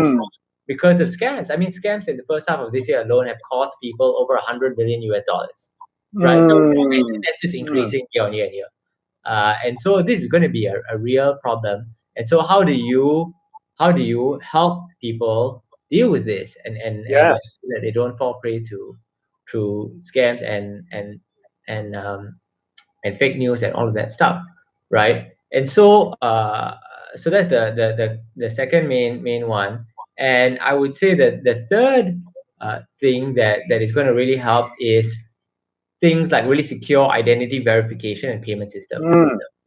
of scams. I mean, scams in the first half of this year alone have cost people over $100 billion, right? So that's just increasing year on year and year. And so this is going to be a real problem. And so how do you help people deal with this and that they don't fall prey to scams and fake news and all of that stuff, right? And so so that's the second main one. And I would say that the third thing that is going to really help is things like really secure identity verification and payment systems.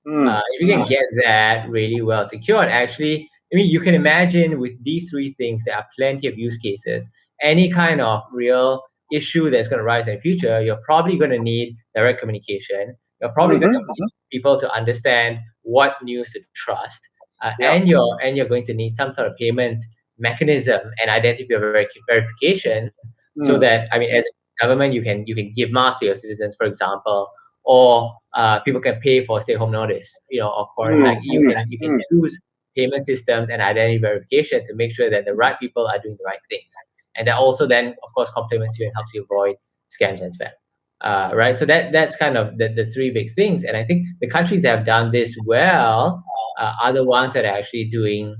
If you can get that really well secured, actually, I mean, you can imagine with these three things, there are plenty of use cases. Any kind of real issue that's going to rise in the future, you're probably going to need direct communication. You're probably going to need people to understand what news to trust, and you're going to need some sort of payment mechanism and identity verification, so that, I mean, as a government, you can give masks to your citizens, for example, or people can pay for stay-home notice, or like you can use payment systems and identity verification to make sure that the right people are doing the right things, and that also then, of course, complements you and helps you avoid scams and spam. Right, so that's kind of the three big things, and I think the countries that have done this well are the ones that are actually doing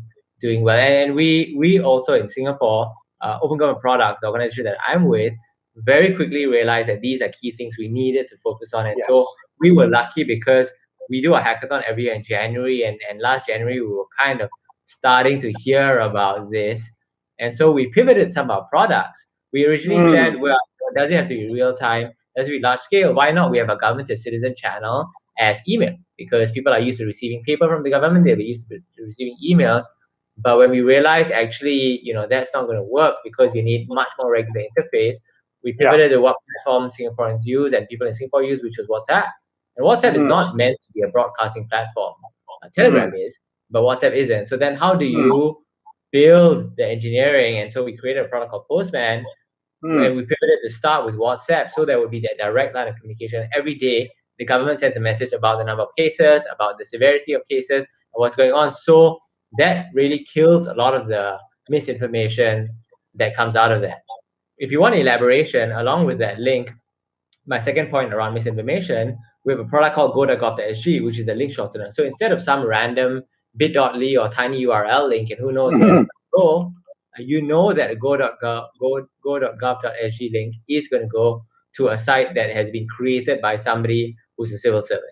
well. And we also in Singapore, Open Government Products, the organization that I'm with, very quickly realized that these are key things we needed to focus on. And so we were lucky because we do a hackathon every year in January, and last January we were kind of starting to hear about this. And so we pivoted some of our products. We originally said, well, does it have to be real time? As we large scale, why not we have a government to citizen channel as email? Because people are used to receiving paper from the government, they're used to receiving emails. But when we realize actually, that's not going to work because you need much more regular interface, we pivoted to what platform Singaporeans use and people in Singapore use, which was WhatsApp. And WhatsApp is not meant to be a broadcasting platform. Telegram is, but WhatsApp isn't. So then how do you build the engineering? And so we created a product called Postman, and we pivoted to start with WhatsApp, so there would be that direct line of communication. Every day, the government sends a message about the number of cases, about the severity of cases, and what's going on. So that really kills a lot of the misinformation that comes out of that. If you want elaboration, along with that link, my second point around misinformation, we have a product called go.gov.sg, which is a link shortener. So instead of some random bit.ly or tiny URL link, and who knows where it's going to go, you know that a go.gov.sg link is going to go to a site that has been created by somebody who's a civil servant.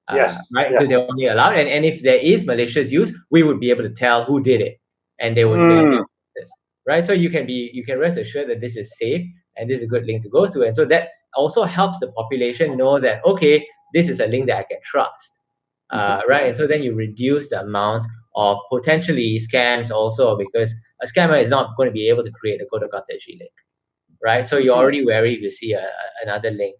Right? Because they're only allowed. And if there is malicious use, we would be able to tell who did it. And they would be this. Right? So you can rest assured that this is safe and this is a good link to go to. And so that also helps the population know that, okay, this is a link that I can trust. Right? And so then you reduce the amount of potentially scams also, because a scammer is not going to be able to create a go.gov.sg link. Right? So you're already wary if you see another link.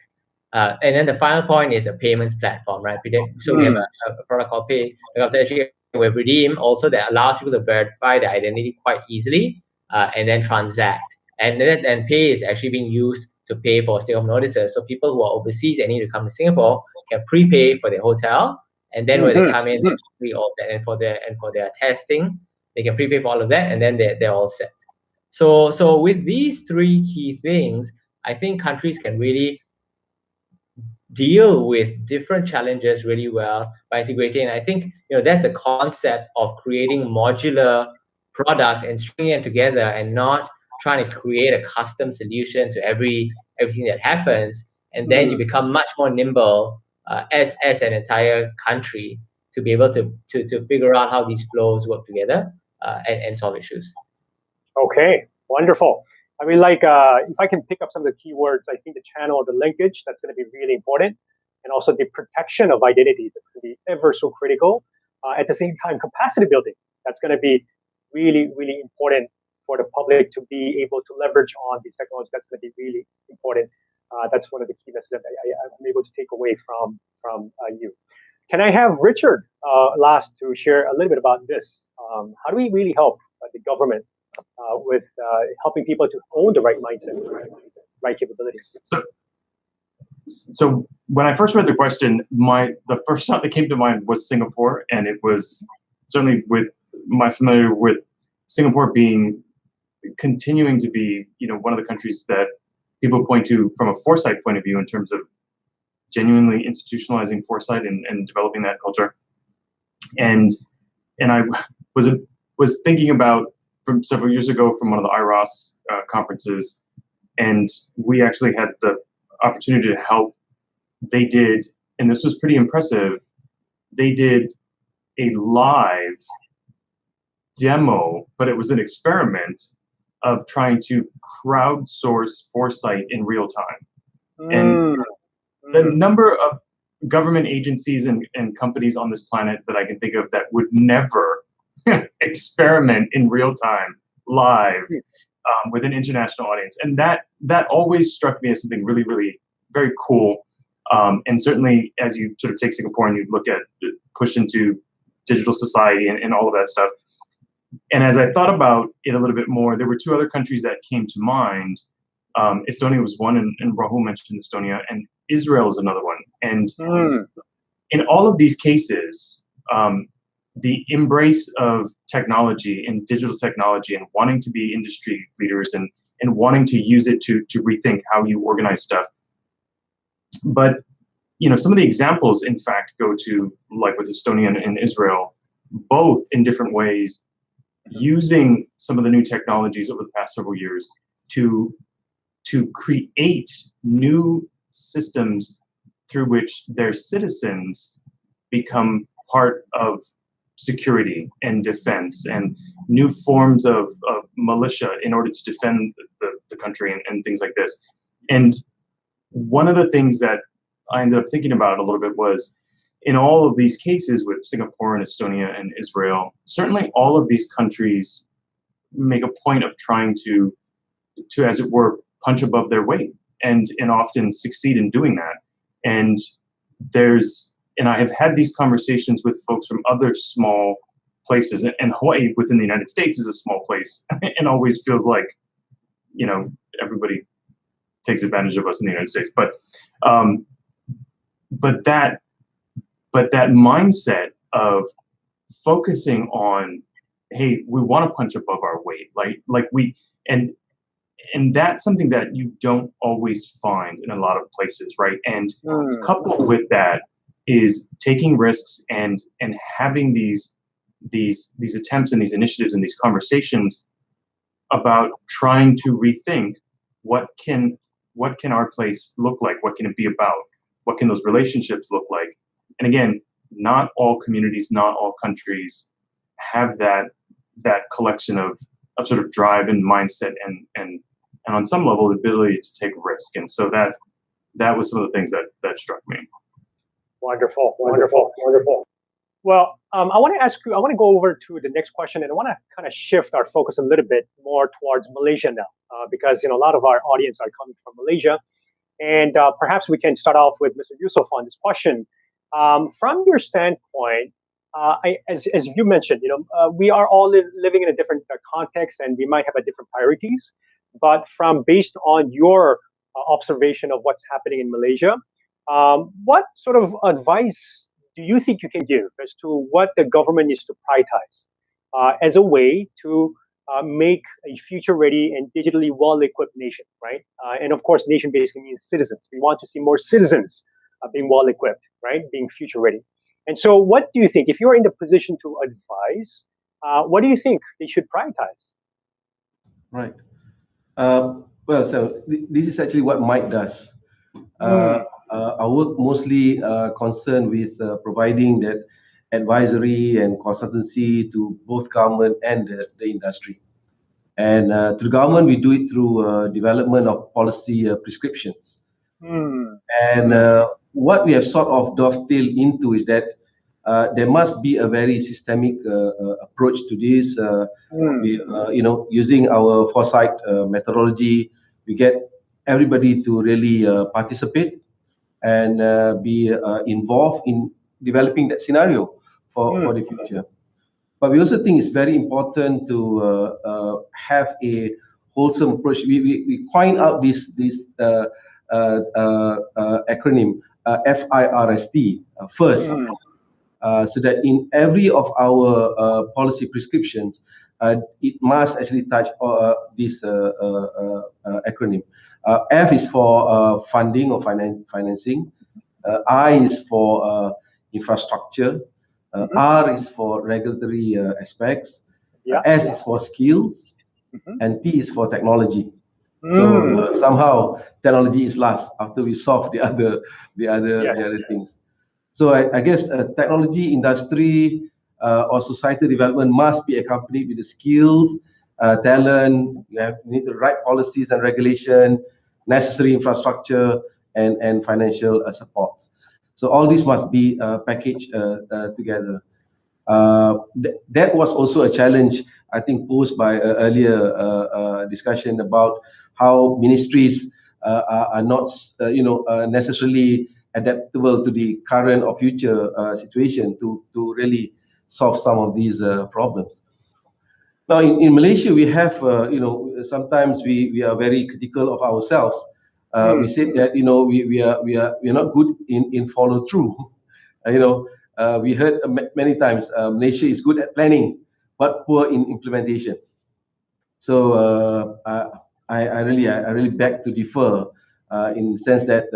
And then the final point is a payments platform, right? So we have a product called Pay.gov.sg with Redeem also that allows people to verify their identity quite easily and then transact. And Pay is actually being used to pay for stay-home notices. So people who are overseas and need to come to Singapore can prepay for their hotel, and then when they come in, they free all that. And for their testing, they can prepay for all of that, and then they're all set. So with these three key things, I think countries can really deal with different challenges really well by integrating. And I think that's the concept of creating modular products and stringing them together, and not trying to create a custom solution to everything that happens. And then you become much more nimble as an entire country to be able to figure out how these flows work together and solve issues. Okay, wonderful. I mean, if I can pick up some of the keywords, I think the channel, the linkage, that's going to be really important. And also the protection of identity, that's going to be ever so critical. At the same time, capacity building, that's going to be really, really important for the public to be able to leverage on these technologies. That's going to be really important. That's one of the key messages that I'm able to take away from you. Can I have Richard last to share a little bit about this? How do we really help the government with helping people to own the right mindset, right capabilities? So when I first read the question, the first thought that came to mind was Singapore, and it was certainly with my familiar with Singapore continuing to be one of the countries that people point to from a foresight point of view in terms of genuinely institutionalizing foresight and developing that culture. And I was thinking about from several years ago from one of the IROS conferences, and we actually had the opportunity to help. They did, and this was pretty impressive, they did a live demo, but it was an experiment of trying to crowdsource foresight in real time. And the number of government agencies and companies on this planet that I can think of that would never experiment in real time, live, with an international audience. And that always struck me as something really, really very cool. And certainly as you sort of take Singapore and you look at push into digital society and all of that stuff. And as I thought about it a little bit more, there were two other countries that came to mind. Estonia was one, and Rahul mentioned Estonia, and Israel is another one. And in all of these cases, the embrace of technology and digital technology and wanting to be industry leaders and wanting to use it to rethink how you organize stuff. But some of the examples, in fact, go to, like with Estonia and Israel, both in different ways, using some of the new technologies over the past several years to create new systems through which their citizens become part of security and defense, and new forms of militia in order to defend the country and things like this. And one of the things that I ended up thinking about a little bit was, in all of these cases with Singapore and Estonia and Israel, certainly all of these countries make a point of trying to, as it were, punch above their weight, and often succeed in doing that. And I have had these conversations with folks from other small places, and Hawaii within the United States is a small place and always feels like, everybody takes advantage of us in the United States. But that mindset of focusing on, hey, we want to punch above our weight, and that's something that you don't always find in a lot of places, right? And coupled with that is taking risks and having these attempts and these initiatives and these conversations about trying to rethink what can our place look like, what can it be about, what can those relationships look like. And again, not all communities, not all countries have that collection of sort of drive and mindset and on some level the ability to take risk. And so that was some of the things that struck me. Wonderful. Well, I want to go over to the next question, and I want to kind of shift our focus a little bit more towards Malaysia now, because a lot of our audience are coming from Malaysia, and perhaps we can start off with Mr. Yusuf on this question. From your standpoint, as you mentioned, we are all living in a different context, and we might have different priorities. But based on your observation of what's happening in Malaysia, what sort of advice do you think you can give as to what the government needs to prioritize as a way to make a future-ready and digitally well-equipped nation, right? And of course, nation basically means citizens. We want to see more citizens being well-equipped, right? Being future-ready. And so what do you think, if you're in the position to advise, what do you think they should prioritize? Right. Well, so this is actually what Mike does. I work mostly concerned with providing that advisory and consultancy to both government and the industry. And to the government, we do it through development of policy prescriptions. And what we have sort of dovetailed into is that there must be a very systemic approach to this. Using our foresight methodology, we get everybody to really participate and be involved in developing that scenario for the future. But we also think it's very important to have a wholesome approach. We coin out this acronym FIRST, first, so that in every of our policy prescriptions, it must actually touch this acronym. F is for funding or financing. I is for infrastructure. R is for regulatory aspects. S is for skills, and T is for technology. So somehow technology is last after we solve the other things. So I guess technology industry or societal development must be accompanied with the skills, talent. You need the right policies and regulation, necessary infrastructure, and financial support. So all this must be packaged together. That was also a challenge, I think, posed by earlier discussion about how ministries are not, necessarily adaptable to the current or future situation to really solve some of these problems. Now, in Malaysia, we have, sometimes we are very critical of ourselves. We said that, we are not good in follow through. We heard many times Malaysia is good at planning, but poor in implementation. So I really beg to differ in the sense that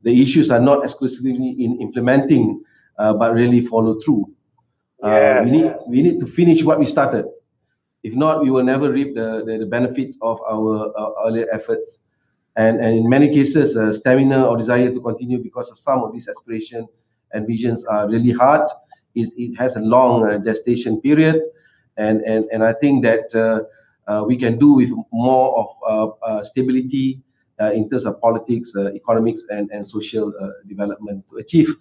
the issues are not exclusively in implementing, but really follow through. We need to finish what we started. If not, we will never reap the benefits of our earlier efforts. And in many cases, stamina or desire to continue because of some of these aspirations and visions are really hard. It has a long gestation period, and I think that we can do with more of stability in terms of politics, economics, and social development to achieve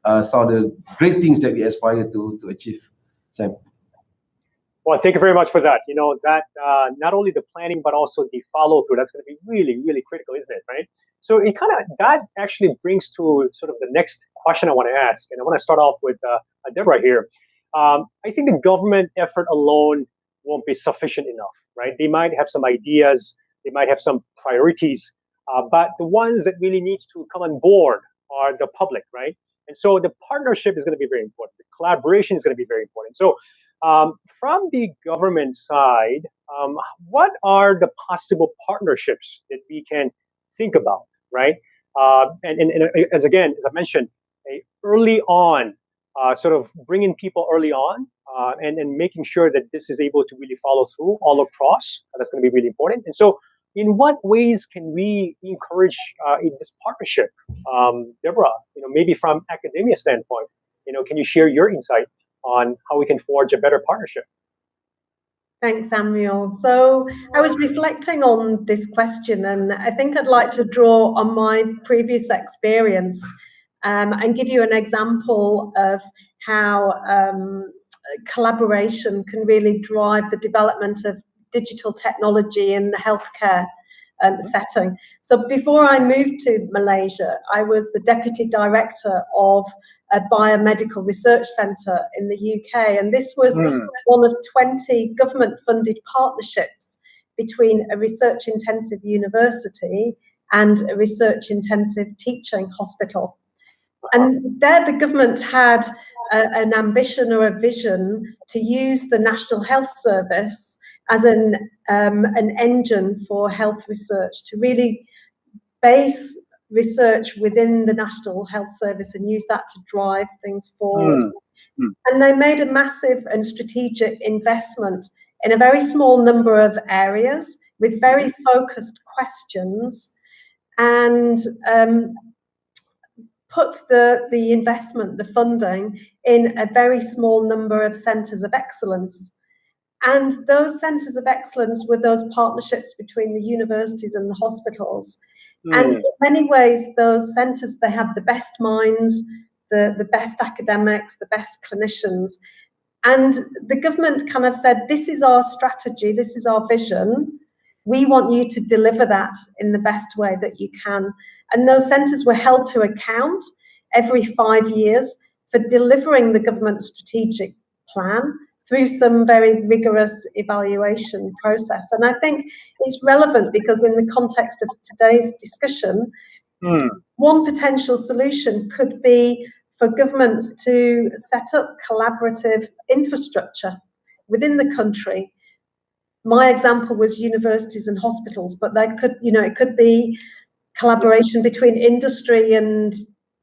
some of the great things that we aspire to achieve. Sam. Well, thank you very much for that. You know, that not only the planning, but also the follow through, that's going to be really, really critical, isn't it? Right. So it kind of, that actually brings to sort of the next question I want to ask. And I want to start off with Deborah here. I think the government effort alone won't be sufficient enough, right? They might have some ideas, they might have some priorities, but the ones that really need to come on board are the public, right? And so the partnership is going to be very important. The collaboration is going to be very important. So from the government side, what are the possible partnerships that we can think about, right? And as I mentioned, early on, sort of bringing people early on and making sure that this is able to really follow through all across. That's going to be really important. And so, in what ways can we encourage in this partnership, Deborah? You know, maybe from academia standpoint, you know, can you share your insight on how we can forge a better partnership? Thanks, Samuel. So I was reflecting on this question, and I think I'd like to draw on my previous experience and give you an example of how collaboration can really drive the development of digital technology in the healthcare setting. So before I moved to Malaysia, I was the Deputy Director of a biomedical research centre in the UK, and this was one of 20 government-funded partnerships between a research-intensive university and a research-intensive teaching hospital. And there the government had an ambition or a vision to use the National Health Service as an engine for health research, to really base research within the National Health Service and use that to drive things forward. And they made a massive and strategic investment in a very small number of areas with very focused questions, and put the investment, the funding, in a very small number of centres of excellence. And those centres of excellence were those partnerships between the universities and the hospitals. And in many ways, those centres, they have the best minds, the best academics, the best clinicians. And the government kind of said, this is our strategy, this is our vision. We want you to deliver that in the best way that you can. And those centres were held to account every 5 years for delivering the government strategic plan through some very rigorous evaluation process. And I think it's relevant because in the context of today's discussion, one potential solution could be for governments to set up collaborative infrastructure within the country. My example was universities and hospitals, but that could, it could be collaboration between industry and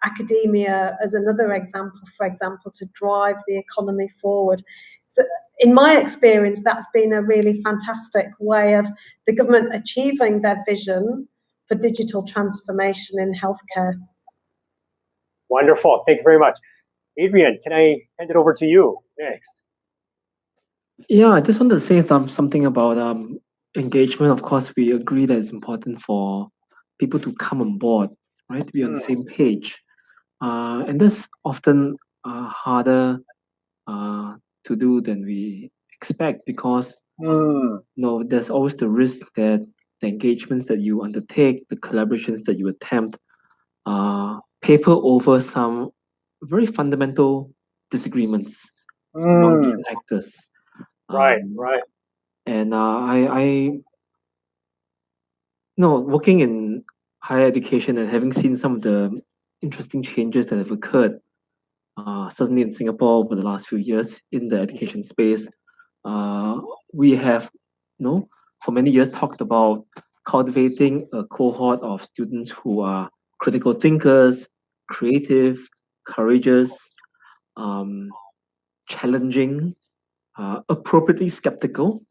academia as another example, for example, to drive the economy forward. So in my experience, that's been a really fantastic way of the government achieving their vision for digital transformation in healthcare. Wonderful. Thank you very much. Adrian, can I hand it over to you next? Yeah, I just wanted to say something about engagement. Of course, we agree that it's important for people to come on board, right? To be on the same page. And that's often harder to do than we expect, because there's always the risk that the engagements that you undertake, the collaborations that you attempt, paper over some very fundamental disagreements among different actors. Right. And working in higher education and having seen some of the interesting changes that have occurred, certainly in Singapore over the last few years in the education space, we have, for many years talked about cultivating a cohort of students who are critical thinkers, creative, courageous, challenging, appropriately skeptical.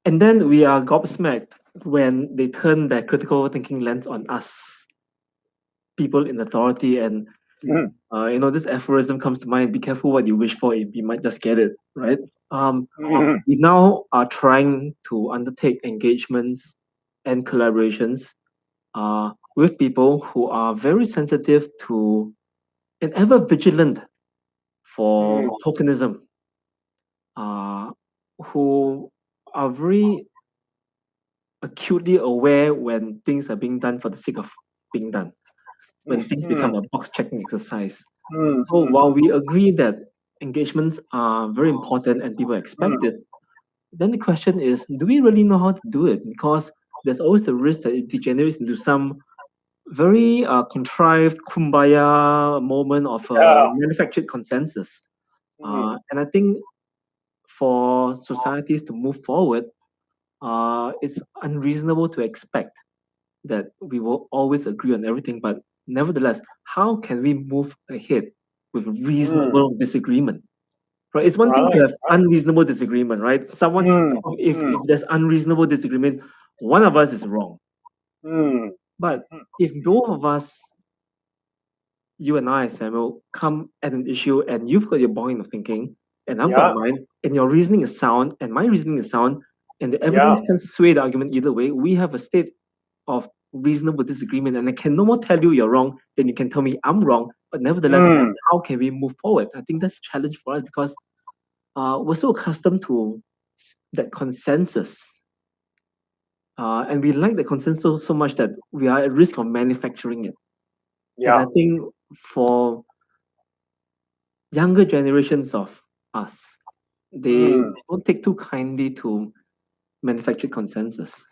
And then we are gobsmacked when they turn their critical thinking lens on us, people in authority, and this aphorism comes to mind: be careful what you wish for, you might just get it, right? We now are trying to undertake engagements and collaborations with people who are very sensitive to and ever vigilant for tokenism, who are very acutely aware when things are being done for the sake of being done, when things become a box checking exercise. So while we agree that engagements are very important and people expect it, then the question is, do we really know how to do it? Because there's always the risk that it degenerates into some very contrived kumbaya moment of manufactured consensus. And I think for societies to move forward, it's unreasonable to expect that we will always agree on everything. But nevertheless, how can we move ahead with reasonable disagreement? Right? It's one thing to have unreasonable disagreement, right? If there's unreasonable disagreement, one of us is wrong. But if both of us, you and I, Samuel, come at an issue and you've got your line of thinking and I've got mine, and your reasoning is sound and my reasoning is sound, and the evidence can sway the argument either way, we have a state of reasonable disagreement, and I can no more tell you you're wrong than you can tell me I'm wrong. But nevertheless, how can we move forward? I think that's a challenge for us because we're so accustomed to that consensus. And we like the consensus so much that we are at risk of manufacturing it. And I think for younger generations of us, they don't take too kindly to manufactured consensus.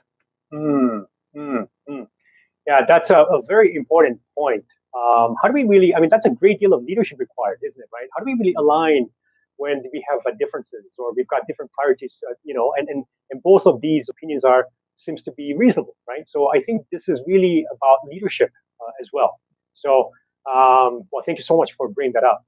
Yeah, that's a very important point. How do we really, I mean, that's a great deal of leadership required, isn't it, right? How do we really align when we have differences or we've got different priorities, and both of these opinions seems to be reasonable, right? So I think this is really about leadership as well. So, well, thank you so much for bringing that up.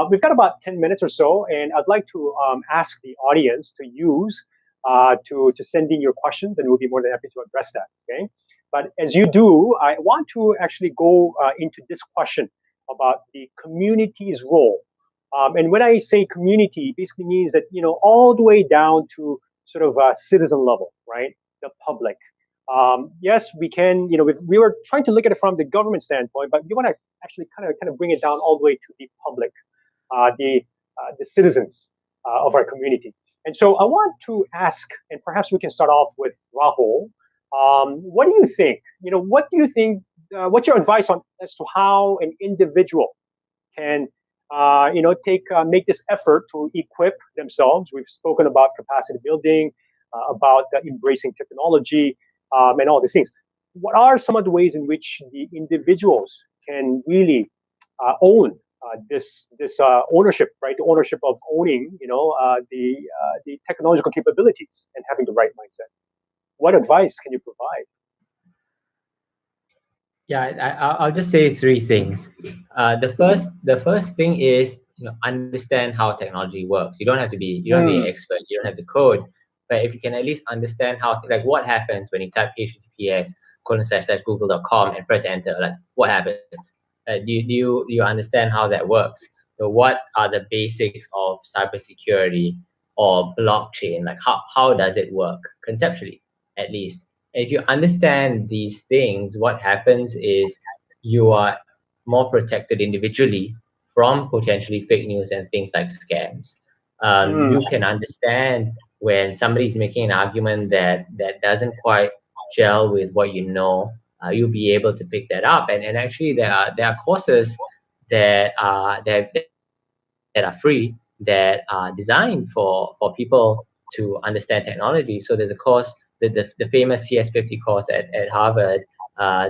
We've got about 10 minutes or so, and I'd like to ask the audience to use to send in your questions, and we'll be more than happy to address that, okay? But as you do, I want to actually go into this question about the community's role. And when I say community, it basically means that, all the way down to sort of a citizen level, right? The public. Yes, we can, we were trying to look at it from the government standpoint, but we want to actually kind of bring it down all the way to the public, the citizens of our community. And so I want to ask, and perhaps we can start off with Rahul. What do you think? What's your advice on as to how an individual can, make this effort to equip themselves? We've spoken about capacity building, about embracing technology, and all these things. What are some of the ways in which the individuals can really own this ownership, right? The ownership of owning, the technological capabilities and having the right mindset. What advice can you provide? Yeah, I'll just say three things. The first thing is understand how technology works. You don't have to be an expert. You don't have to code, but if you can at least understand how, like, what happens when you type https://google.com and press enter, like what happens? Do you understand how that works? So what are the basics of cybersecurity or blockchain? Like how does it work conceptually, at least? If you understand these things, what happens is you are more protected individually from potentially fake news and things like scams. You can understand when somebody's making an argument that doesn't quite gel with what you know. You'll be able to pick that up, and actually there are courses that are free, that are designed for people to understand technology. So there's a course, the famous CS50 course at Harvard.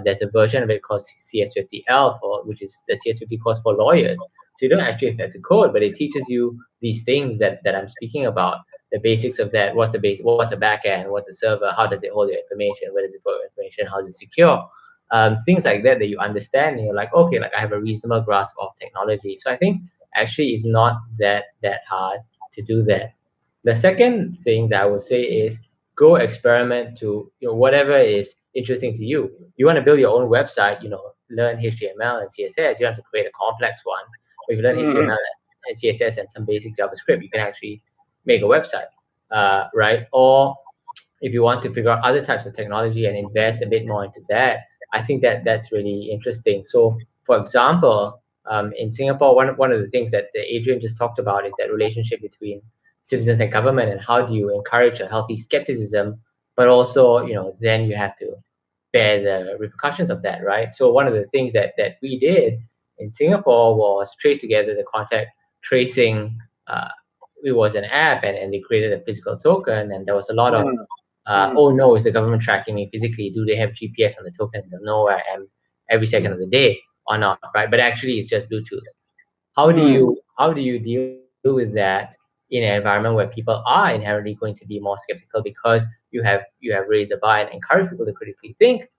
There's a version of it called CS50L, which is the CS50 course for lawyers. So you don't actually have to code, but it teaches you these things that I'm speaking about. The basics of that: what's a backend, what's a server, how does it hold your information, where does it put your information, how is it secure, things like that you understand, and you're like, okay, like I have a reasonable grasp of technology. So I think actually it's not that hard to do that. The second thing that I would say is go experiment to whatever is interesting to you. You want to build your own website, learn HTML and CSS. You don't have to create a complex one. But if you learn HTML and CSS and some basic JavaScript, you can actually make a website, right? Or if you want to figure out other types of technology and invest a bit more into that, I think that that's really interesting. So, for example, in Singapore, one of the things that Adrian just talked about is that relationship between citizens and government, and how do you encourage a healthy skepticism, but also, then you have to bear the repercussions of that, right? So one of the things that we did in Singapore was trace together the contact tracing. It was an app, and they created a physical token, and there was a lot of oh no, is the government tracking me physically? Do they have GPS on the token? They'll know where I am every second of the day or not, right? But actually, it's just Bluetooth. How do you deal with that in an environment where people are inherently going to be more skeptical because you have raised the bar and encouraged people to critically think?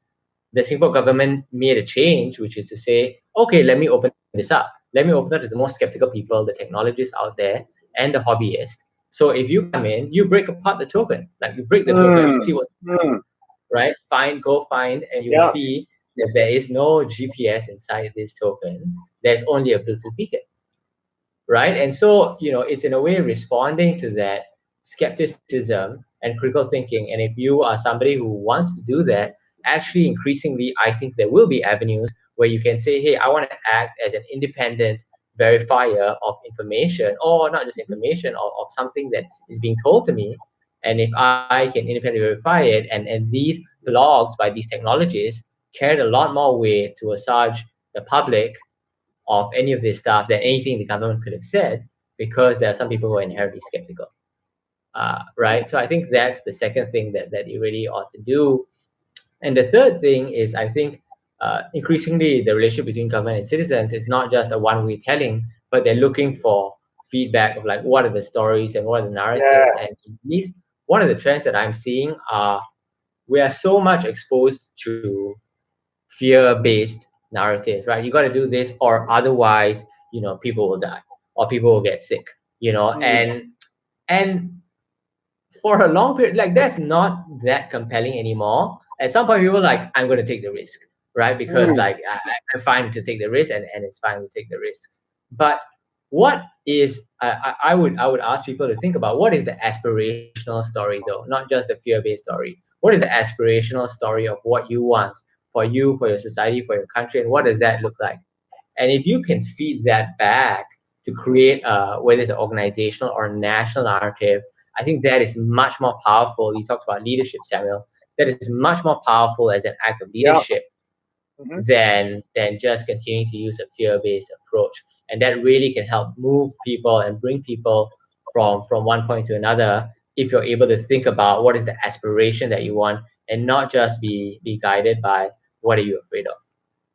The Singapore government made a change, which is to say, okay, let me open this up. Let me open it to the most skeptical people, the technologists out there, and the hobbyists. So if you come in, you break apart the token. Like you break the token, you see what's right? Go find, and you'll see that there is no GPS inside this token. There's only a Bluetooth beacon, right? And so, it's in a way responding to that skepticism and critical thinking. And if you are somebody who wants to do that, actually increasingly, I think there will be avenues where you can say, hey, I want to act as an independent verifier of information, or not just information, of something that is being told to me. And if I can independently verify it, and these blogs by these technologists carried a lot more weight to assuage the public of any of this stuff than anything the government could have said, because there are some people who are inherently skeptical, right? So I think that's the second thing that you really ought to do. And the third thing is, I think, increasingly the relationship between government and citizens is not just a one-way telling, but they're looking for feedback of like, what are the stories and what are the narratives. And at least one of the trends that I'm seeing are, we are so much exposed to fear-based narrative, right? You got to do this, or otherwise, people will die, or people will get sick, and for a long period, like, that's not that compelling anymore. At some point, people are like, I'm going to take the risk, right? Because like I'm fine to take the risk, and it's fine to take the risk. But what is, I would ask people to think about, what is the aspirational story though, not just the fear-based story. What is the aspirational story of what you want for you, for your society, for your country, and what does that look like? And if you can feed that back to create whether it's an organizational or national narrative, I think that is much more powerful. You talked about leadership, Samuel. That is much more powerful as an act of leadership than just continuing to use a fear-based approach. And that really can help move people and bring people from one point to another, if you're able to think about what is the aspiration that you want, and not just be guided by what are you afraid of.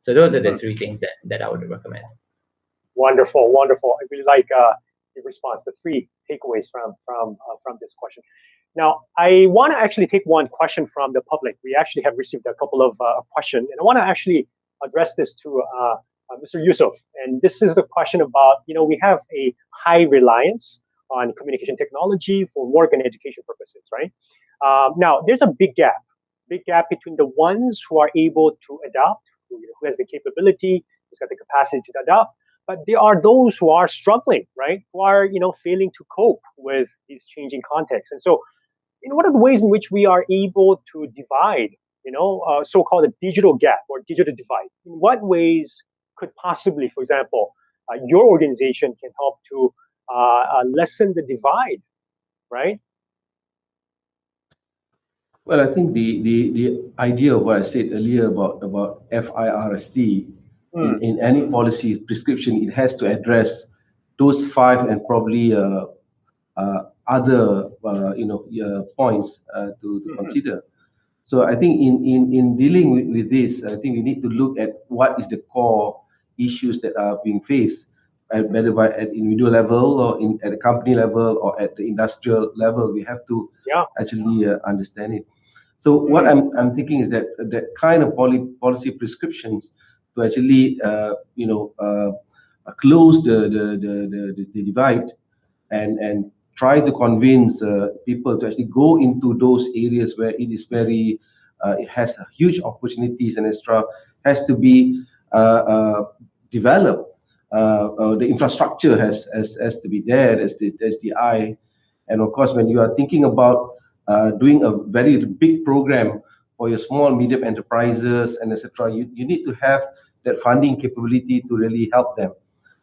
So those are the three things that I would recommend. Wonderful, wonderful. I really like the response, the three takeaways from this question. Now, I want to actually take one question from the public. We actually have received a couple of questions, and I want to actually address this to Mr. Yusuf. And this is the question about, we have a high reliance on communication technology for work and education purposes, right? Now, there's a big gap between the ones who are able to adapt, who has the capability, who's got the capacity to adapt, but there are those who are struggling, right? Who are, failing to cope with these changing contexts. And so, what are the ways in which we are able to divide, so-called a digital gap or digital divide? In what ways could possibly, for example, your organization can help to lessen the divide, right? Well, I think the idea of what I said earlier about FIRST in any policy prescription, it has to address those five and probably other points to consider. So I think in dealing with this, I think we need to look at what is the core issues that are being faced, whether at individual level or at a company level or at the industrial level. We have to actually understand it. So what I'm thinking is that that kind of policy prescriptions to actually close the divide and try to convince people to actually go into those areas where it is very it has huge opportunities and extra, has to be developed. The infrastructure has to be there as the eye, and of course when you are thinking about doing a very big program for your small, medium enterprises and etc., you need to have that funding capability to really help them.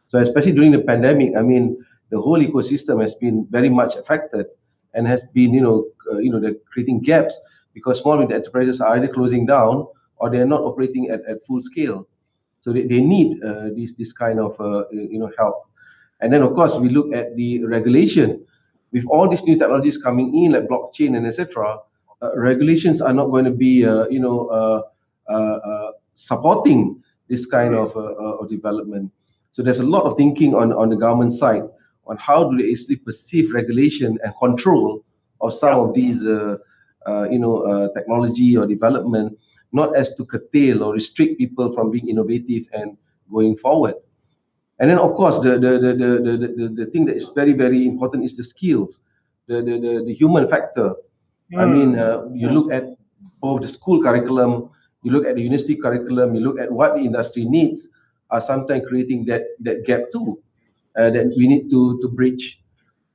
So especially during the pandemic, I mean, the whole ecosystem has been very much affected and has been, they're creating gaps because small medium enterprises are either closing down or they are not operating at full scale. So they need this kind of help. And then of course we look at the regulation with all these new technologies coming in like blockchain and etc. Regulations are not going to be supporting this kind of development. So there's a lot of thinking on the government side on how do they actually perceive regulation and control of some of these technology or development, not as to curtail or restrict people from being innovative and going forward. And then of course the thing that is very, very important is the skills, the human factor. I mean, you look at both the school curriculum, you look at the university curriculum, you look at what the industry needs, are sometimes creating that gap too, that we need to bridge.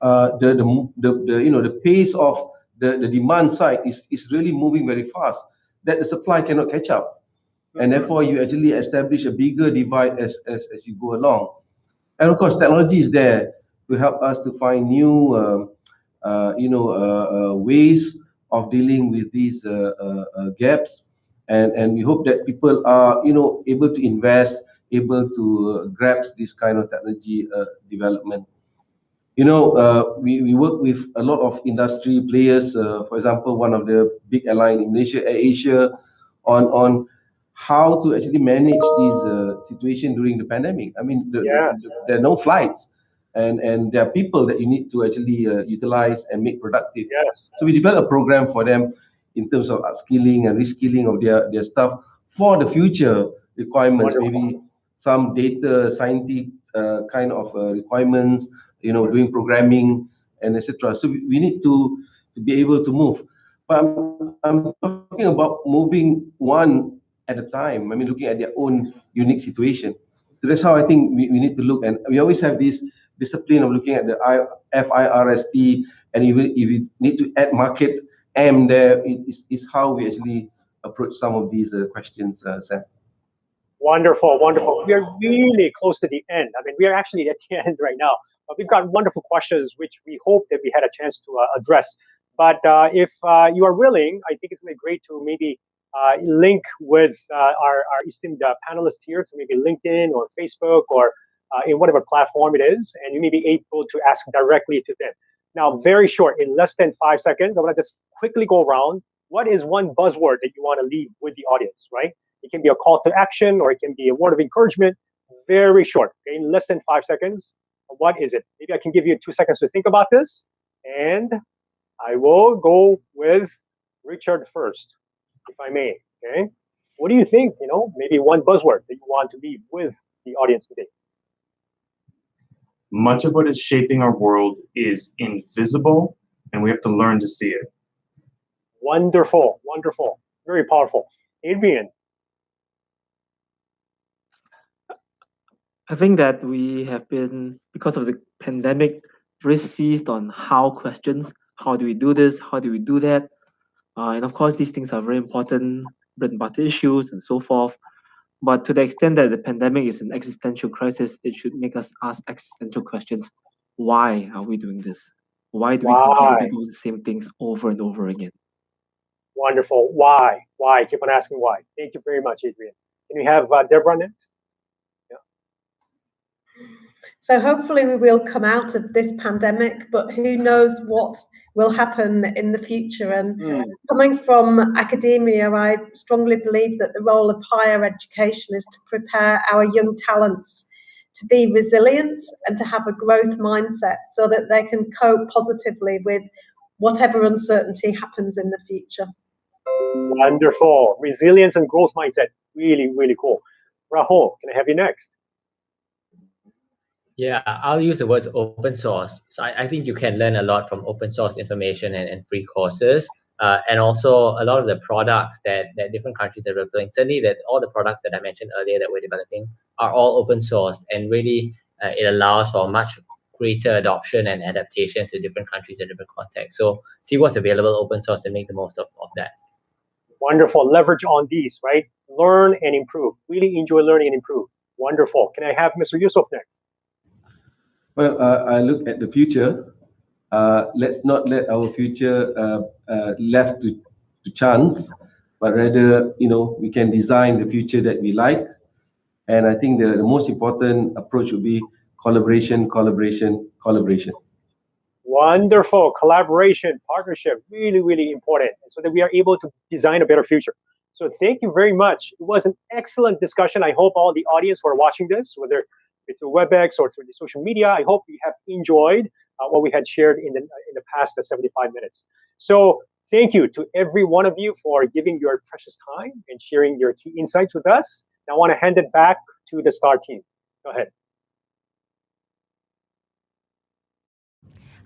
The pace of the demand side is really moving very fast, that the supply cannot catch up, and therefore you actually establish a bigger divide as you go along. And of course, technology is there to help us to find new ways of dealing with these gaps, and we hope that people are able to invest, able to grasp this kind of technology development. We work with a lot of industry players. For example, one of the big airlines in Malaysia, AirAsia, on how to actually manage this situation during the pandemic. I mean, there are no flights, and there are people that you need to actually utilize and make productive. So we developed a program for them in terms of upskilling and reskilling of their staff for the future requirements. Wonderful. Maybe some data scientific kind of requirements, doing programming and etc. So we need to be able to move. But I'm talking about moving one at a time. I mean, looking at their own unique situation. So that's how I think we need to look. And we always have this discipline of looking at the FIRST, and if we need to add market M there, is how we actually approach some of these questions, Sam. Wonderful, wonderful. We are really close to the end. I mean, we are actually at the end right now. But we've got wonderful questions, which we hope that we had a chance to address. But if you are willing, I think it's going to be great to maybe link with our esteemed panelists here, so maybe LinkedIn or Facebook or in whatever platform it is, and you may be able to ask directly to them. Now, very short, in less than 5 seconds, I want to just quickly go around. What is one buzzword that you want to leave with the audience, right? It can be a call to action, or it can be a word of encouragement. Very short, okay? In less than 5 seconds. What is it? Maybe I can give you 2 seconds to think about this, and I will go with Richard first, if I may. Okay, what do you think? Maybe one buzzword that you want to leave with the audience today. Much of what is shaping our world is invisible, and we have to learn to see it. Wonderful, wonderful, very powerful. Adrian. I think that we have been, because of the pandemic, very seized on how questions. How do we do this? How do we do that? And of course, these things are very important, bread and butter issues and so forth. But to the extent that the pandemic is an existential crisis, it should make us ask existential questions. Why are we doing this? Why do we continue to do the same things over and over again? Wonderful. Why? Why? Keep on asking why. Thank you very much, Adrian. Can we have Deborah next? So hopefully we will come out of this pandemic, but who knows what will happen in the future. And coming from academia, I strongly believe that the role of higher education is to prepare our young talents to be resilient and to have a growth mindset so that they can cope positively with whatever uncertainty happens in the future. Wonderful. Resilience and growth mindset. Really, really cool. Rahul, can I have you next? Yeah, I'll use the words open source. So I think you can learn a lot from open source information and free courses. And also a lot of the products that different countries are developing. Certainly that all the products that I mentioned earlier that we're developing are all open sourced, and really it allows for much greater adoption and adaptation to different countries and different contexts. So see what's available open source and make the most of that. Wonderful. Leverage on these, right? Learn and improve. Really enjoy learning and improve. Wonderful. Can I have Mr. Yusuf next? Well, I look at the future. Let's not let our future left to chance, but rather, we can design the future that we like. And I think the most important approach would be collaboration, collaboration, collaboration. Wonderful. Collaboration, partnership, really, really important, so that we are able to design a better future. So thank you very much. It was an excellent discussion. I hope all the audience who are watching this, whether it's through WebEx or through the social media, I hope you have enjoyed what we had shared in the past 75 minutes. So thank you to every one of you for giving your precious time and sharing your key insights with us. Now I want to hand it back to the STAR team. Go ahead.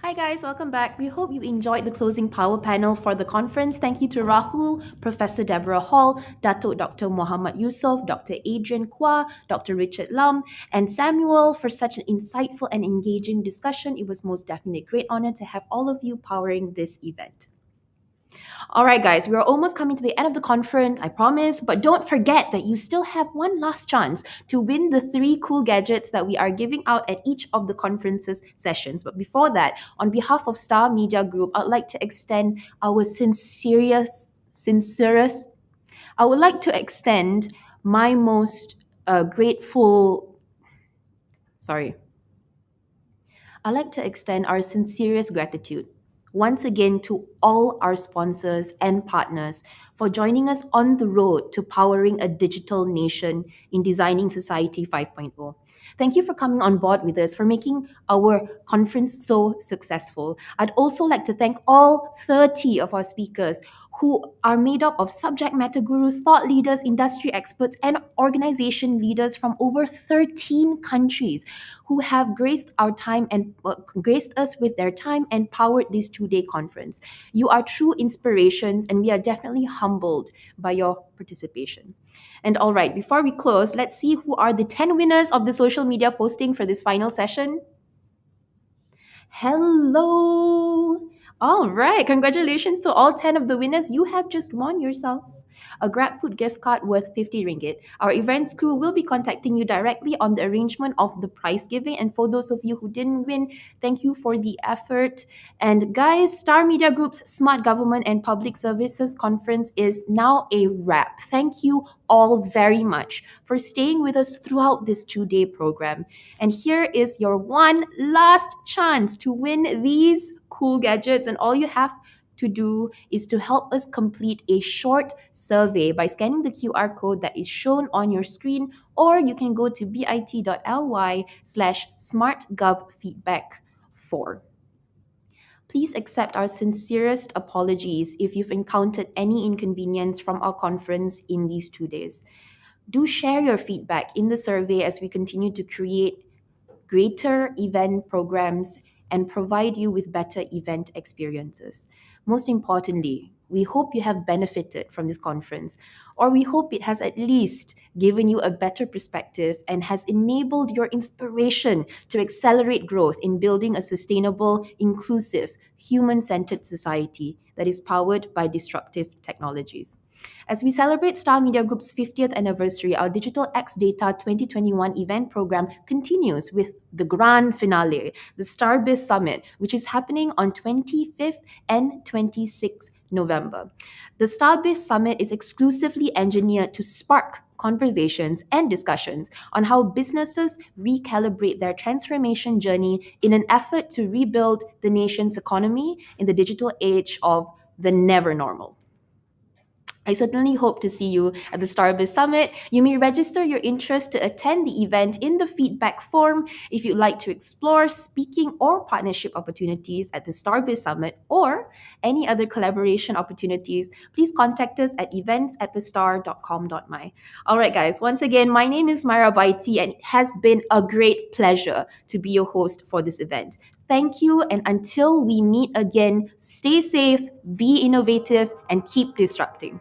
Hi guys, welcome back. We hope you enjoyed the closing power panel for the conference. Thank you to Rahul, Professor Deborah Hall, Dato Dr. Muhammad Yusof, Dr. Adrian Kwa, Dr. Richard Lam, and Samuel for such an insightful and engaging discussion. It was most definitely a great honor to have all of you powering this event. All right, guys, we're almost coming to the end of the conference, I promise. But don't forget that you still have one last chance to win the 3 cool gadgets that we are giving out at each of the conference's sessions. But before that, on behalf of Star Media Group, I'd like to extend our sincerest, I would like to extend my most grateful, I'd like to extend our sincerest gratitude once again to all our sponsors and partners for joining us on the road to powering a digital nation in designing Society 5.0. Thank you for coming on board with us, for making our conference so successful. I'd also like to thank all 30 of our speakers who are made up of subject matter gurus, thought leaders, industry experts, and organization leaders from over 13 countries who have graced our time and graced us with their time and powered this 2-day conference. You are true inspirations, and we are definitely humbled by your participation. And all right, before we close, let's see who are the 10 winners of the social media posting for this final session. Hello! All right, congratulations to all 10 of the winners. You have just won yourself a GrabFood gift card worth 50 ringgit. Our events crew will be contacting you directly on the arrangement of the prize giving. And for those of you who didn't win, thank you for the effort. And guys, Star Media Group's Smart Government and Public Services Conference is now a wrap. Thank you all very much for staying with us throughout this 2-day program. And here is your one last chance to win these cool gadgets, and all you have to do is to help us complete a short survey by scanning the QR code that is shown on your screen, or you can go to bit.ly/smartgovfeedback4. Please accept our sincerest apologies if you've encountered any inconvenience from our conference in these 2 days. Do share your feedback in the survey as we continue to create greater event programs and provide you with better event experiences. Most importantly, we hope you have benefited from this conference, or we hope it has at least given you a better perspective and has enabled your inspiration to accelerate growth in building a sustainable, inclusive, human-centered society that is powered by disruptive technologies. As we celebrate Star Media Group's 50th anniversary, our Digital X Data 2021 event program continues with the grand finale, the StarBiz Summit, which is happening on 25th and 26th November. The StarBiz Summit is exclusively engineered to spark conversations and discussions on how businesses recalibrate their transformation journey in an effort to rebuild the nation's economy in the digital age of the never normal. I certainly hope to see you at the StarBiz Summit. You may register your interest to attend the event in the feedback form if you'd like to explore speaking or partnership opportunities at the StarBiz Summit or any other collaboration opportunities. Please contact us at events@thestar.com.my. All right, guys, once again, my name is Myra Baiti, and it has been a great pleasure to be your host for this event. Thank you, and until we meet again, stay safe, be innovative, and keep disrupting.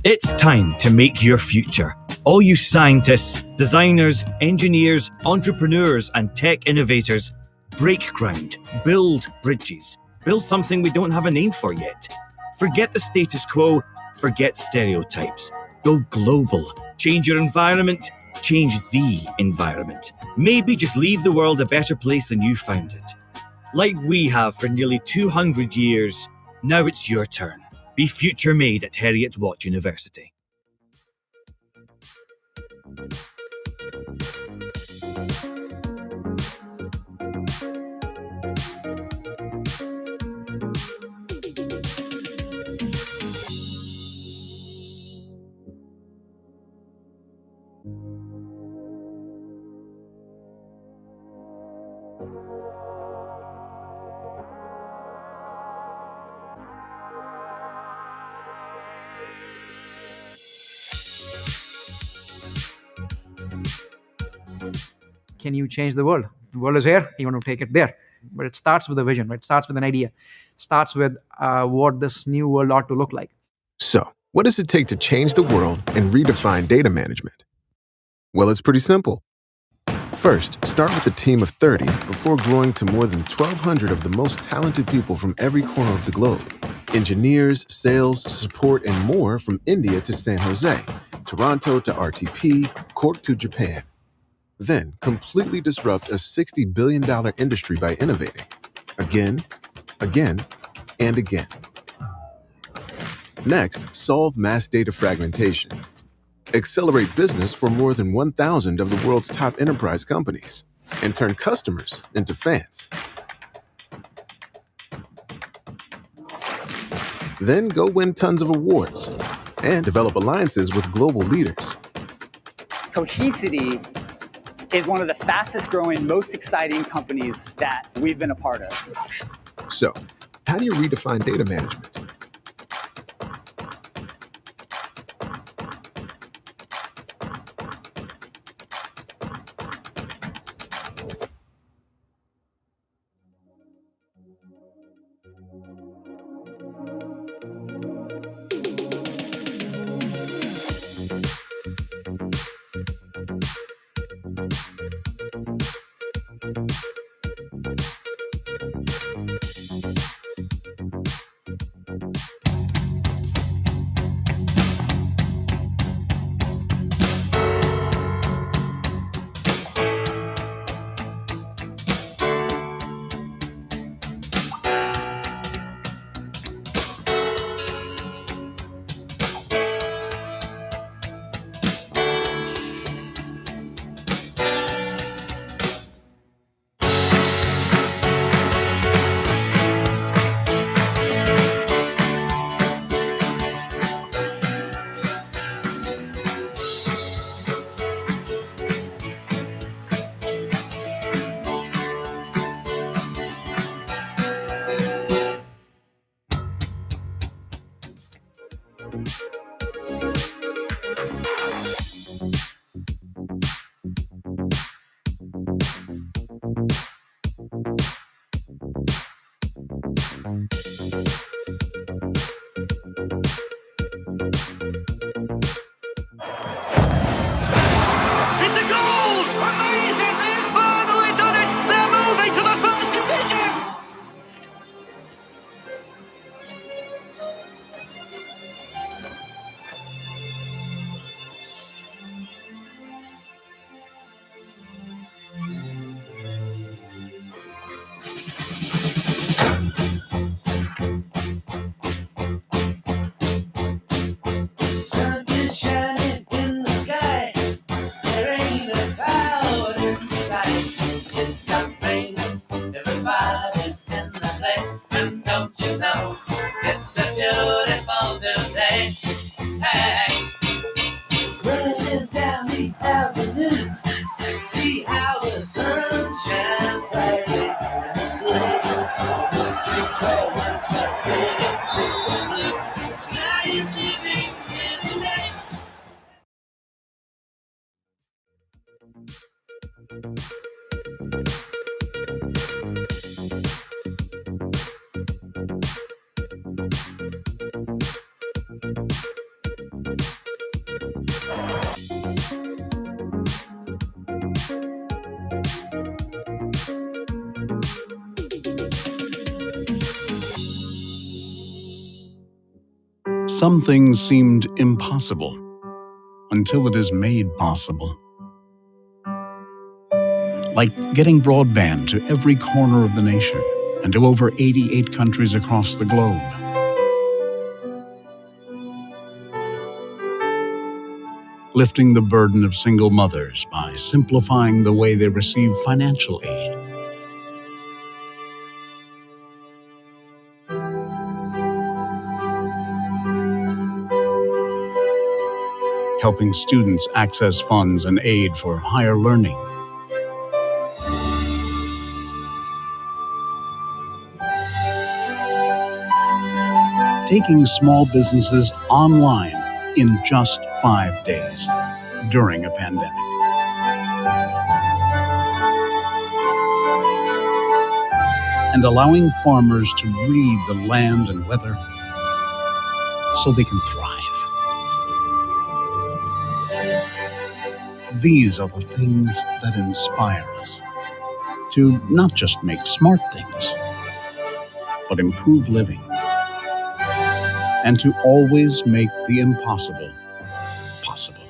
It's time to make your future. All you scientists, designers, engineers, entrepreneurs, and tech innovators, break ground, build bridges, build something we don't have a name for yet. Forget the status quo, forget stereotypes. Go global. Change your environment, change the environment. Maybe just leave the world a better place than you found it. Like we have for nearly 200 years, now it's your turn. Be future made at Heriot-Watt University. Can you change the world? The world is here. You want to take it there. But it starts with a vision, right? It starts with an idea. It starts with what this new world ought to look like. So, what does it take to change the world and redefine data management? Well, it's pretty simple. First, start with a team of 30 before growing to more than 1,200 of the most talented people from every corner of the globe. Engineers, sales, support, and more from India to San Jose, Toronto to RTP, Cork to Japan. Then, completely disrupt a $60 billion industry by innovating. Again, again, and again. Next, solve mass data fragmentation. Accelerate business for more than 1,000 of the world's top enterprise companies and turn customers into fans. Then go win tons of awards and develop alliances with global leaders. Cohesity is one of the fastest growing, most exciting companies that we've been a part of. So, how do you redefine data management? It's a goal! Amazing! They've finally done it! They're moving to the first division! Sun is shining in the sky. There ain't a cloud in sight. It's stopping. Everybody's in the play. And don't you know, it's a beautiful new day. Hey, running down the avenue. See how the sun shines brightly. And the sleep, the streets where once was pretty crystal blue. Now you're living in the day. Some things seemed impossible until it is made possible. Like getting broadband to every corner of the nation and to over 88 countries across the globe. Lifting the burden of single mothers by simplifying the way they receive financial aid. Helping students access funds and aid for higher learning. Taking small businesses online in just 5 days during a pandemic. And allowing farmers to read the land and weather so they can thrive. These are the things that inspire us to not just make smart things, but improve living, and to always make the impossible possible.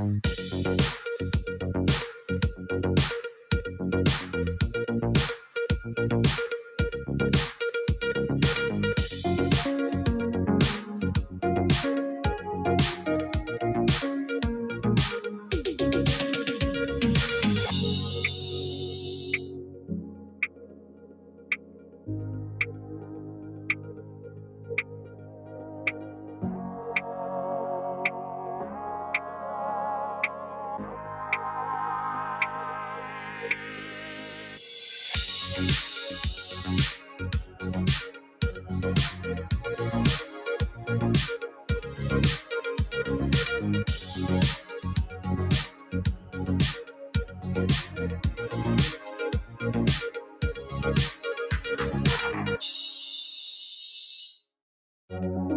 Thank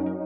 you.